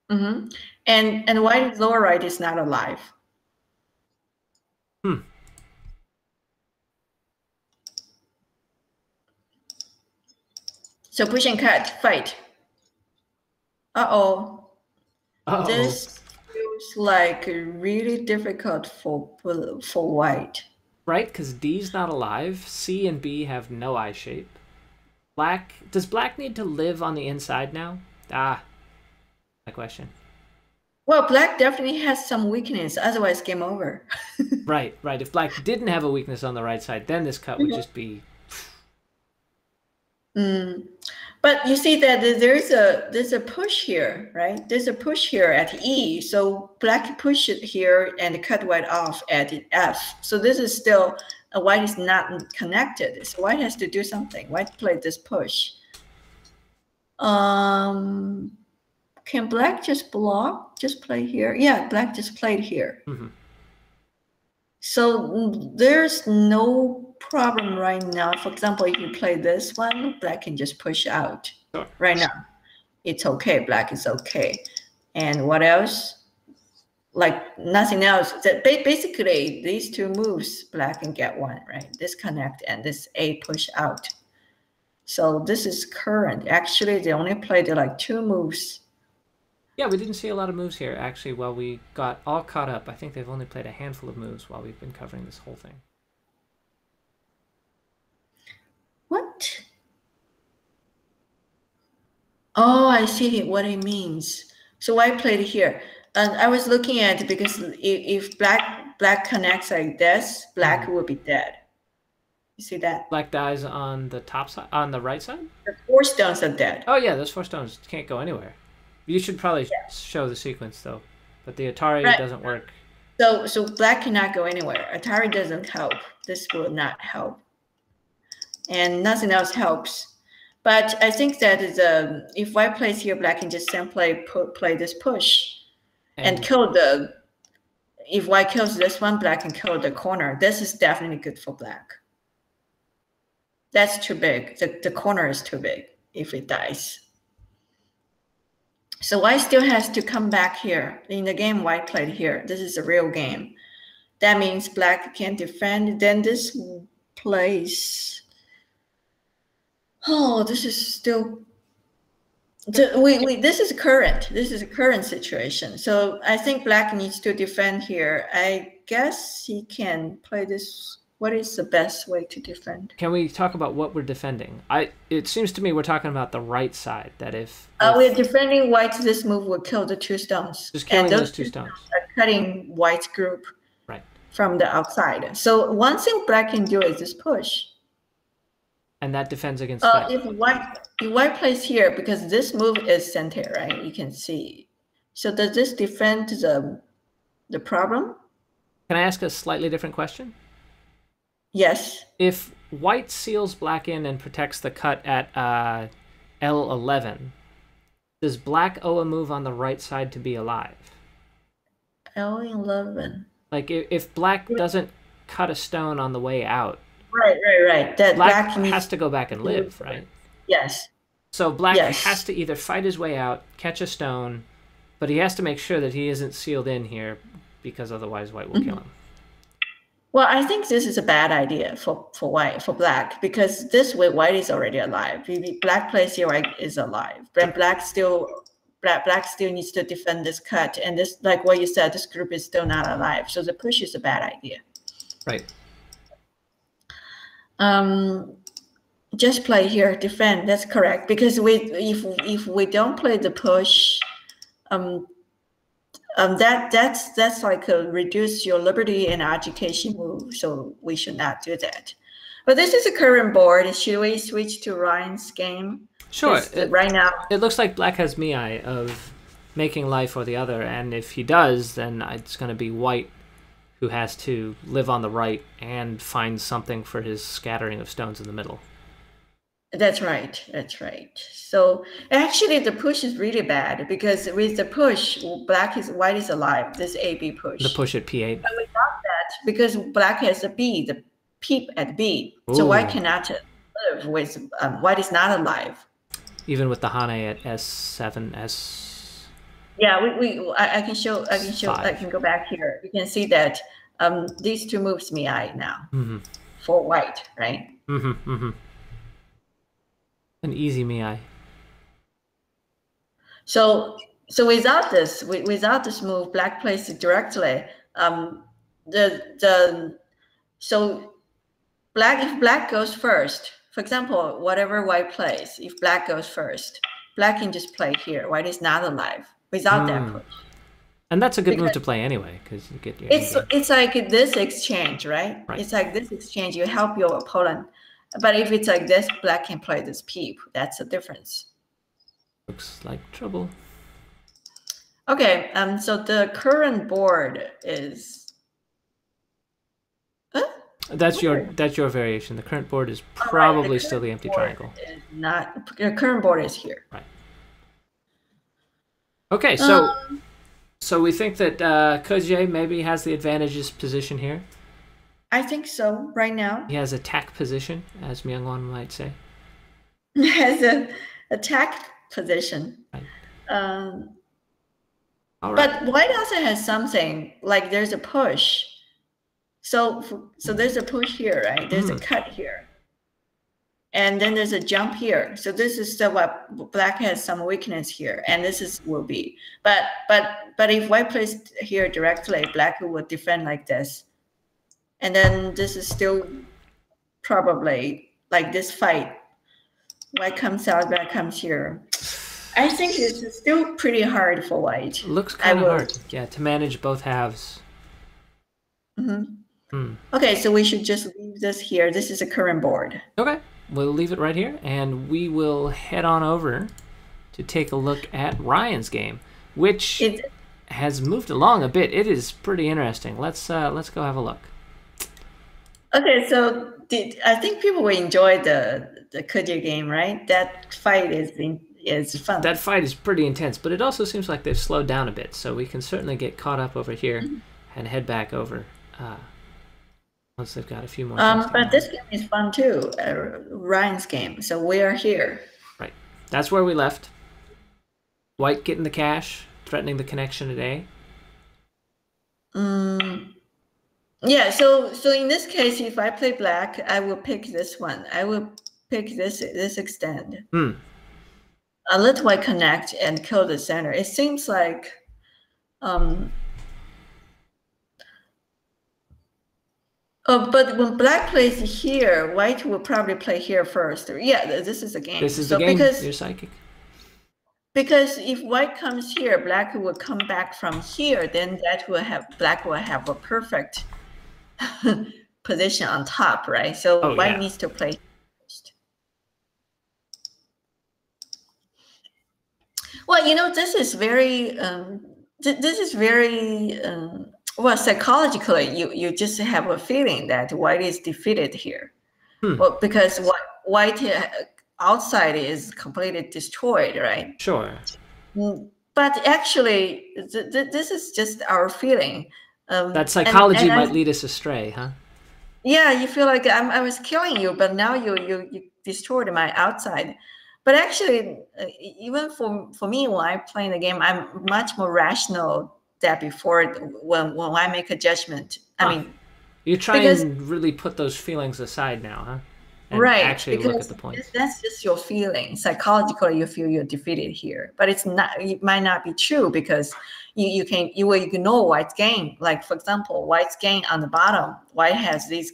And white lower right is not alive. So push and cut, fight. This feels like really difficult for white. Right, because D's not alive. C and B have no eye shape. Does black need to live on the inside now? My question. Well, black definitely has some weakness, otherwise game over. Right. If black didn't have a weakness on the right side, then this cut would just be... But you see that there's a push here, right? There's a push here at E. So black push it here and cut white off at F. So this is still, white is not connected. So white has to do something. White played this push. Can black just block? Just play here? Yeah, black just played here. So there's no problem right now. For example, if you play this one, black can just push out. Sure. Right now, it's okay. Black is okay. And what else? Like nothing else. Basically, these two moves, black can get one, right? Disconnect and this A push out. So this is current. Actually, they only played like 2 moves. Yeah, we didn't see a lot of moves here, actually, while we got all caught up. I think they've only played a handful of moves while we've been covering this whole thing. What? Oh, I see what it means. So I played here. And I was looking at it because if black connects like this, black will be dead. You see that? Black dies on the top side, on the right side? The 4 stones are dead. Oh yeah, those 4 stones can't go anywhere. You should probably show the sequence though. But the Atari doesn't work. So black cannot go anywhere. Atari doesn't help. This will not help. And nothing else helps. But I think that if white plays here, black can just simply play this push and kill the. If white kills this one, black can kill the corner. This is definitely good for black. That's too big. The corner is too big if it dies. So white still has to come back here. In the game white played here, this is a real game. That means black can defend. Then this plays. Oh, this is still. This is current. This is a current situation. So I think black needs to defend here. I guess he can play this. What is the best way to defend? Can we talk about what we're defending? It seems to me we're talking about the right side. That if we're defending white, this move will kill the 2 stones. Just killing those 2 stones. Are cutting white's group from the outside. So one thing black can do is this push. And that defends against black. If white plays here, because this move is center, right? You can see. So does this defend the problem? Can I ask a slightly different question? Yes. If white seals black in and protects the cut at L11, does black owe a move on the right side to be alive? L11. Like if black doesn't cut a stone on the way out. Right. That black has to go back and live, right? Yes. So black has to either fight his way out, catch a stone, but he has to make sure that he isn't sealed in here because otherwise white will kill him. Well, I think this is a bad idea for black, because this way white is already alive. If black plays here, white is alive. But black still needs to defend this cut, and this, like what you said, this group is still not alive. So the push is a bad idea. Right. Just play here, defend. That's correct. Because if we don't play the push, that's like a reduce your liberty and education move. So we should not do that. But this is a current board. Should we switch to Ryan's game? Sure. Right now, it looks like black has Mii of making life or the other, and if he does, then it's going to be white who has to live on the right and find something for his scattering of stones in the middle. That's right. So actually the push is really bad, because with the push, white is alive, this AB push. The push at P8. But without that, because black has a B, the peep at B. Ooh. So white cannot live with, white is not alive. Even with the Hane at S7, S. Yeah, I can show, I can go back here. You can see that these 2 moves Mii now for white, right? An easy Mii. So without this move, black plays it directly. So if black goes first, for example, whatever white plays, if black goes first, black can just play here. White is not alive without that push. And that's a good move to play anyway, because you get your. It's like this exchange, right? It's like this exchange. You help your opponent. But if it's like this, black can play this peep. That's the difference. Looks like trouble. Okay, so the current board is. That's your variation. The current board is probably still the empty triangle. Not the current board is here. Right. Okay, so we think that Ke Jie maybe has the advantageous position here. I think so right now. He has attack position, as Myungwon might say. Has a attack position. Right. All right. But white also has something like there's a push. So there's a push here, right? There's a cut here. And then there's a jump here. So this is what black has some weakness here, and this is will be. But if white plays here directly, black will defend like this. And then this is still probably like this fight. White comes out, black comes here. I think it's still pretty hard for white. Looks kind of hard, yeah, to manage both halves. Okay, so we should just leave this here. This is a current board. Okay, we'll leave it right here, and we will head on over to take a look at Ryan's game, which has moved along a bit. It is pretty interesting. Let's go have a look. Okay, so I think people will enjoy the Ke Jie game, right? That fight is fun. That fight is pretty intense, but it also seems like they've slowed down a bit, so we can certainly get caught up over here and head back over once they've got a few more things but this game is fun too, Ryan's game. So we are here. Right. That's where we left. White getting the cash, threatening the connection today. Yeah, so in this case, if I play black, I will pick this one. I will pick this extend. Let white connect and kill the center. It seems like but when black plays here, white will probably play here first. Yeah, this is a game. This is the game. Because you're psychic. Because if white comes here, black will come back from here. Then black will have a perfect position on top, right? So white needs to play first. Well, you know, this is very well, psychologically, you just have a feeling that white is defeated here. Well, because white outside is completely destroyed, right? Sure. But actually, this is just our feeling. That psychology might lead us astray, huh? Yeah, you feel like I was killing you, but now you destroyed my outside. But actually, even for me, when I play the game, I'm much more rational than before when I make a judgment. I mean, you try and really put those feelings aside now, huh? And actually look at the points. That's just your feeling. Psychologically, you feel you're defeated here, but it's not. It might not be true because you will ignore white's game. Like for example, white's game on the bottom. White has these.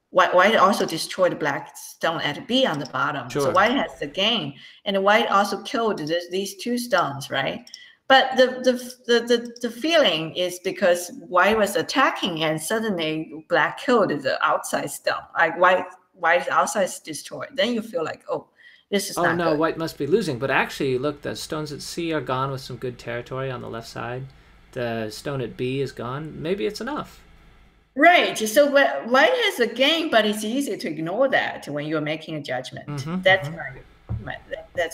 White also destroyed black stone at B on the bottom. Sure. So white has the game, and white also killed these two stones, right? But the feeling is because white was attacking and suddenly black killed the outside stone. Like white's outside is destroyed. Then you feel like, oh, this is not good. White must be losing. But actually, look, the stones at C are gone with some good territory on the left side. The stone at B is gone. Maybe it's enough. Right. So white has a game, but it's easy to ignore that when you're making a judgment. That's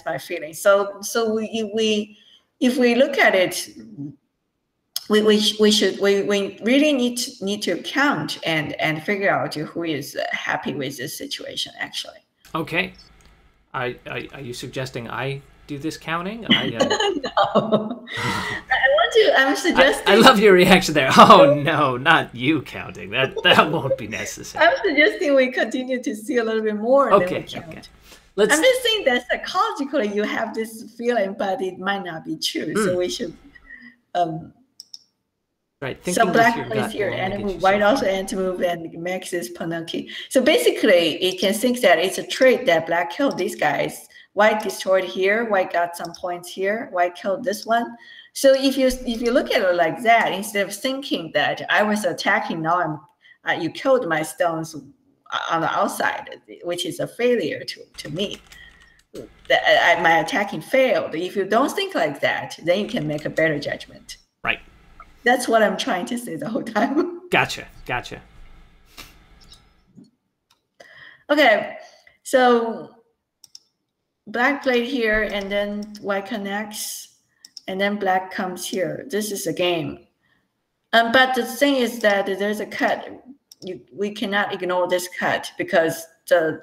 my feeling. So if we look at it, we really need to count and figure out who is happy with this situation. Actually. Okay. Are you suggesting I do this counting? No. I'm suggesting. I love your reaction there. Oh no, not you counting. That won't be necessary. I'm suggesting we continue to see a little bit more. Okay. I'm just saying that psychologically you have this feeling, but it might not be true. So we should. Right. So black plays here, and white also anti-move and makes this penalty. So basically, it can think that it's a trait that black killed these guys. White destroyed here. White got some points here. White killed this one. So if you look at it like that, instead of thinking that I was attacking, now you killed my stones on the outside, which is a failure to me. My attacking failed. If you don't think like that, then you can make a better judgment. Right. That's what I'm trying to say the whole time. Gotcha. Okay, so black played here, and then white connects, and then black comes here. This is a game. But the thing is that there's a cut. We cannot ignore this cut because the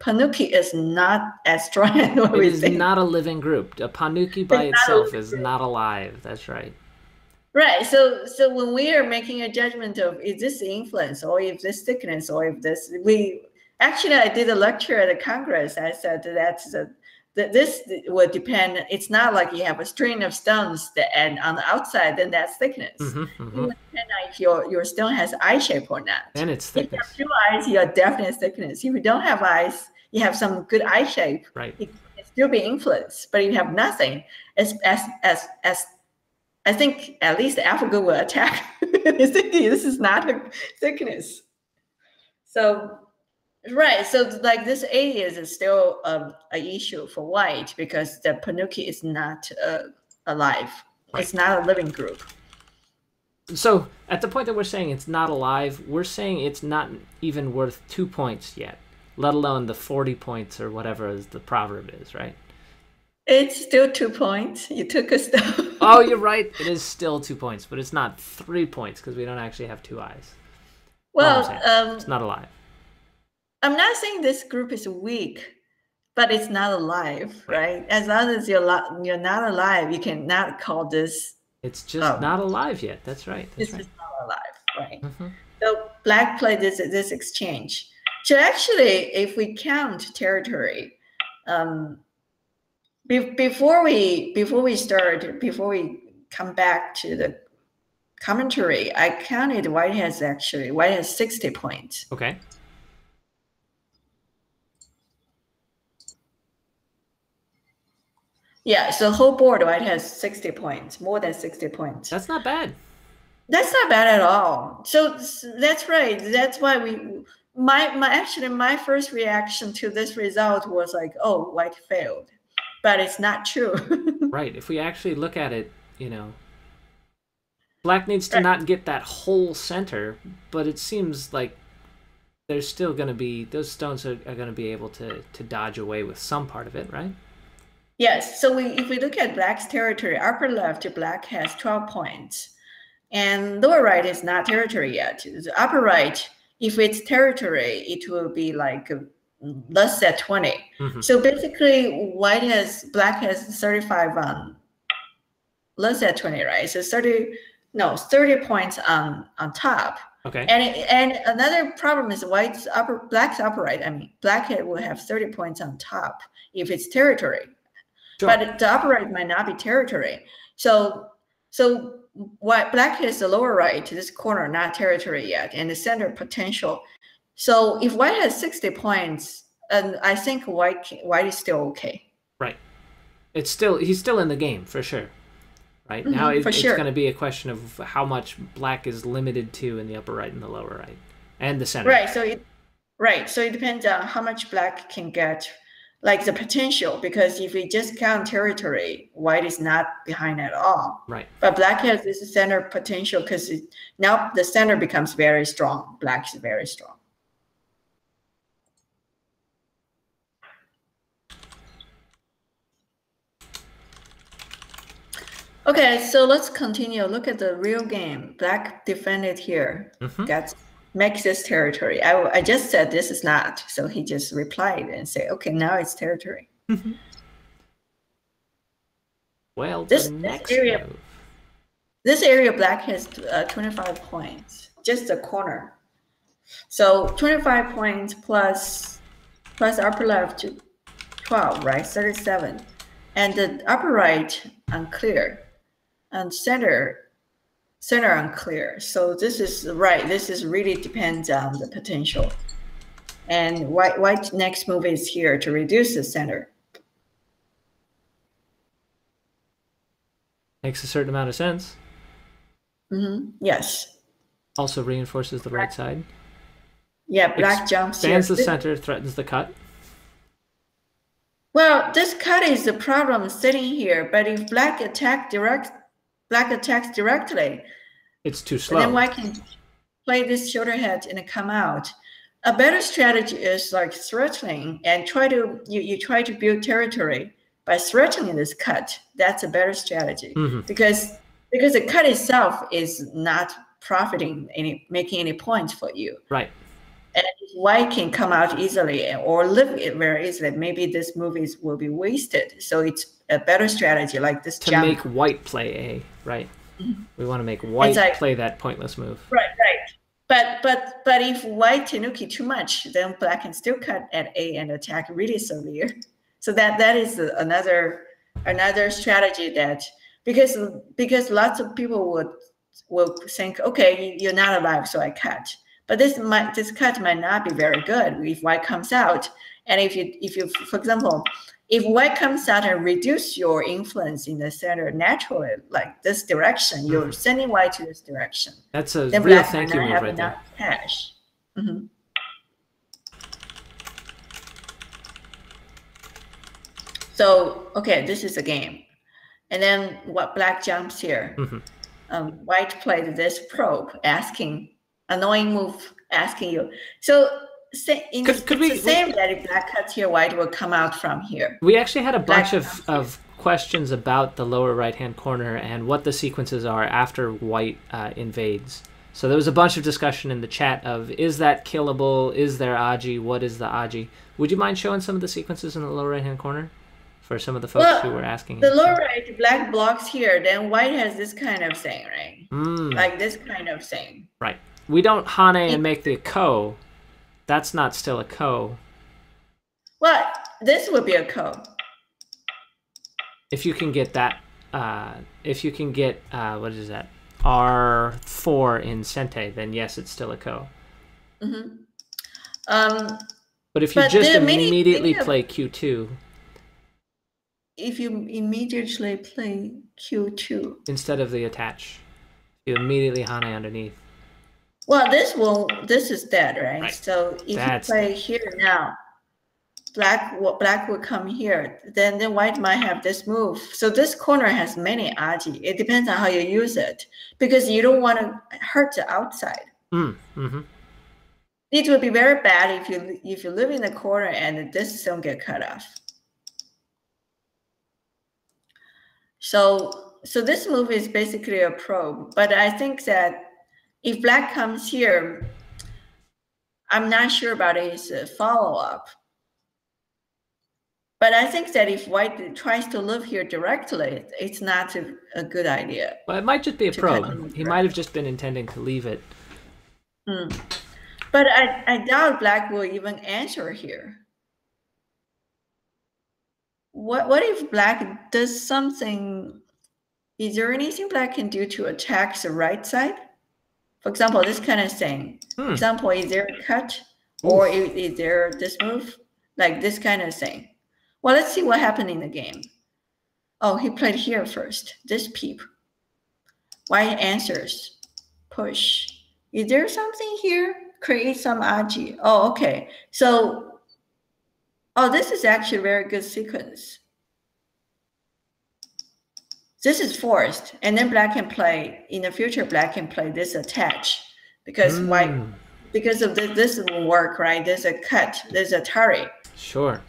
Panuki is not as strong as what we think. It is not a living group. A Panuki by itself is not alive. That's right. Right. So when we are making a judgment of is this influence or if this thickness or if this, I did a lecture at a Congress. I said that this would depend. It's not like you have a string of stones and on the outside, then that's thickness. It would depend on if your stone has eye shape or not. And it's thickness. If you have 2 eyes, you have definite thickness. If you don't have eyes, you have some good eye shape. Right. It can still be influenced. But if you have nothing, as I think at least AlphaGo will attack. This is not a thickness. So. Right, so like this area is still an issue for white because the Panuki is not alive. Right. It's not a living group. So at the point that we're saying it's not alive, we're saying it's not even worth 2 points yet, let alone the 40 points or whatever the proverb is, right? It's still 2 points. You took a step. Oh, you're right. It is still 2 points, but it's not 3 points because we don't actually have 2 eyes. Well, it's not alive. I'm not saying this group is weak, but it's not alive, right? As long as you're not alive, you cannot call this. It's just not alive yet. That's right. It's just not alive, right? So black played this exchange. So actually, if we count territory, before we come back to the commentary, I counted white has 60 points. Okay. Yeah, so whole board white has 60 points, more than 60 points. That's not bad. That's not bad at all. So that's right. That's why my first reaction to this result was like, oh, white failed. But it's not true. Right. If we actually look at it, black needs to not get that whole center, but it seems like there's still going to be, those stones are going to be able to dodge away with some part of it, right? Yes. So if we look at black's territory, upper left, black has 12 points. And lower right is not territory yet. The upper right, if it's territory, it will be like less than 20. So basically, black has 35 on less than 20, right? So 30 points on top. Okay. And another problem is black's upper right. I mean, black will have 30 points on top if it's territory. Sure. But the upper right might not be territory. So black is the lower right, this corner, not territory yet, and the center potential. So if white has 60 points, and I think white is still okay. Right. He's still in the game for sure. Right. Now it's going to be a question of how much black is limited to in the upper right and the lower right, and the center. Right. So it depends on how much black can get. Like the potential, because if we just count territory, white is not behind at all. Right. But black has this center potential because now the center becomes very strong. Black is very strong. Okay, so let's continue. Look at the real game. Black defended here. Makes this territory. I just said this is not. So he just replied and said, okay, now it's territory. Well, this area black has 25 points, just a corner. So 25 points plus upper left 12, right? 37. And the upper right unclear. And center unclear. So this is right. This is really depends on the potential. And white next move is here to reduce the center. Makes a certain amount of sense. Yes. Also reinforces the right side. Yeah, black jumps here. Expands the center, threatens the cut. Well, this cut is the problem sitting here. But if black attacks directly, it's too slow. Then white can play this shoulder head and come out. A better strategy is like threatening and try to build territory by threatening this cut. That's a better strategy because because the cut itself is not profiting making any points for you. Right. And if white can come out easily or live it very easily, maybe this move will be wasted. So it's a better strategy like this to jump. make white play A, right? We want to make white play that pointless move. Right. But if white tenuki too much, then black can still cut at A and attack really severe. So that is another strategy that because lots of people will think, okay, you're not alive, so I cut. But this cut might not be very good if white comes out. And if you for example, if white comes out and reduce your influence in the center naturally, like this direction, you're sending white to this direction. That's a real thank you move right there. Cash. So, okay, this is a game. And then what black jumps here. White played this probe, annoying move, asking you. So could we say that if black cuts here, white will come out from here. We actually had a bunch of questions about the lower right-hand corner and what the sequences are after white invades. So there was a bunch of discussion in the chat of, is that killable? Is there Aji? What is the Aji? Would you mind showing some of the sequences in the lower right-hand corner for some of the folks who were asking? The lower right, black blocks here, then white has this kind of thing, right? Like this kind of thing. Right. We don't hane and make the ko. That's not still a ko. Well, this would be a ko. If you can get that, if you can get, what is that? R4 in Sente, then yes, it's still a ko. But if you just immediately play Q2. If you immediately play Q2. Instead of the attach. You immediately hane underneath. Well, this is dead, right? So if you play here now, black will come here. Then white might have this move. So this corner has many aji. It depends on how you use it, because you don't want to hurt the outside. It would be very bad if you live in the corner and this don't get cut off. So this move is basically a probe, but I think that if black comes here, I'm not sure about his follow-up. But I think that if white tries to live here directly, it's not a good idea. Well, it might just be a probe. He might have just been intending to leave it. But I doubt black will even answer here. What if black does something? Is there anything black can do to attack the right side? For example, this kind of thing. For example, is there a cut? Or is there this move? Like this kind of thing. Well, let's see what happened in the game. Oh, he played here first. This peep. White answers. Push. Is there something here? Create some aji. Oh, okay. So, this is actually a very good sequence. This is forced, and then black can play, in the future, black can play this attach, because white, because of this will work, right? There's a cut, there's a tari. Sure.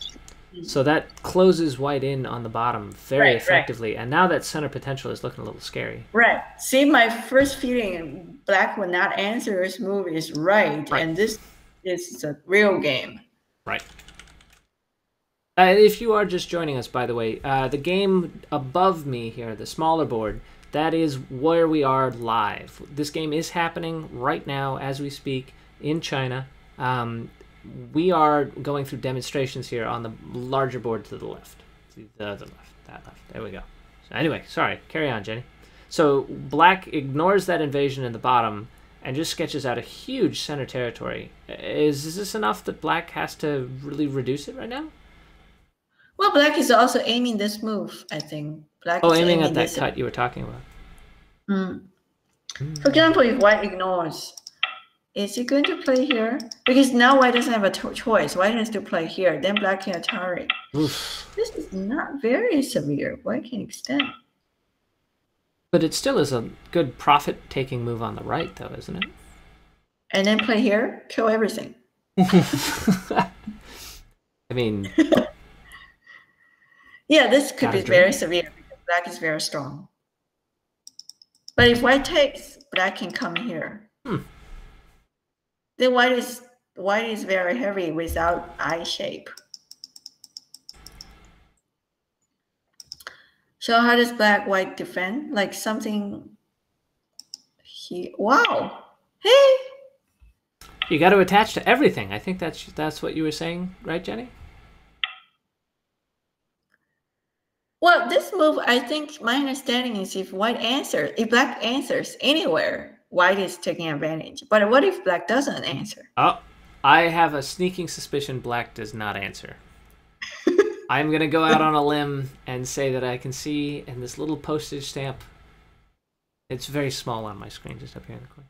So that closes white in on the bottom very effectively, and now that center potential is looking a little scary. Right. See, my first feeling, black will not answer this move is right, and this is a real game. Right. If you are just joining us, by the way, the game above me here, the smaller board, that is where we are live. This game is happening right now as we speak in China. We are going through demonstrations here on the larger board to the left. The left, that left. There we go. So anyway, sorry. Carry on, Jenny. So black ignores that invasion in the bottom and just sketches out a huge center territory. Is this enough that black has to really reduce it right now? Well, black is also aiming this move, I think. Black is aiming at that cut you were talking about. For example, if white ignores, is he going to play here? Because now white doesn't have a choice. White has to play here. Then black can Atari. This is not very severe. White can extend. But it still is a good profit-taking move on the right, though, isn't it? And then play here, kill everything. I mean... Yeah, this could be very severe because black is very strong. But if white takes, black can come here. Then white is very heavy without I shape. So how does black white defend? Like something here. Wow. Hey. You got to attach to everything. I think that's what you were saying, right, Jenny? Well, this move, I think my understanding is if black answers anywhere, white is taking advantage. But what if black doesn't answer? Oh, I have a sneaking suspicion black does not answer. I'm going to go out on a limb and say that I can see in this little postage stamp, it's very small on my screen, just up here in the corner.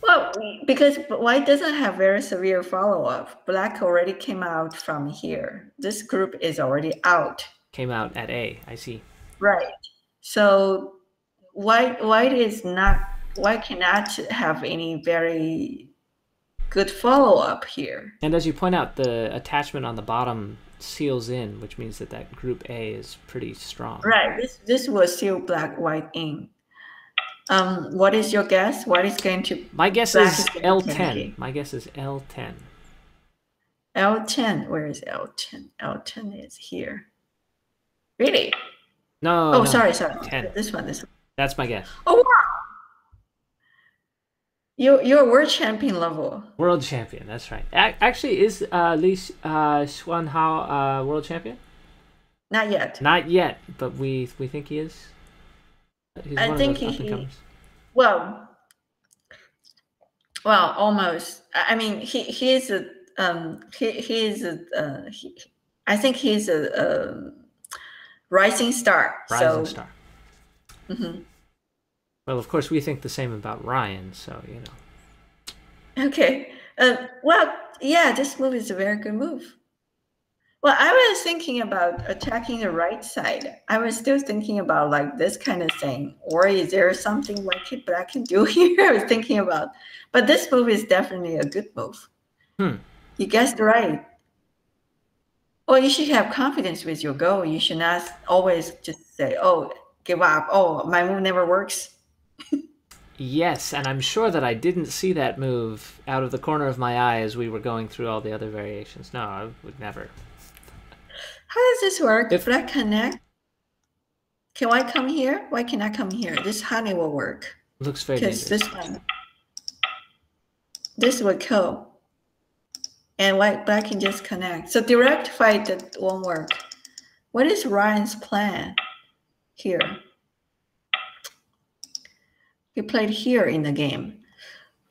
Well, because white doesn't have very severe follow-up. Black already came out from here. This group is already out. Came out at A, I see. Right. So white cannot have any very good follow-up here. And as you point out, the attachment on the bottom seals in, which means that group A is pretty strong. Right. This will seal black white in. What is your guess? What is going to? My guess is L10. My guess is L10. L10. Where is L10? L10 is here. Really? No. Oh, no. sorry. 10. This one. That's my guess. Oh wow! You're world champion level. World champion. That's right. Actually, is Xuanhao world champion? Not yet. Not yet, but we think he is. He's I think he. Well, almost. I mean, he is a. I think he's a rising star. Rising star. Mm-hmm. Well, of course, we think the same about Ryan, so you know. Okay. Well, yeah, this move is a very good move. Well, I was thinking about attacking the right side. I was still thinking about like this kind of thing, or is there something black can do here? I was thinking about, but this move is definitely a good move. You guessed right. Well, you should have confidence with your goal. You should not always just say, "Oh, give up. Oh, my move never works." Yes, and I'm sure that I didn't see that move out of the corner of my eye as we were going through all the other variations. No, I would never. How does this work? If black connect, can white come here? Why can I come here? This honey will work. Looks very dangerous. Because this would kill. And black can just connect. So direct fight that won't work. What is Ryan's plan here? He played here in the game.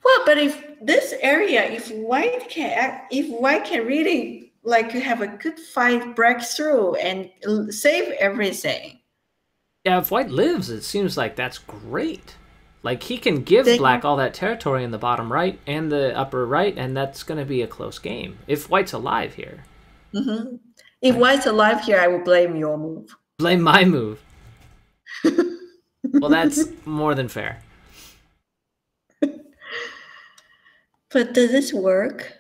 Well, but if this area, if white can really like have a good fight, break through, and save everything. Yeah, if white lives, it seems like that's great. Like he can give black all that territory in the bottom right and the upper right, and that's going to be a close game. If white's alive here. Mm-hmm. If white's alive here, I will blame your move. Blame my move. Well, that's more than fair. But does this work?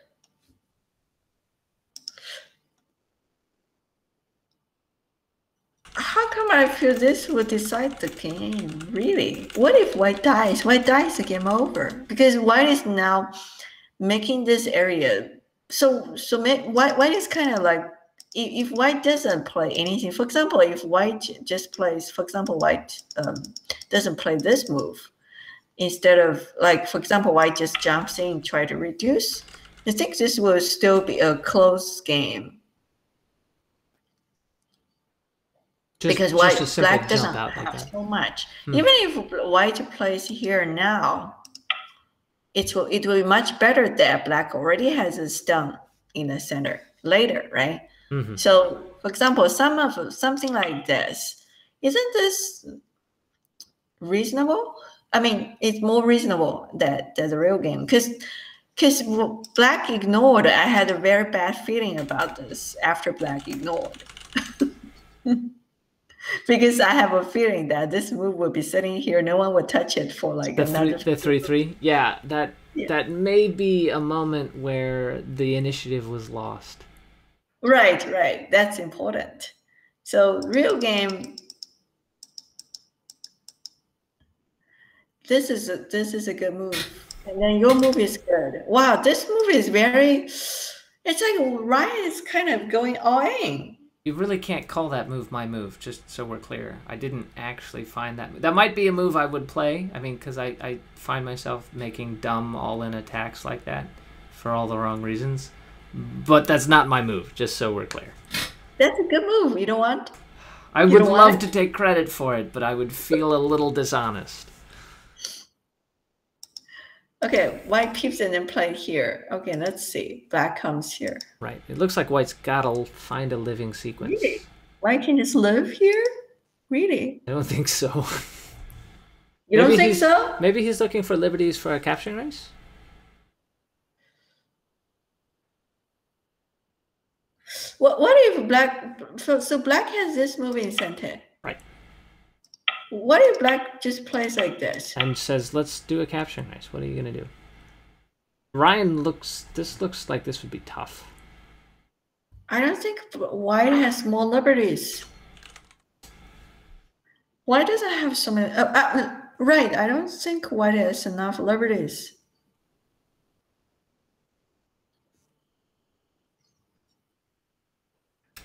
How come I feel this would decide the game? Really? What if white dies? White dies, the game over. Because white is now making this area. So white is kind of like, if white doesn't play anything, for example, if white just plays, for example, white doesn't play this move, instead of like, for example, white just jumps in and try to reduce, I think this will still be a close game. Because black doesn't have so much. Even if white plays here now, it will be much better that black already has a stone in the center later, right? Mm-hmm. So, for example, something like this, isn't this reasonable? I mean, it's more reasonable than the real game because black ignored. I had a very bad feeling about this after black ignored. Because I have a feeling that this move will be sitting here, no one would touch it for like the 3-3. Yeah, that may be a moment where the initiative was lost. Right. That's important. So real game. this is a good move. And then your move is good. Wow, this move is very, it's like Ryan is kind of going all in. You really can't call that move my move, just so we're clear. I didn't actually find that. That might be a move I would play. I mean, because I find myself making dumb all-in attacks like that for all the wrong reasons. But that's not my move, just so we're clear. That's a good move. You don't want? I would love to take credit for it, but I would feel a little dishonest. Okay, white keeps and then play here. Okay, let's see. Black comes here. Right. It looks like white's got to find a living sequence. Really? White can just live here? Really? I don't think so. You don't think so? Maybe he's looking for liberties for a capturing race? What if black... So black has this move in center. Right. What if black just plays like this? And says, let's do a capturing race. What are you going to do? Ryan this looks like this would be tough. I don't think white has more liberties. White doesn't have so many... right, I don't think white has enough liberties.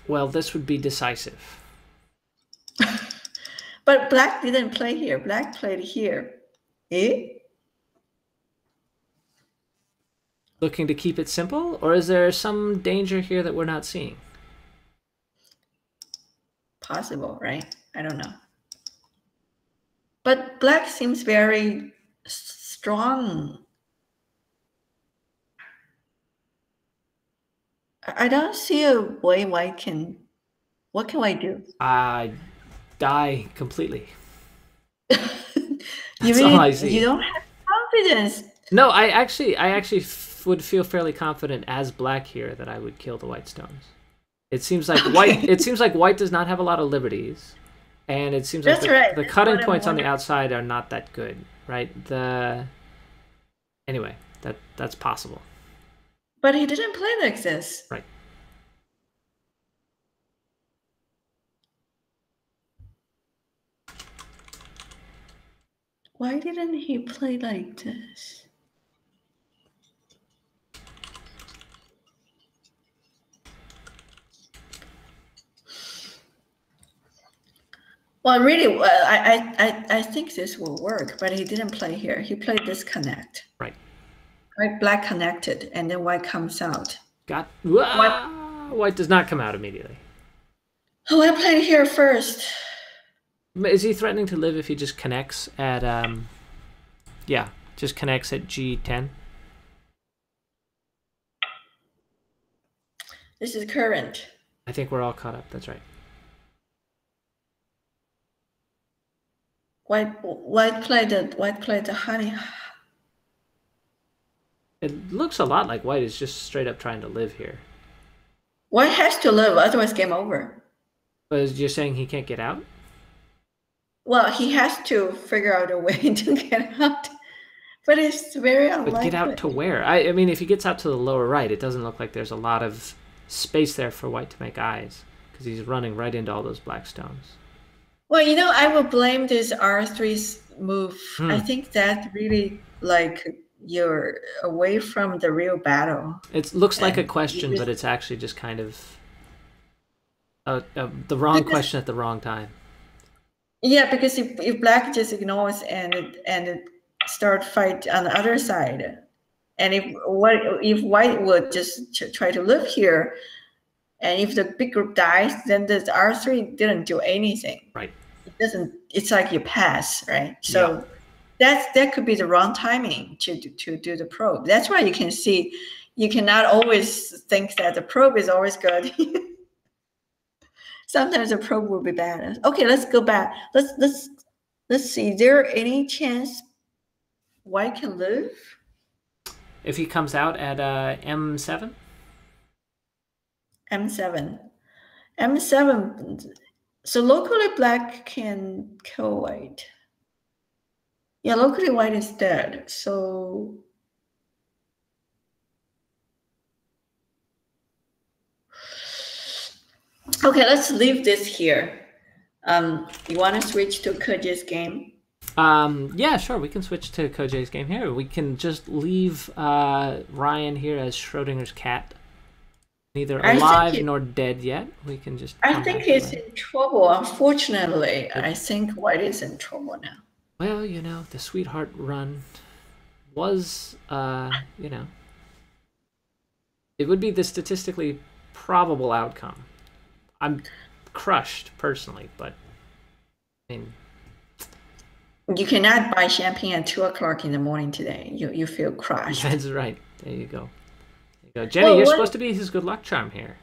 Well, this would be decisive. But black didn't play here. Black played here. Eh? Looking to keep it simple? Or is there some danger here that we're not seeing? Possible, right? I don't know. But black seems very strong. I don't see a way white can... What can white do? Die completely. You all I see. You don't have confidence. No, I actually would feel fairly confident as black here that I would kill the white stones. It seems like white. It seems like white does not have a lot of liberties, and it seems like the cutting points on the outside are not that good, right? Anyway, that's possible. But he didn't play like this. Right. Why didn't he play like this? Well, really, I think this will work, but he didn't play here. He played disconnect. Right. Right, black connected, and then white comes out. White does not come out immediately. Oh, I played here first. Is he threatening to live if he just connects at yeah, just connects at G10? This is current. I think we're all caught up. That's right. White played the honey. It looks a lot like white is just straight up trying to live here. White has to live, otherwise game over. But you're saying he can't get out? Well, he has to figure out a way to get out. But it's very unlikely. But get out to where? I mean, if he gets out to the lower right, it doesn't look like there's a lot of space there for white to make eyes, because he's running right into all those black stones. Well, you know, I will blame this R3 move. I think that really, like, you're away from the real battle. It looks like a question, but it's actually just kind of the wrong question at the wrong time. Yeah, because if black just ignores and start fight on the other side, and if white would just try to live here, and if the big group dies, then the R3 didn't do anything. Right. It doesn't. It's like you pass, right? So that could be the wrong timing to do the probe. That's why you can see, you cannot always think that the probe is always good. Sometimes the probe will be bad. Okay, let's go back. Let's see. Is there any chance white can live? If he comes out at M7? M7. So locally black can kill white. Yeah, locally white is dead. So okay, let's leave this here. You want to switch to Ke Jie's game? Yeah, sure. We can switch to Ke Jie's game here. We can just leave Ryan here as Schrodinger's cat. Neither alive nor dead yet. We can just. I think he's in trouble. Unfortunately, I think White is in trouble now. Well, you know, the sweetheart run was, you know, it would be the statistically probable outcome. I'm crushed personally, but I mean, you cannot buy champagne at 2 o'clock in the morning today. You feel crushed. That's right. There you go. Jenny, you're supposed to be his good luck charm here.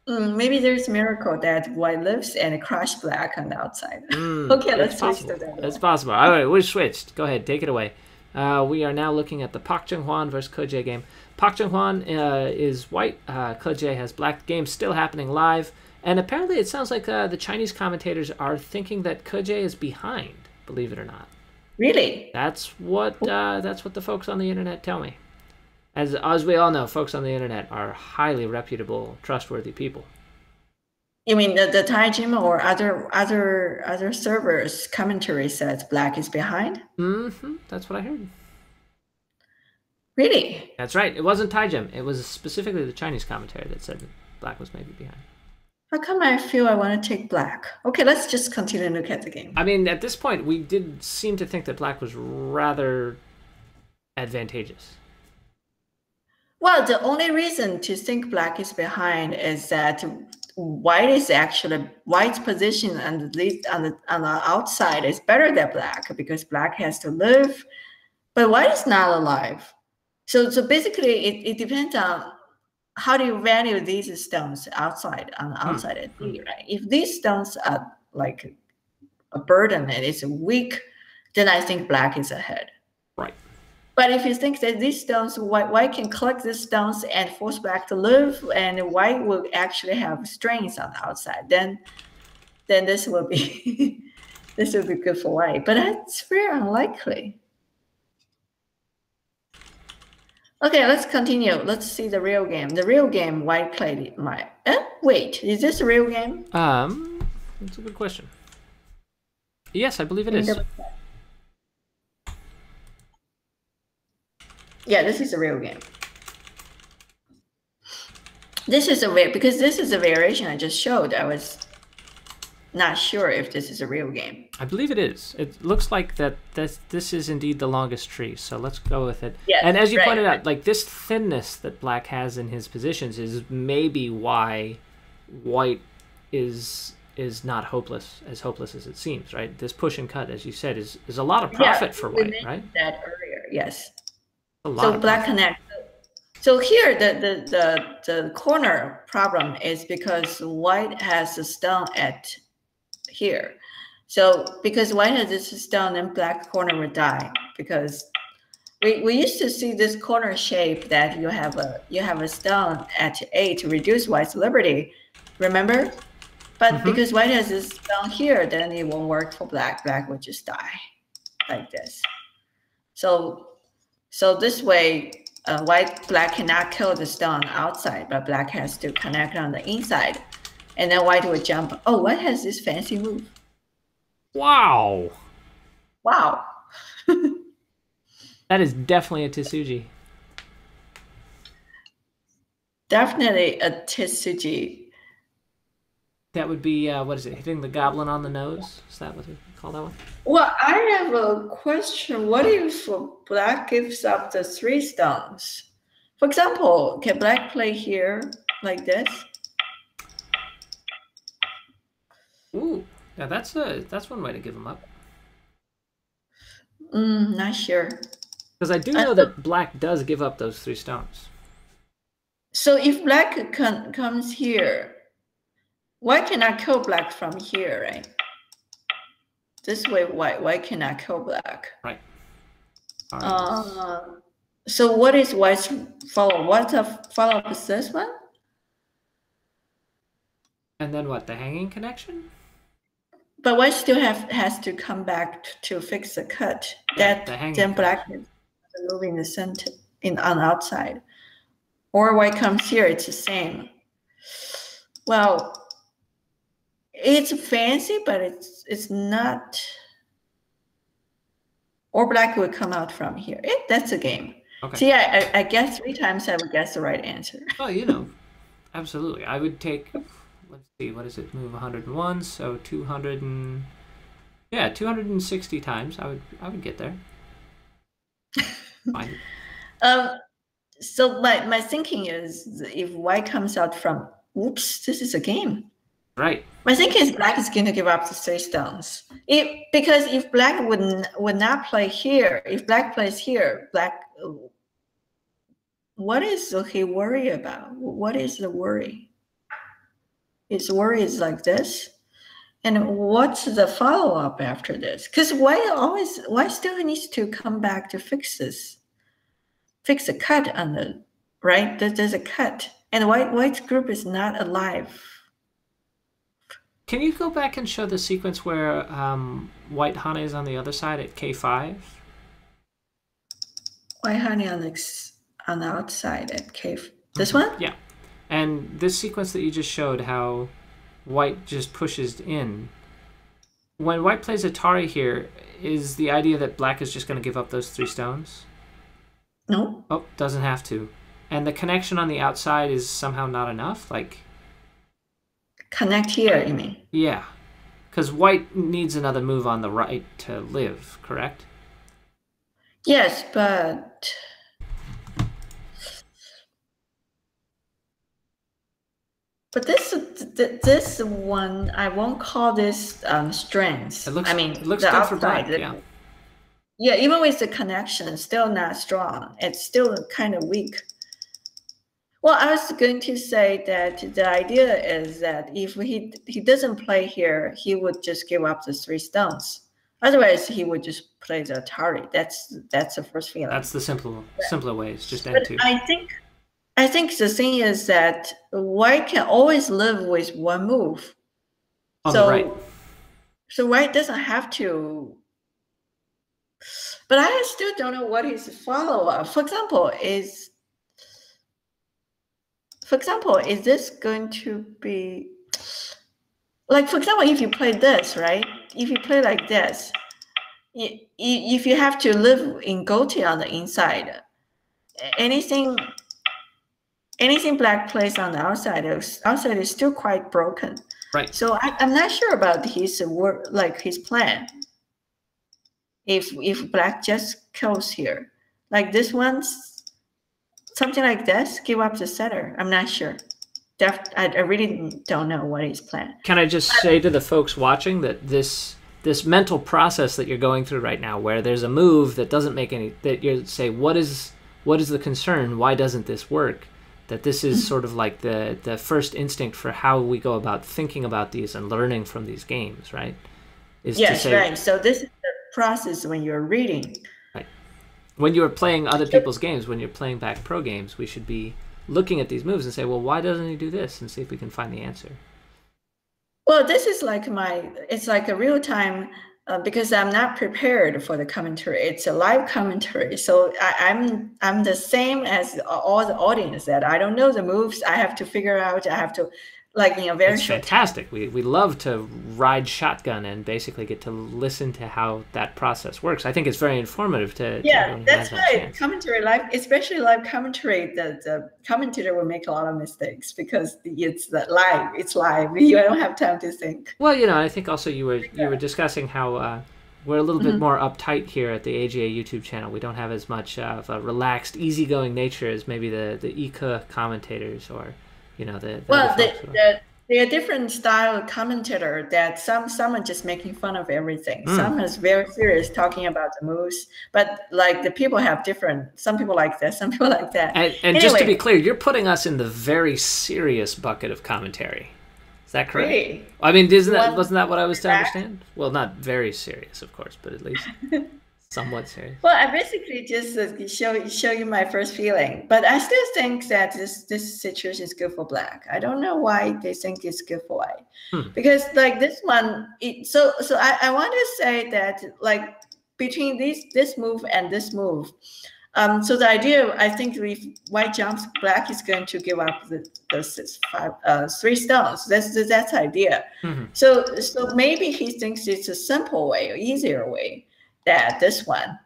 Maybe there's a miracle that White lives and crush Black on the outside. Okay, let's switch to that. It's possible. All right, we're switched. Go ahead, take it away. We are now looking at the Park Junghwan versus Ke Jie game. Park Junghwan is White. Ke Jie has Black. The game's still happening live. And apparently it sounds like the Chinese commentators are thinking that Ke Jie is behind, believe it or not. Really? That's what the folks on the internet tell me. As we all know, folks on the internet are highly reputable, trustworthy people. You mean the Thai gym or other servers commentary says Black is behind? Mm-hmm. That's what I heard. Really? That's right. It wasn't Thai gym. It was specifically the Chinese commentary that said that Black was maybe behind. How come I feel I want to take Black? Okay, let's just continue to look at the game. I mean, at this point, we did seem to think that Black was rather advantageous. Well, the only reason to think Black is behind is that White's position on the outside is better than Black because Black has to live, but White is not alive. So basically, it depends on how do you value these stones outside on the outside at B, right? If these stones are like a burden and it's weak, then I think Black is ahead. Right. But if you think that these stones, White can collect these stones and force Black to live, and White will actually have strengths on the outside, then this will be this will be good for White. But that's very unlikely. Okay, let's continue. Let's see the real game. The real game White played wait, is this a real game? That's a good question. Yes, I believe it is. Yeah, this is a real game. This is because this is a variation I just showed. I was not sure if this is a real game. I believe it is. It looks like this is indeed the longest tree, so let's go with it. Yes, and as you pointed out, like this thinness that Black has in his positions is maybe why White is not hopeless as it seems, right? This push and cut, as you said, is a lot of profit for White, right? That earlier, yes. So Black connect. So here the corner problem is because White has a stone at here. So because White has this stone, then Black corner would die because we used to see this corner shape that you have a stone at A to reduce White's liberty, remember? But because White has this stone here, then it won't work for Black. Black would just die like this. So this way, Black cannot kill the stone outside, but Black has to connect on the inside. And then White would jump. Oh, White has this fancy move. Wow. Wow. That is definitely a Tsuji. Definitely a Tsuji. That would be, what is it, hitting the goblin on the nose? Is that what they call that one? Well, I have a question. What if Black gives up the 3 stones? For example, can Black play here like this? Ooh, yeah, that's one way to give him up. Not sure. Because I do know that Black does give up those 3 stones. So if Black comes here, White cannot kill Black from here, right? This way, White cannot kill Black. Right. So what is White's follow? What's a follow-up is this one? And then what? The hanging connection? But White still has to come back to fix the cut. Yeah, Then Black is moving the center on the outside. Or White comes here, it's the same. Well, it's fancy, but it's not. or black would come out from here. That's a game. Okay. See, I guess 3 times I would guess the right answer. Well, you know, absolutely. I would take, let's see, what is it? Move 101, so 200 and, yeah, 260 times. I would get there. Fine. So my thinking is, if white comes out from, oops, this is a game. Right. My thinking is black is going to give up the 3 stones. Because if black would not play here, if black plays here, black, what is he worried about? What is the worry? His worry is like this. And what's the follow-up after this? Because white still needs to come back to fix this. Fix a cut on the, right? There's a cut. And white's group is not alive. Can you go back and show the sequence where white Hane is on the other side at K5? White Hane on the outside at K5. This one? Yeah. And this sequence that you just showed, how white just pushes in. When white plays Atari here, is the idea that black is just going to give up those 3 stones? No. Oh, doesn't have to. And the connection on the outside is somehow not enough? Like, connect here, you mean? Yeah. Because white needs another move on the right to live, correct? Yes, but... But this one, I won't call this strength. It looks, I mean, it looks the good outside, for black, yeah. Yeah, even with the connection, still not strong. It's still kind of weak. Well, I was going to say that the idea is that if he doesn't play here, he would just give up the 3 stones. Otherwise, he would just play the Atari. That's the first feeling. That's the simpler way. It's just But N2. I think the thing is that white can always live with 1 move. On the right. So white doesn't have to. But I still don't know what his follow-up. For example, is this going to be like, for example, if you play this, right? If you play like this, if you have to live in goatee on the inside, anything black plays on the outside is still quite broken. Right. So I'm not sure about his work, like his plan. If black just kills here, like this one's something like this, give up the center. I'm not sure. I really don't know what his plan. Can I just say to the folks watching that this mental process that you're going through right now, where there's a move that doesn't make any, that you say, what is the concern? Why doesn't this work? That this is sort of like the first instinct for how we go about thinking about these and learning from these games, right? Yes, right. So this is the process when you're reading. Right. When you're playing other people's games, when you're playing back pro games, we should be looking at these moves and say, well, why doesn't he do this? And see if we can find the answer. Well, this is like it's like a real time, because I'm not prepared for the commentary. It's a live commentary. So I'm the same as all the audience, that I don't know the moves. I have to figure out, I have to, like, in a very it's short fantastic. We love to ride shotgun and basically get to listen to how that process works. I think it's very informative to that's right. Commentary live, especially live commentary, the commentator will make a lot of mistakes because it's live. It's live. You don't have time to think. Well, I think also you were discussing how we're a little bit more uptight here at the AGA YouTube channel. We don't have as much of a relaxed, easygoing nature as maybe the IKA commentators or they're a different style commentator. That some are just making fun of everything. Some is very serious, talking about the moves. But like the people have different. Some people like this, some people like that. And anyway, just to be clear, you're putting us in the very serious bucket of commentary. Is that correct? Really? I mean, wasn't that what I was to understand? Well, not very serious, of course, but at least somewhat serious. Well, I basically just show you my first feeling, but I still think that this situation is good for black. I don't know why they think it's good for white, because like this one, so I want to say that like between this move and this move, so the idea, I think, if white jumps, black is going to give up the 3 stones. That's the idea. So maybe he thinks it's a simple way, or easier way. that this one.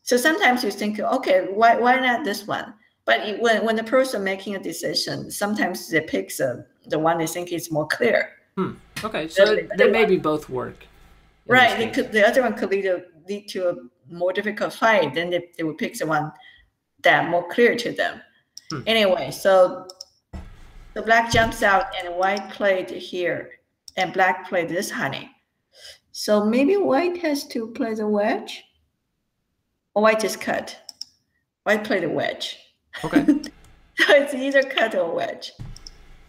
So sometimes you think, okay, why not this one? But when the person making a decision, sometimes they pick the one they think is more clear. Okay, so they maybe both work. Right, the other one could lead to a more difficult fight. Then they would pick the one that more clear to them. Anyway, so the black jumps out and white played here, and black played this honey. So maybe white has to play the wedge, or white just cut. White played a wedge. Okay. So it's either cut or wedge.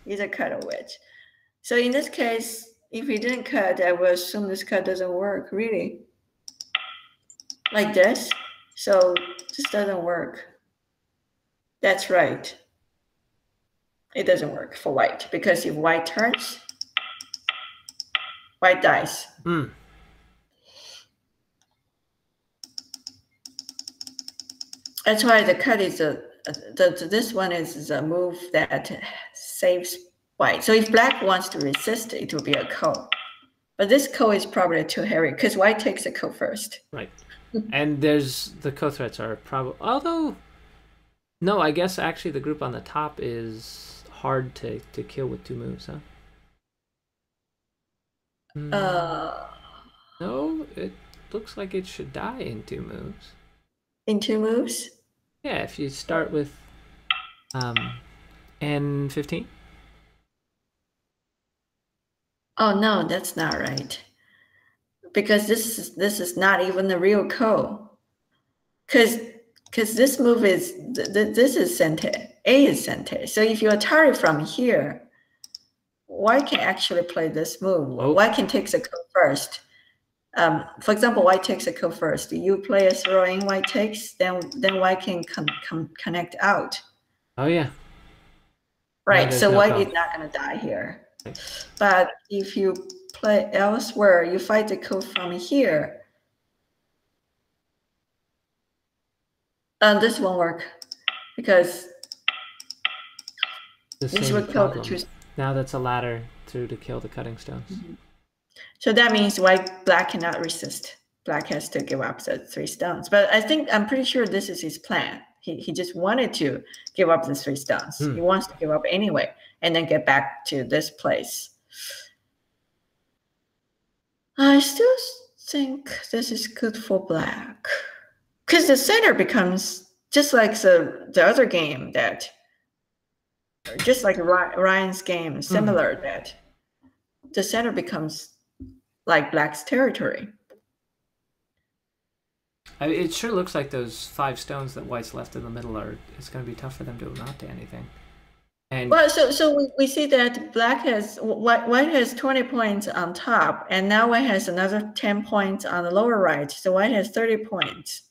Either cut or wedge. So in this case, if he didn't cut, I will assume this cut doesn't work, really. Like this. So this doesn't work. That's right. It doesn't work for white, because if white turns, white dies. That's why the cut is this one is a move that saves white. So if black wants to resist, it will be a ko. But this ko is probably too heavy because white takes a ko first. Right. And there's the ko threats are probably, although no, I guess actually the group on the top is hard to kill with 2 moves, huh? No, it looks like it should die in 2 moves. In 2 moves? Yeah, if you start with N15. Oh no, that's not right. Because this is not even the real ko. Because this move is this is center. A is center. So if you attack it from here, white can actually play this move. White can take the ko first. For example, white takes a ko first. You play a throw in, white takes, then white can connect out. Oh yeah. Right. So white is not going to die here. But if you play elsewhere, you fight the ko from here. This won't work because this would kill the 2. Now that's a ladder through to kill the cutting stones. So that means black cannot resist. Black has to give up the 3 stones. But I'm pretty sure this is his plan. He just wanted to give up the 3 stones. He wants to give up anyway and then get back to this place. I still think this is good for black. Because the center becomes just like the other game that, just like Ryan's game, similar that the center becomes like black's territory. It sure looks like those 5 stones that white's left in the middle it's going to be tough for them to amount to anything. And well, so we see that white has 20 points on top, and now white has another 10 points on the lower right. So white has 30 points.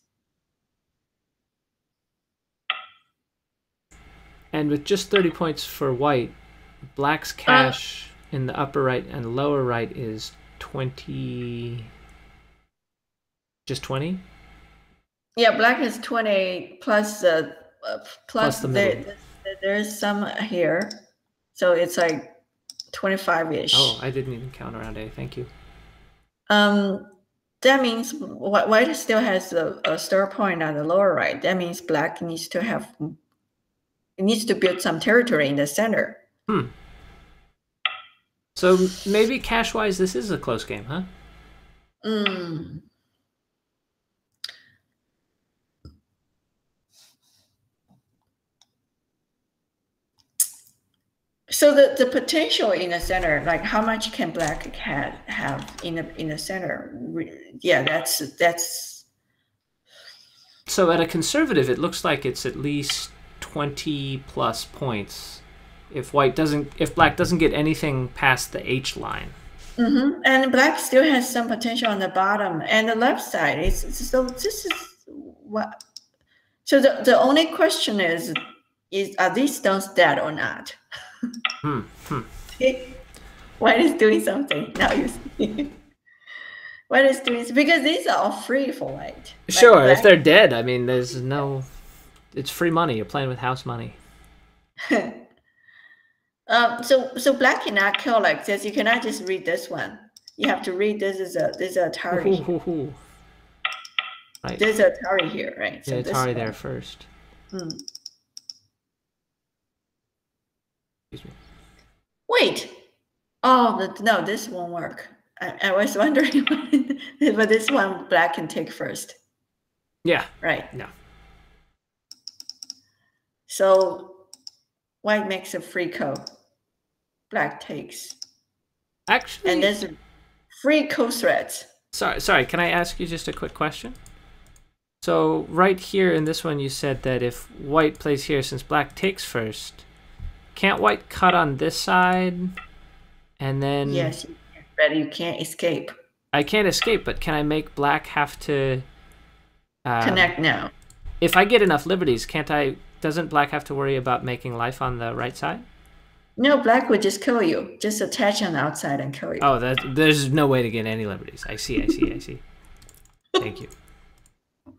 And with just 30 points for white, black's cash in the upper right and lower right is 20. Just 20? Yeah, black is 20 plus plus the middle. There's some here, so it's like 25-ish. Oh, I didn't even count around A. Thank you. That means white still has a star point on the lower right. That means black needs to build some territory in the center. So maybe cash-wise, this is a close game, huh? So the potential in the center, like how much can black have in the center? Yeah, that's. So at a conservative, it looks like it's at least 20 plus points if black doesn't get anything past the H line. And black still has some potential on the bottom and the left side. So this is what. So the only question is are these stones dead or not? White is doing something now. You see, White is doing because these are all free for white. Sure, like if they're dead, I mean, there's no. It's free money. You're playing with house money. So black cannot kill like this. You cannot just read this one. You have to read this is a target. Right. There's a Atari here, right? So the Atari there first. Hmm. Excuse me. Wait. Oh, no, this won't work. I was wondering, but this one black can take first. Yeah. Right. No. So white makes a free ko. Black takes. Actually. And there's free co-threads. Sorry. Can I ask you just a quick question? So right here in this one, you said that if white plays here, since black takes first, can't white cut on this side, and then? Yes, but you can't escape. I can't escape, but can I make black have to connect now? If I get enough liberties, can't I? Doesn't black have to worry about making life on the right side? No, black would just kill you. Just attach on the outside and kill you. Oh, there's no way to get any liberties. I see. Thank you.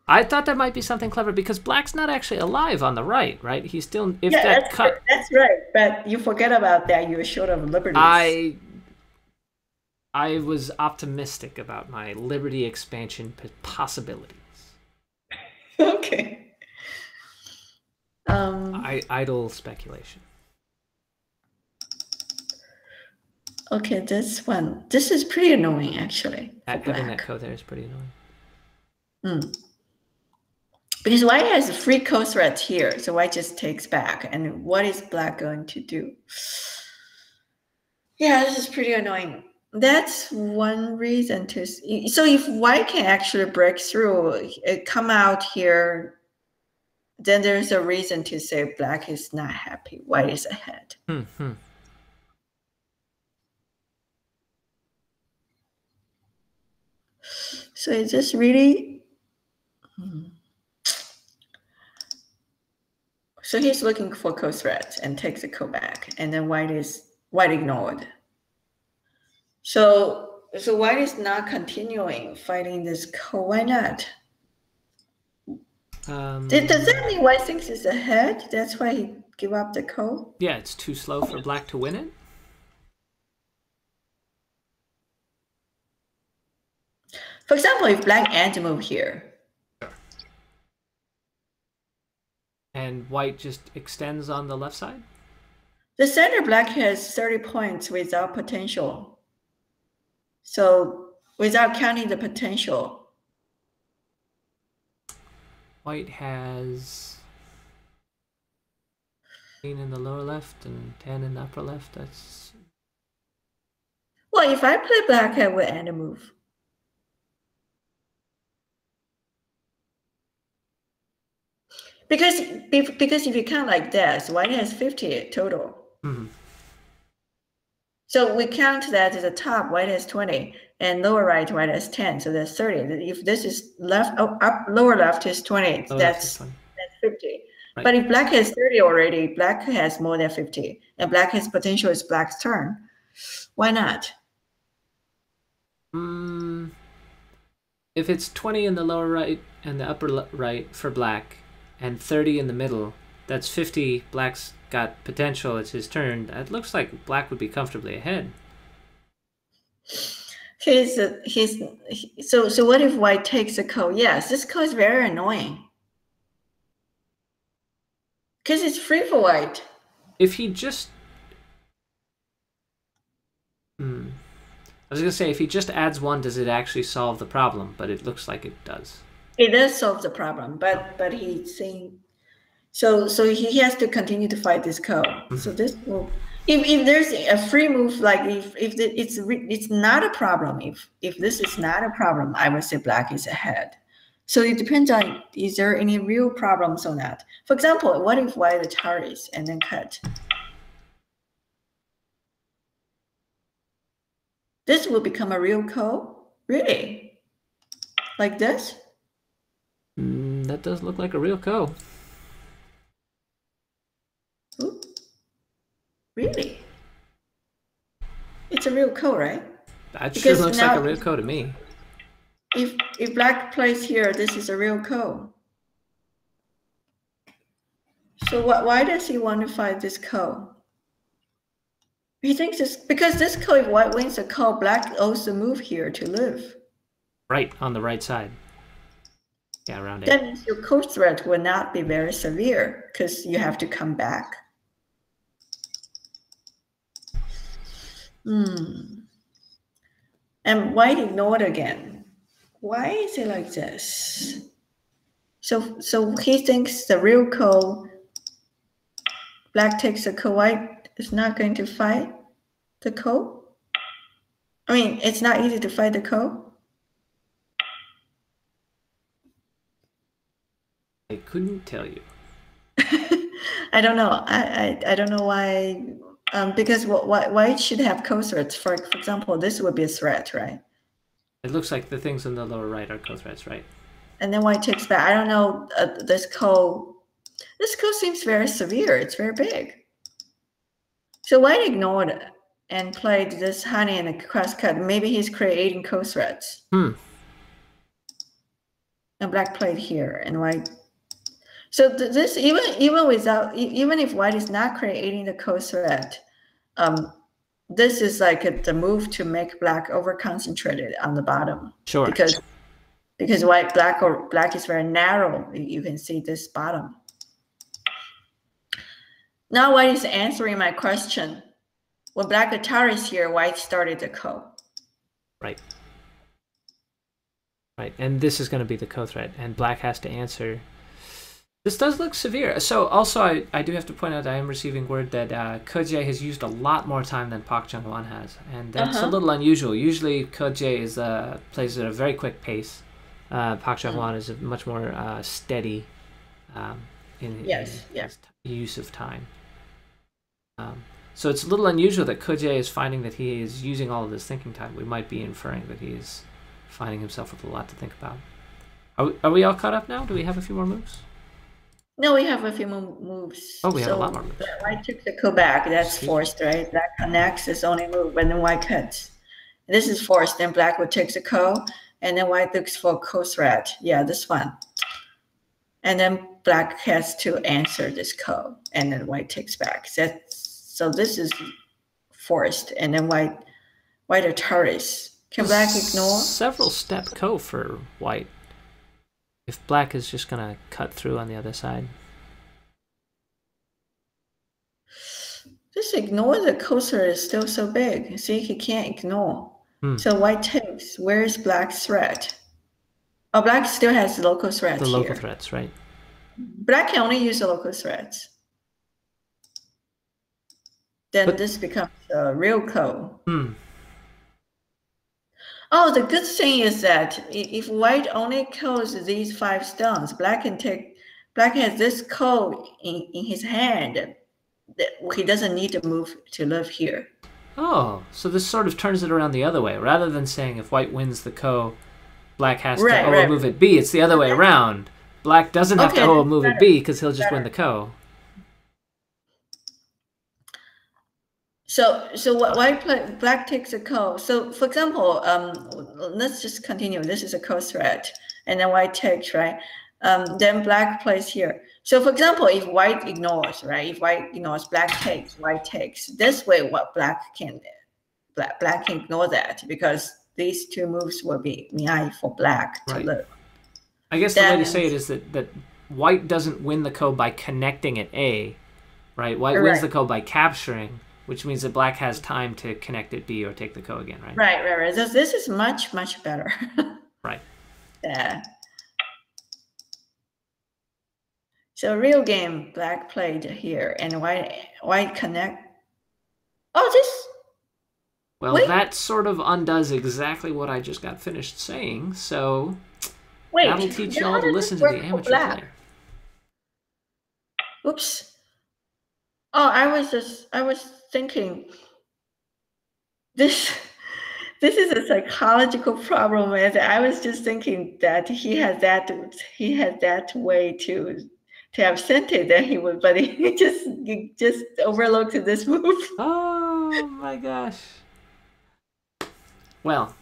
I thought that might be something clever because black's not actually alive on the right, right? He's still that's right. But you forget about that. You're short of liberties. I was optimistic about my liberty expansion possibilities. Okay. Idle speculation. Okay, this is pretty annoying actually. Having that code there is pretty annoying. Because white has free co-threads here, so white just takes back. And what is black going to do? Yeah, this is pretty annoying. That's one reason to. So if white can actually break through, come out here, then there's a reason to say black is not happy. White is ahead. So is this really? So he's looking for co-threads and takes a ko back, and then white ignored. So white is not continuing fighting this ko. Why not? Does that mean white thinks it's ahead? That's why he give up the ko? Yeah, it's too slow for black to win it. For example, if black ends move here. And white just extends on the left side? The center black has 30 points without potential. So without counting the potential. White has 10 in the lower left and 10 in the upper left. That's. Well, if I play black, I will end a move. Because if you count like this, white has 50 total. So we count that at the top, white has 20, and lower right, white has 10. So that's 30. If this is left, lower left is 20. That's 50. Right. But if black has 30 already, black has more than 50, and black has potential is black's turn. Why not? If it's 20 in the lower right and the upper right for black, and 30 in the middle, that's 50. Black's got potential. It's his turn. That looks like black would be comfortably ahead. So what if white takes a ko? Yes, this ko is very annoying. Because it's free for white. If he just... I was going to say, if he just adds one, does it actually solve the problem? But it looks like it does. It does solve the problem, but he's saying... So he has to continue to fight this ko. So this will... If there's a free move, like if it's not a problem, if this is not a problem, I would say black is ahead. So it depends on, is there any real problems or not? For example, what if white Ataris and then cut? This will become a real ko? Really? Like this? That does look like a real ko. Ooh. Really? It's a real ko, right? That sure looks like a real ko to me. If black plays here, this is a real ko. So why does he want to fight this ko? He thinks it's because this ko, if white wins a ko, black owes the move here to live. Right, on the right side. Yeah, around 8. That means your code threat will not be very severe because you have to come back. And white ignored again. Why is it like this? So he thinks the real code, black takes the code, white is not going to fight the code. I mean, it's not easy to fight the code. I couldn't tell you. I don't know. I don't know why. Because why it should have code threats? For example, this would be a threat, right? It looks like the things in the lower right are code threats, right? And then white takes back. I don't know. This code seems very severe. It's very big. So white ignored it and played this honey and a crosscut. Maybe he's creating code threats. And black played here and white. So this even if white is not creating the code threat, this is like the move to make black over concentrated on the bottom. Sure. Because black is very narrow. You can see this bottom. Now white is answering my question. When black Atari's here, white started the code. Right. Right, and this is going to be the code threat, and black has to answer. This does look severe. So also, I do have to point out I am receiving word that Ke Jie has used a lot more time than Park Junghwan has, and that's a little unusual. Usually, Ke Jie plays at a very quick pace. Park Junghwan is much more steady in his use of time. So it's a little unusual that Ke Jie is finding that he is using all of this thinking time. We might be inferring that he is finding himself with a lot to think about. Are we all caught up now? Do we have a few more moves? No, we have a few more moves. Oh, we have a lot more moves. White took the code back. That's forced, right? Black connects is only move, and then white cuts. This is forced. Then black would take the code, and then white looks for code threat. Yeah, this one. And then black has to answer this code, and then white takes back. So this is forced, and then white Ataris. Can black ignore? Several step code for white. If black is just going to cut through on the other side. Just ignore the cursor is still so big. See, he can't ignore. So white takes. Where is black's threat? Oh, black still has local threats The local here. threats, right. Black can only use the local threats. Then this becomes a real code. Oh, the good thing is that if white only codes these 5 stones, black has this code in his hand. He doesn't need to move to live here. Oh, so this sort of turns it around the other way. Rather than saying if white wins the ko, black has to move at B. It's the other way around. Black doesn't have to move at B because he'll just win the ko. So black takes a ko. So for example, let's just continue. This is a ko threat, and then white takes, right? Then black plays here. So for example, if white ignores, right? If white ignores, black takes, white takes. This way, what black can ignore that because these 2 moves will be miai for black to live. I guess the way to say it is that white doesn't win the ko by connecting at A, right? White wins the ko by capturing, which means that black has time to connect at B or take the ko again, right? Right. This is much better. Right. Yeah. So real game, black played here, and white connect. Oh, this. Well, that sort of undoes exactly what I just got finished saying. So that'll teach you all to listen to the amateur player. Oops. Oh, I was thinking. This is a psychological problem. As I was just thinking that he has that way to have sent it that he would, but he just overlooked this move. Oh my gosh. Well.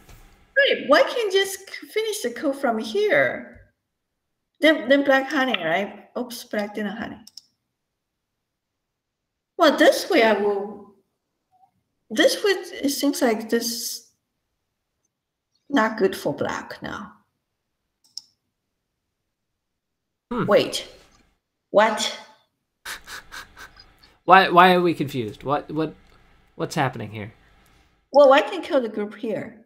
Wait, why can't just finish the code from here? Then black honey, right? Oops, black didn't honey. Well, this way it seems like this not good for black now. Wait, what? Why are we confused? What's happening here? Well, I can kill the group here.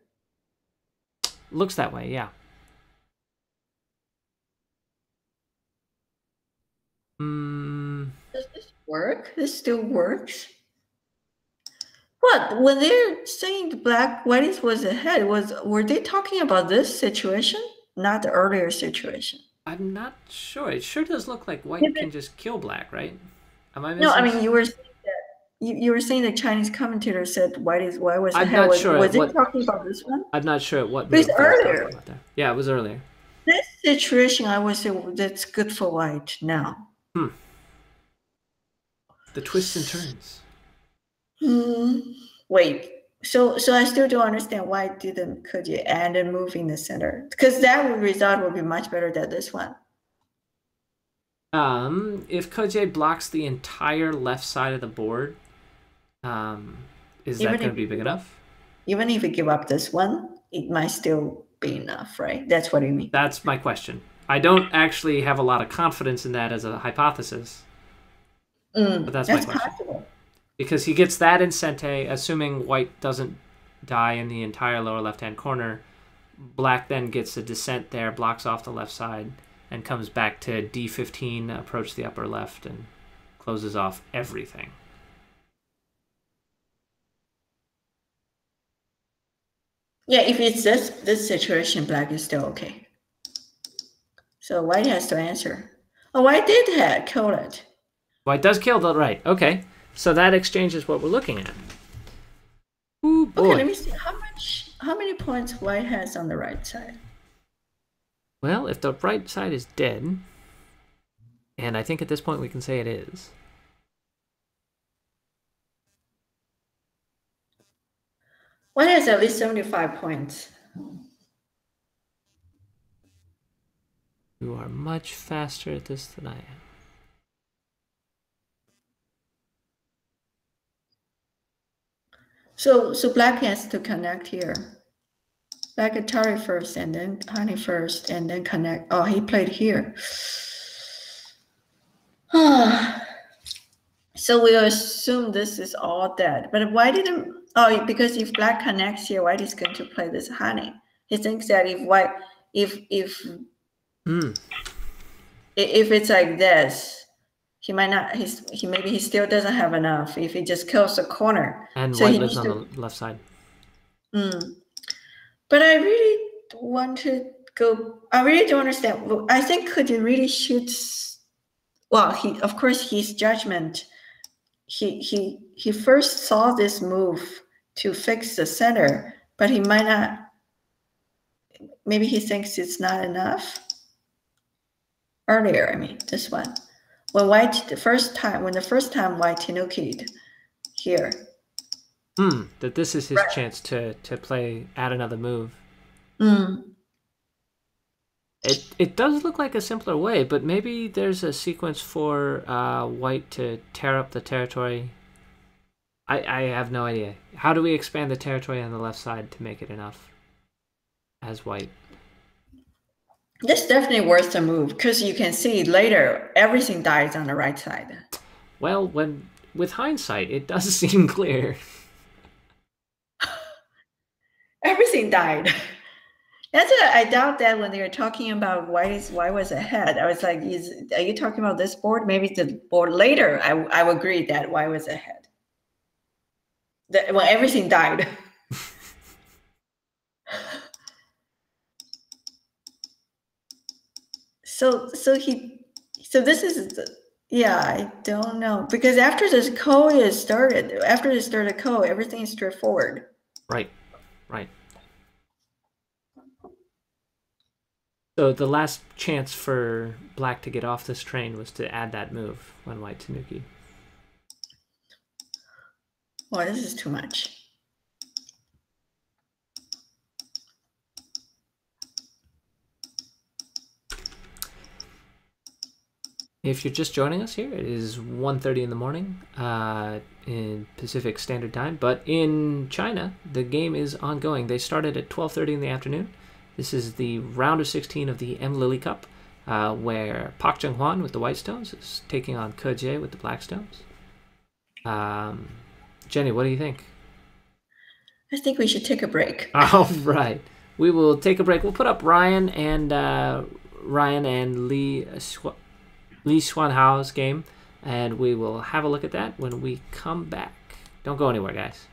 Looks that way, yeah. Does this work? This still works? What? When they're saying the black white was ahead, were they talking about this situation? Not the earlier situation. I'm not sure. It sure does look like white can just kill black, right? Am I missing? No, I mean you were saying that you were saying the Chinese commentator said white was I'm ahead. not sure Was it talking about this one? I'm not sure what move. It was earlier. Yeah, it was earlier. This situation, I would say that's good for white now. The twists and turns. Wait. So I still don't understand why didn't Ke Jie add a move in the center? Because that result would be much better than this one. If Ke Jie blocks the entire left side of the board, is that going to be big enough? Even if you give up this one, it might still be enough, right? That's what you mean. That's my question. I don't actually have a lot of confidence in that as a hypothesis. But that's my question. Possible. Because he gets that in Sente, assuming white doesn't die in the entire lower left-hand corner. Black then gets a descent there, blocks off the left side, and comes back to D15, approach the upper left, and closes off everything. Yeah, if it's this situation, black is still okay. So white has to answer. Oh, white did kill it. White does kill the right. Okay. So that exchange is what we're looking at. Ooh, boy. Okay, let me see. How many points white has on the right side? Well, if the right side is dead, and I think at this point we can say it is. White has at least 75 points. You are much faster at this than I am. So black has to connect here. Black Atari first, and then honey first, and then connect. Oh, he played here. So we assume this is all dead. But why didn't? Oh, because if black connects here, white is going to play this honey. He thinks that if white, if it's like this, he might not. Maybe he still doesn't have enough. If he just kills the corner, and so white lives on the left side. But I really want to go. I really don't understand. I think Ke Jie really shoots. Well, of course his judgment. He first saw this move to fix the center, but he might not. Maybe he thinks it's not enough. Earlier, I mean this one. When the first time white Tanuki'd here. That this is his chance to add another move. It does look like a simpler way, but maybe there's a sequence for white to tear up the territory. I have no idea. How do we expand the territory on the left side to make it enough as white? This is definitely worth the move, because you can see later everything dies on the right side. Well, with hindsight, it does seem clear. Everything died. That's what I doubt that when they were talking about why was ahead. I was like, are you talking about this board? Maybe the board later. I would agree that why was ahead. When everything died. So this is I don't know, because after this ko is started, after they started ko, everything is straightforward. Right. So the last chance for black to get off this train was to add that move when white Tanuki. Well, this is too much. If you're just joining us here, it is 1:30 in the morning in Pacific Standard Time. But in China, the game is ongoing. They started at 12:30 in the afternoon. This is the round of 16 of the MLily Cup. where Park Junghwan with the white stones is taking on Ke Jie with the black stones. Jenny, what do you think? I think we should take a break. All right, we will take a break. We'll put up Ryan and Lee Xuanhao's game, and we will have a look at that when we come back. Don't go anywhere, guys.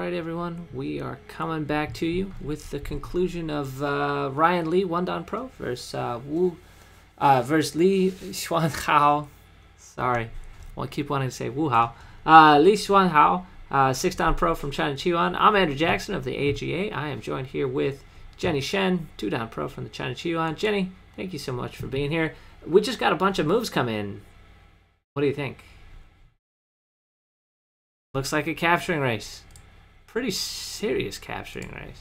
right, everyone, we are coming back to you with the conclusion of Ryan Lee, one down pro versus versus Li Xuanhao. Sorry, I keep wanting to say Wu Hao. Li Xuanhao, 6 down pro from China Chihuan. I'm Andrew Jackson of the AGA. I am joined here with Jennie Shen, 2 down pro from the China Chihuan. Jennie, thank you so much for being here. We just got a bunch of moves come in. What do you think? Looks like a capturing race. Pretty serious capturing race.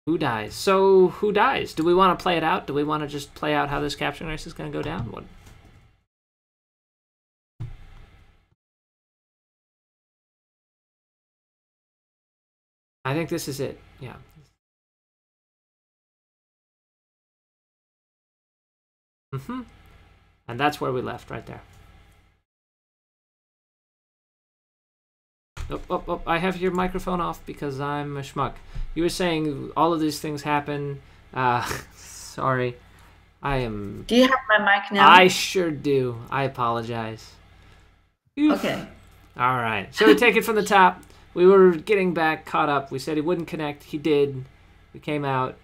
Who dies? So, who dies? Do we want to play it out? Do we want to just play out how this capturing race is going to go down? What? I think this is it. Yeah. And that's where we left, right there. Oh, I have your microphone off because I'm a schmuck. You were saying all of these things happen. Sorry. I am... Do you have my mic now? I sure do. I apologize. Oof. Okay. All right. So we take it from the top. We were getting back, caught up. We said he wouldn't connect. He did. We came out.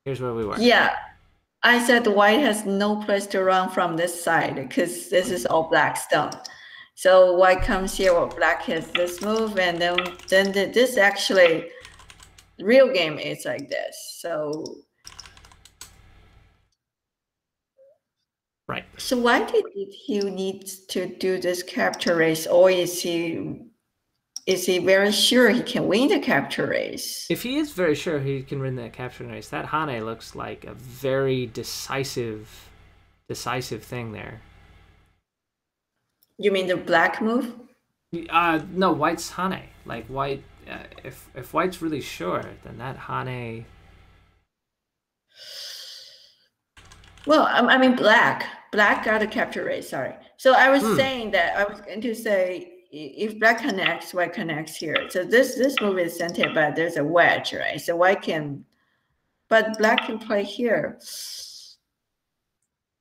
Here's where we were. Yeah. I said white has no place to run from this side because this is all black stone. So white comes here, or black hits this move, and then this actually, real game is like this. So, right. So why did he need to do this capture race, or is he very sure he can win the capture race? If he is very sure he can win that capturing race, that Hane looks like a very decisive thing there. You mean the black move? No, white's Hane. Like white, if white's really sure, then that Hane. Well, I mean black got a capture race. Sorry. So I was saying that I was going to say if black connects, white connects here. So this move is centered, but there's a wedge, right? So white can, but black can play here,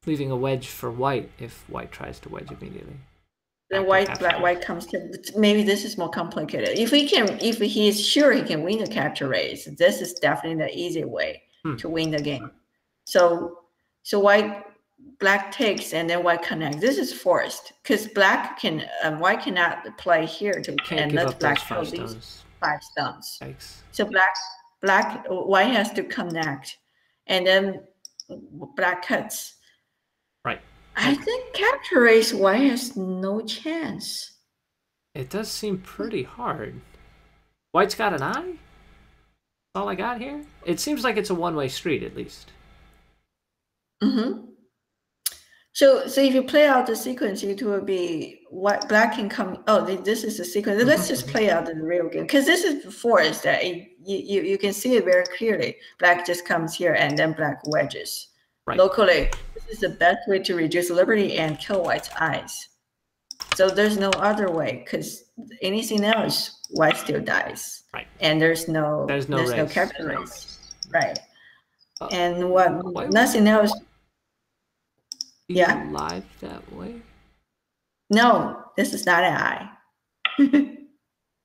leaving a wedge for white if white tries to wedge immediately. Then white comes to, maybe this is more complicated. If he is sure he can win the capture race, this is definitely the easy way to win the game. So black takes and then white connects. This is forced because white cannot play here and let black throw these 5 stones. Yikes. So white has to connect, and then black cuts. Right. I think capture race white has no chance. It does seem pretty hard. White's got an eye? That's all I got here? It seems like it's a one-way street at least. So if you play out the sequence, it will be black can come. Oh, this is the sequence. Let's just play out the real game because this is forced. That you can see it very clearly. Black just comes here and then black wedges. Right. Locally, this is the best way to reduce liberty and kill white's eyes. So there's no other way because anything else, white still dies. Right. And there's no capture race. Right. And nothing else. Yeah. Live that way? No, this is not an eye.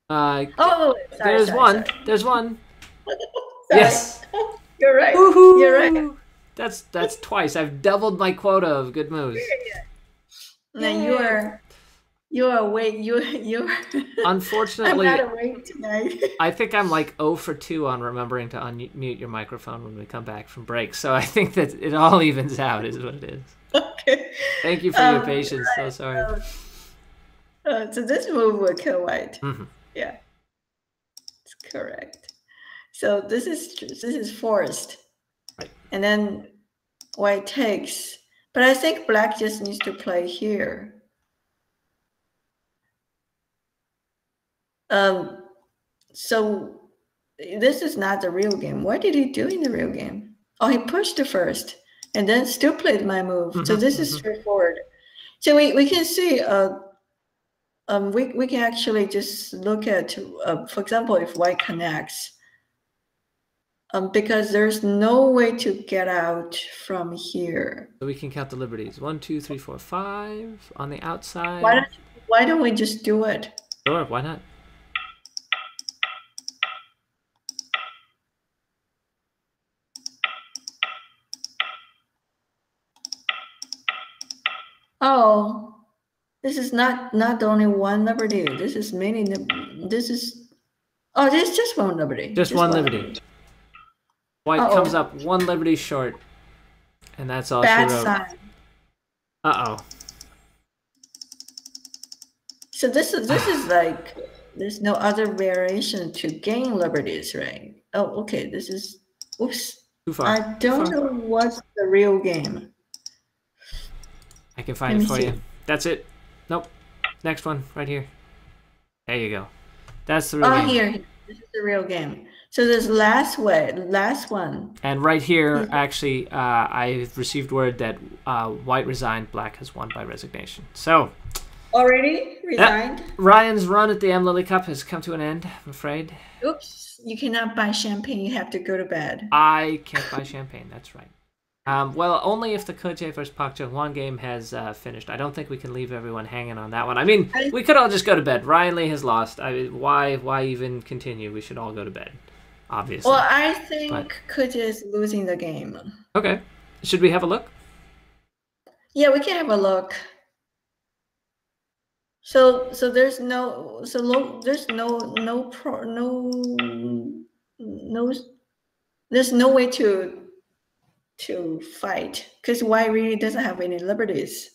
Sorry. There's one. Yes. You're right. Woohoo! You're right. That's twice. I've doubled my quota of good moves. Now you're awake. You're Unfortunately, I'm not awake tonight. I think I'm like 0 for 2 on remembering to unmute your microphone when we come back from break. So I think that it all evens out, is what it is. Okay. Thank you for your patience. So sorry. So this move will kill white. Yeah, it's correct. So this is forced. Right. And then white takes. But I think black just needs to play here. So this is not the real game. What did he do in the real game? Oh, he pushed the first and then still played my move. So this is straightforward. So we can see, we can actually just look at, for example, if white connects, Because there's no way to get out from here. So we can count the liberties. 1, 2, 3, 4, 5 on the outside. Why don't we just do it? Sure, why not? Oh, this is not only one liberty. This is many. This is just one liberty. Just one liberty. White comes up one liberty short, and that's all Bad she wrote. sign. Uh-oh. So this is like there's no other variation to gain liberties, right? Oh, okay. This is oops. Too far. I don't know what's the real game. I can find it for you. That's it. Nope. Next one, right here. There you go. That's the real game. Here. This is the real game. So this last one. And right here, actually, I received word that white resigned, black has won by resignation. So. Already resigned? Ryan's run at the MLily Cup has come to an end, I'm afraid. Oops. You cannot buy champagne. You have to go to bed. I can't buy champagne. That's right. Well, only if the Ke Jie versus Park Junghwan game has finished. I don't think we can leave everyone hanging on that one. I mean, we could all just go to bed. Ryan Lee has lost. Why even continue? We should all go to bed, obviously. Well, I think Ke Jie is losing the game. Okay. Should we have a look? Yeah, we can have a look. So there's no way to fight because white really doesn't have any liberties.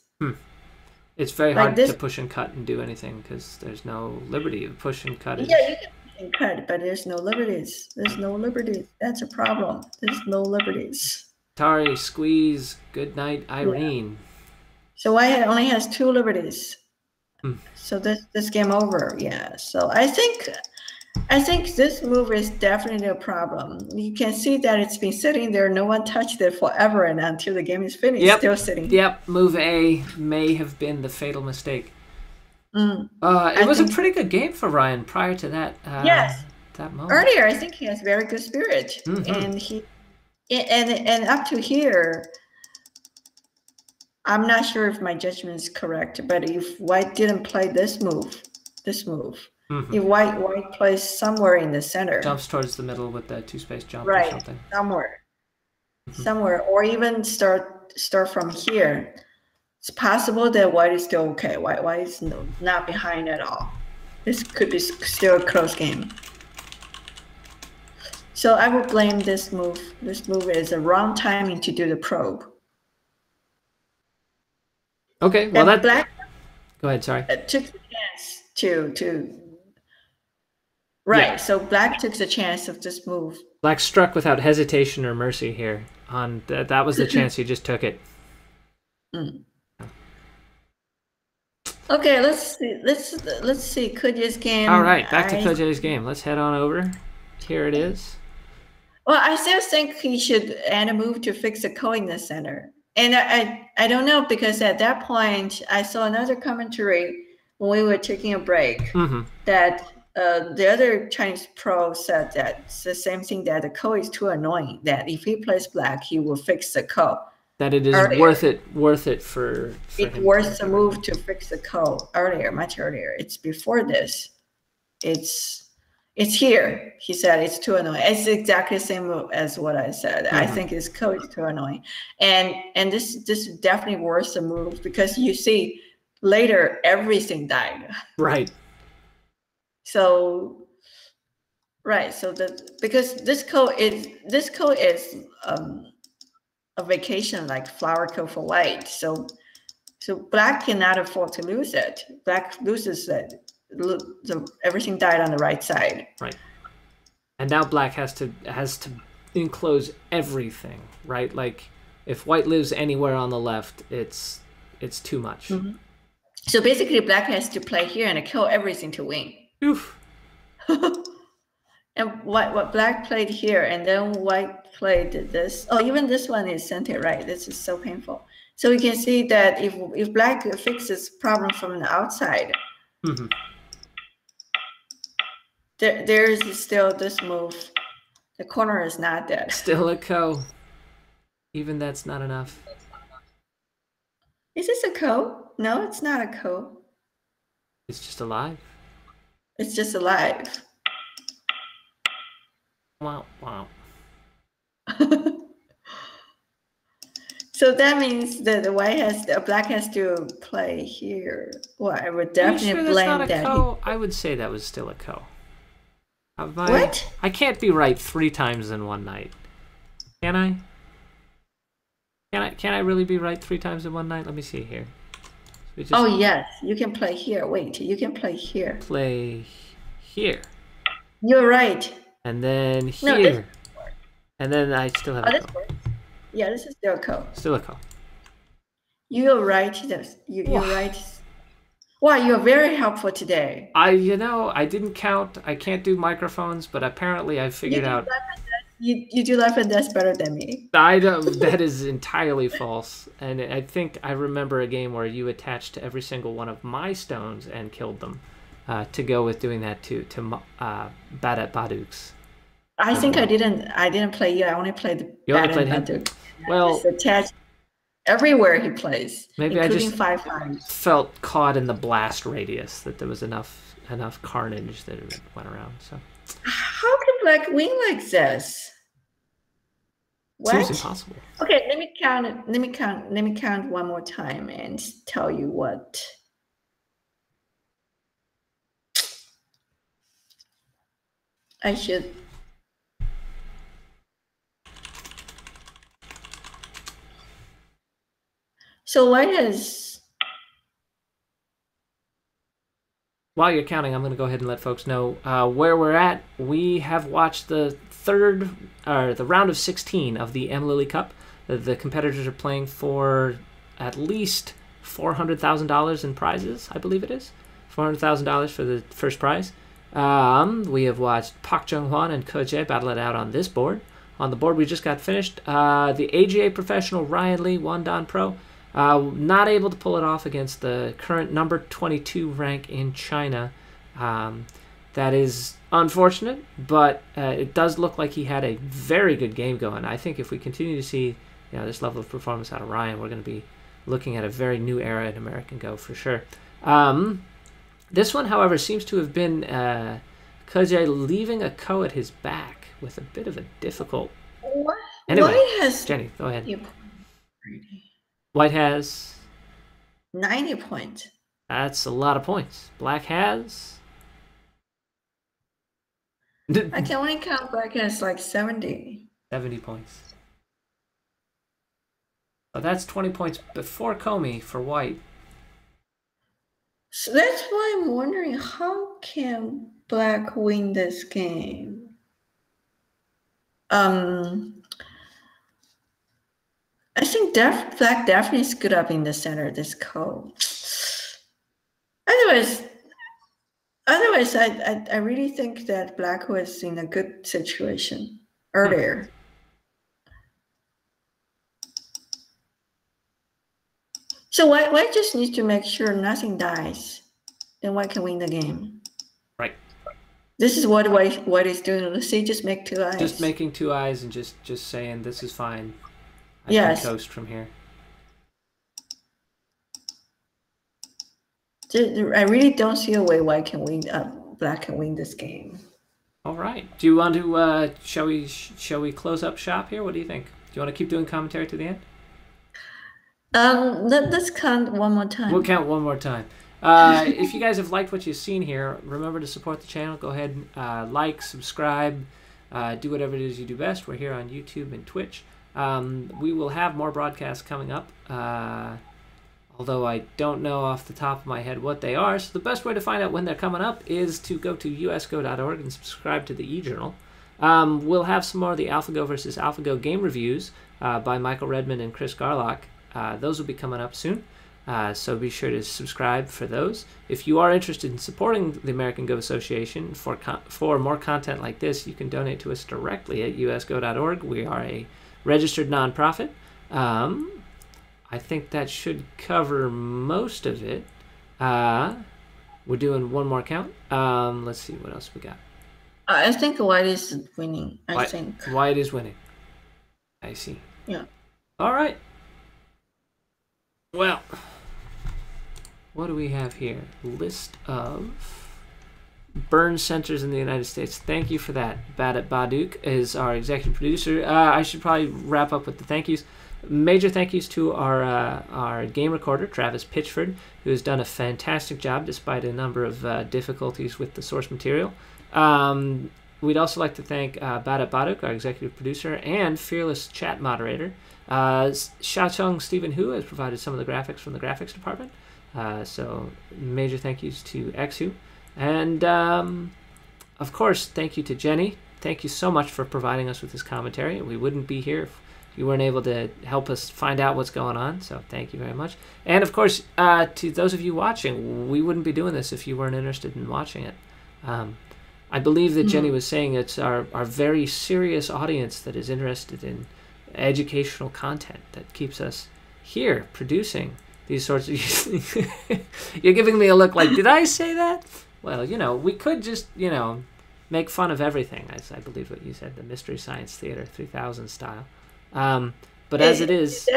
It's very hard to push and cut and do anything because there's no liberty. Push and cut. Yeah, you can push and cut, but there's no liberties. There's no liberties. That's a problem. There's no liberties. Tari, squeeze. Good night, Irene. Yeah. So white only has 2 liberties. So this game over. Yeah. So I think this move is definitely a problem. You can see that it's been sitting there. No one touched it forever, and until the game is finished, still sitting. Yep. Move A may have been the fatal mistake. It was a pretty good game for Ryan prior to that. Yes. That moment. Earlier, I think he has very good spirit, and up to here, I'm not sure if my judgment is correct. But if white didn't play this move. If white plays somewhere in the center, jumps towards the middle with the 2-space jump or something, somewhere, or even start from here, it's possible that white is still okay. White is not behind at all. This could be still a close game. So I would blame this move. This move is a wrong timing to do the probe. Okay, well that. Black. Go ahead. Sorry. Took the chance to. Right, yeah. So black took the chance of this move. Black struck without hesitation or mercy here. On that was the chance. He just took it. Okay, let's see Ke Jie's game. All right, back to Ke Jie's game. Let's head on over. Here it is. Well, I still think he should add a move to fix the ko in the center. And I don't know, because at that point I saw another commentary when we were taking a break that the other Chinese pro said that it's the same thing, that the ko is too annoying, that if he plays black, he will fix the ko. That it is worth it for it's worth the move to fix the ko much earlier. It's before this. It's here. He said it's too annoying. It's exactly the same as what I said. I think his ko is too annoying, and this is definitely worth the move, because you see later everything died. Right. So because this ko is a vacation, like flower ko for white. So black cannot afford to lose it. Black loses it. Everything died on the right side. Right. And now black has to enclose everything, right? Like if white lives anywhere on the left, it's too much. So basically black has to play here and kill everything to win. Oof. And what black played here, and then white played this. Oh, even this one is centered, right? This is so painful. So we can see that if black fixes problem from the outside, there's still this move. The corner is not dead. Still a ko. Even that's not enough. Is this a ko? No, it's not a ko. It's just alive. It's just alive. Wow, wow. So that means that the black has to play here. Well, I would definitely blame that. I would say that was still a ko. What? I can't be right 3 times in one night. Can I? Can I really be right 3 times in one night? Let me see here. Oh yes, you can play here. Wait, you can play here. Play here. You're right. And then here. No, and then I still have a ko. Yeah, this is still a ko. Still a ko. You're right. You're right. Wow, you're very helpful today. I didn't count. I can't do microphones, but apparently I figured out. You do laugh at this better than me. I don't. That is entirely false. And I think I remember a game where you attached to every single one of my stones and killed them. To go with doing that to bat at Baduk's. I think I didn't play you. I only played the bat at Baduk. Well, it's attached everywhere he plays. Maybe I just 5 times. Felt caught in the blast radius that there was enough carnage that it went around. So how can black win like this? What? Seems impossible. Okay, let me count it. Let me count one more time and tell you what. I should. So white has. While you're counting, I'm going to go ahead and let folks know where we're at. We have watched the round of 16 of the MLily Cup. The competitors are playing for at least $400,000 in prizes, I believe it is. $400,000 for the first prize. We have watched Park Junghwan and Park-Ke Jie battle it out on this board. On the board we just got finished, the AGA professional Ryan Lee, Wandan Pro, not able to pull it off against the current number 22 rank in China. That is unfortunate, but it does look like he had a very good game going. I think if we continue to see this level of performance out of Ryan, we're going to be looking at a very new era in American Go for sure. This one, however, seems to have been Park-Ke Jie leaving a ko at his back with a bit of a difficult... What? Anyway, White has... Jenny, go ahead. White has... 90 points. That's a lot of points. Black has... I can only count black as like 70. 70 points. So that's 20 points before Comey for white. So that's why I'm wondering, how can black win this game? I think black definitely screwed up in the center of this ko. Otherwise, I really think that black was in a good situation earlier. So white just needs to make sure nothing dies, then white can win the game. Right. This is what white is doing. Let's see, just make 2 eyes. Just making 2 eyes and just saying this is fine. I can coast from here. I really don't see a way white can win. Black can win this game. All right. Do you want to? Shall we close up shop here? What do you think? Do you want to keep doing commentary to the end? Let's count one more time. We'll count one more time. If you guys have liked what you've seen here, remember to support the channel. Go ahead and like, subscribe, do whatever it is you do best. We're here on YouTube and Twitch. We will have more broadcasts coming up, although I don't know off the top of my head what they are. So the best way to find out when they're coming up is to go to usgo.org and subscribe to the e-journal. We'll have some more of the AlphaGo versus AlphaGo game reviews by Michael Redmond and Chris Garlock. Those will be coming up soon, so be sure to subscribe for those. If you are interested in supporting the American Go Association for more content like this, you can donate to us directly at usgo.org. We are a registered nonprofit. I think that should cover most of it. We're doing one more count. Let's see what else we got. I think white is winning. I think. White is winning. I see. Yeah. All right. Well, what do we have here? List of burn centers in the United States. Thank you for that. Badat Baduk is our executive producer. I should probably wrap up with the thank yous. Major thank yous to our game recorder, Travis Pitchford, who has done a fantastic job despite a number of difficulties with the source material. We'd also like to thank Badat Baduk, our executive producer, and fearless chat moderator. Xiaocheng Stephen Hu has provided some of the graphics from the graphics department. So major thank yous to Xhu. And of course, thank you to Jenny. Thank you so much for providing us with this commentary. We wouldn't be here if you weren't able to help us find out what's going on. So thank you very much. And of course, to those of you watching, we wouldn't be doing this if you weren't interested in watching it. I believe that Jenny was saying it's our very serious audience that is interested in educational content that keeps us here producing these sorts of things. You're giving me a look like, did I say that? Well, you know, we could just, you know, make fun of everything, as I believe what you said, the Mystery Science Theater 3000 style. But as it is...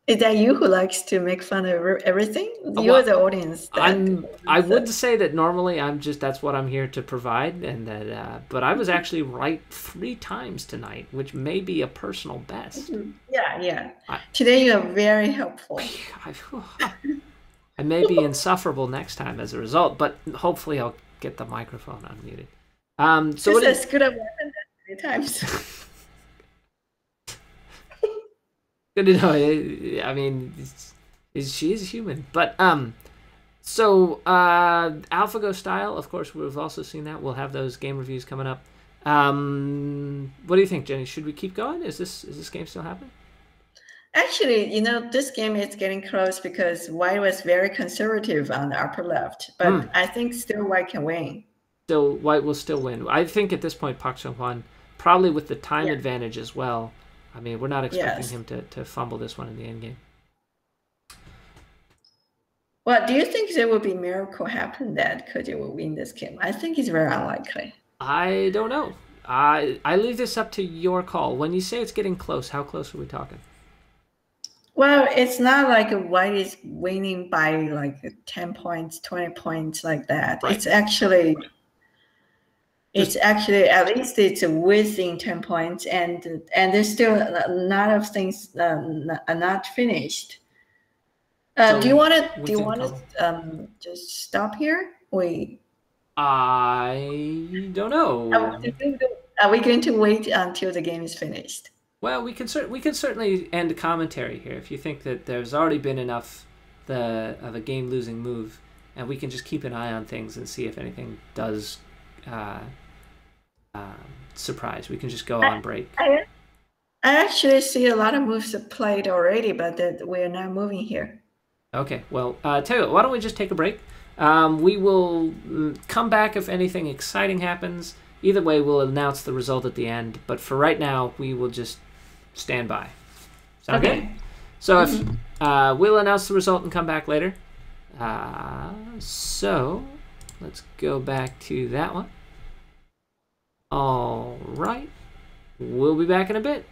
Is that you who likes to make fun of everything? You're the audience. I would say that normally that's what I'm here to provide, and that. But I was actually right 3 times tonight, which may be a personal best. Yeah. Today you are very helpful. I may be insufferable next time as a result, but hopefully I'll get the microphone unmuted. So what is good at weapon 3 times? Good to know. I mean, she is human. But so AlphaGo style, of course, we've also seen that. We'll have those game reviews coming up. What do you think, Jenny? Should we keep going? Is this game still happening? Actually, you know, this game is getting close because white was very conservative on the upper left, but I think still white can win. Still, white will still win. I think at this point, Park Junghwan, probably with the time advantage as well. I mean, we're not expecting him to fumble this one in the endgame. Well, do you think there will be a miracle happen that Ke Jie will win this game? I think it's very unlikely. I don't know. I leave this up to your call. When you say it's getting close, how close are we talking? Well, it's not like white is winning by like 10 points, 20 points like that. Right. It's actually at least it's within 10 points, and there's still a lot of things are not finished. So do you want to just stop here? I don't know. Are we going to wait until the game is finished? Well, we can certainly end commentary here if you think that there's already been enough of a game-losing move, and we can just keep an eye on things and see if anything does surprise. We can just go on break. I actually see a lot of moves played already, but that we're not moving here. Okay, well, tell you what, why don't we just take a break? We will come back if anything exciting happens. Either way, we'll announce the result at the end, but for right now, we will just stand by. Sound good? So if we'll announce the result and come back later. So let's go back to that one. All right. We'll be back in a bit.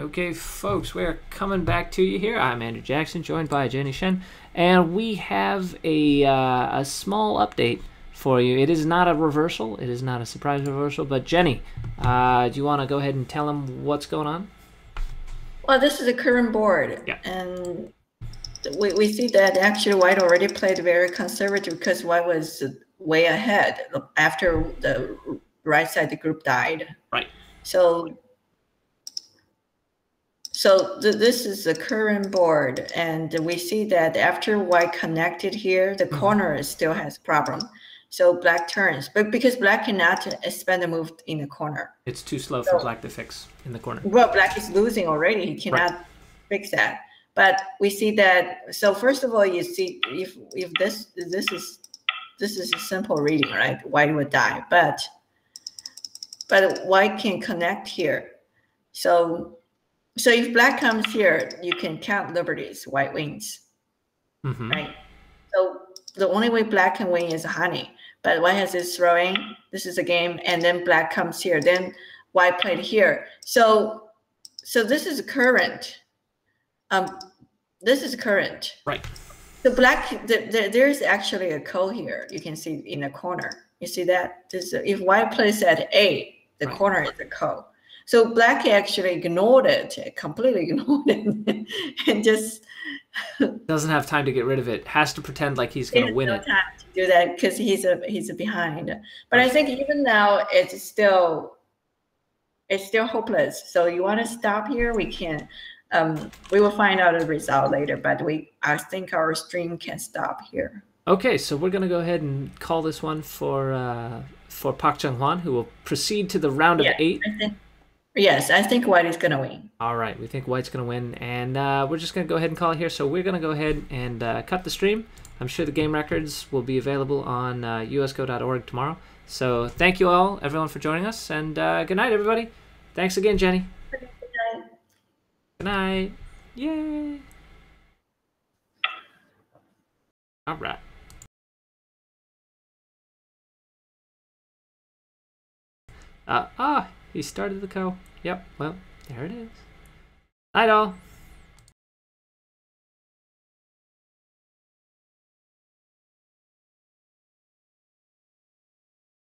Okay, folks, we're coming back to you here. I'm Andrew Jackson, joined by Jennie Shen, and we have a small update for you. It is not a reversal. It is not a surprise reversal, but Jennie, do you want to go ahead and tell them what's going on? Well, this is the current board, yeah. And we see that actually White already played very conservative because White was way ahead after the right side group died. Right. So this is the current board, and we see that after White connected here, the corner still has problem. So Black turns, but because Black cannot expand the move in the corner. It's too slow for Black to fix in the corner. Well, Black is losing already. He cannot fix that. But we see that. So first of all, you see if this is a simple reading, right? White would die, but White can connect here. So if Black comes here, you can count liberties. White wins, right? So the only way Black can win is honey. But White has this throwing. This is a game, and then Black comes here. Then White played here. So this is current. This is current. Right. The Black, there is actually a call here. You can see in the corner. You see that? If White plays at A, the corner is a call. So Black actually ignored it, completely ignored it, and just doesn't have time to get rid of it. Has to pretend like he's going to win it. Time to do that because he's behind. But I think even now it's still hopeless. So you want to stop here? We can. We will find out the result later. But I think our stream can stop here. Okay, so we're going to go ahead and call this one for Park Junghwan, who will proceed to the round of 8. Yes, I think White is going to win. All right, we think White's going to win, and we're just going to go ahead and call it here. So we're going to go ahead and cut the stream. I'm sure the game records will be available on usgo.org tomorrow. So thank you all, everyone, for joining us, and good night, everybody. Thanks again, Jennie. Good night. Good night. Yay. All right. He started the co. Yep, well, there it is. Night all.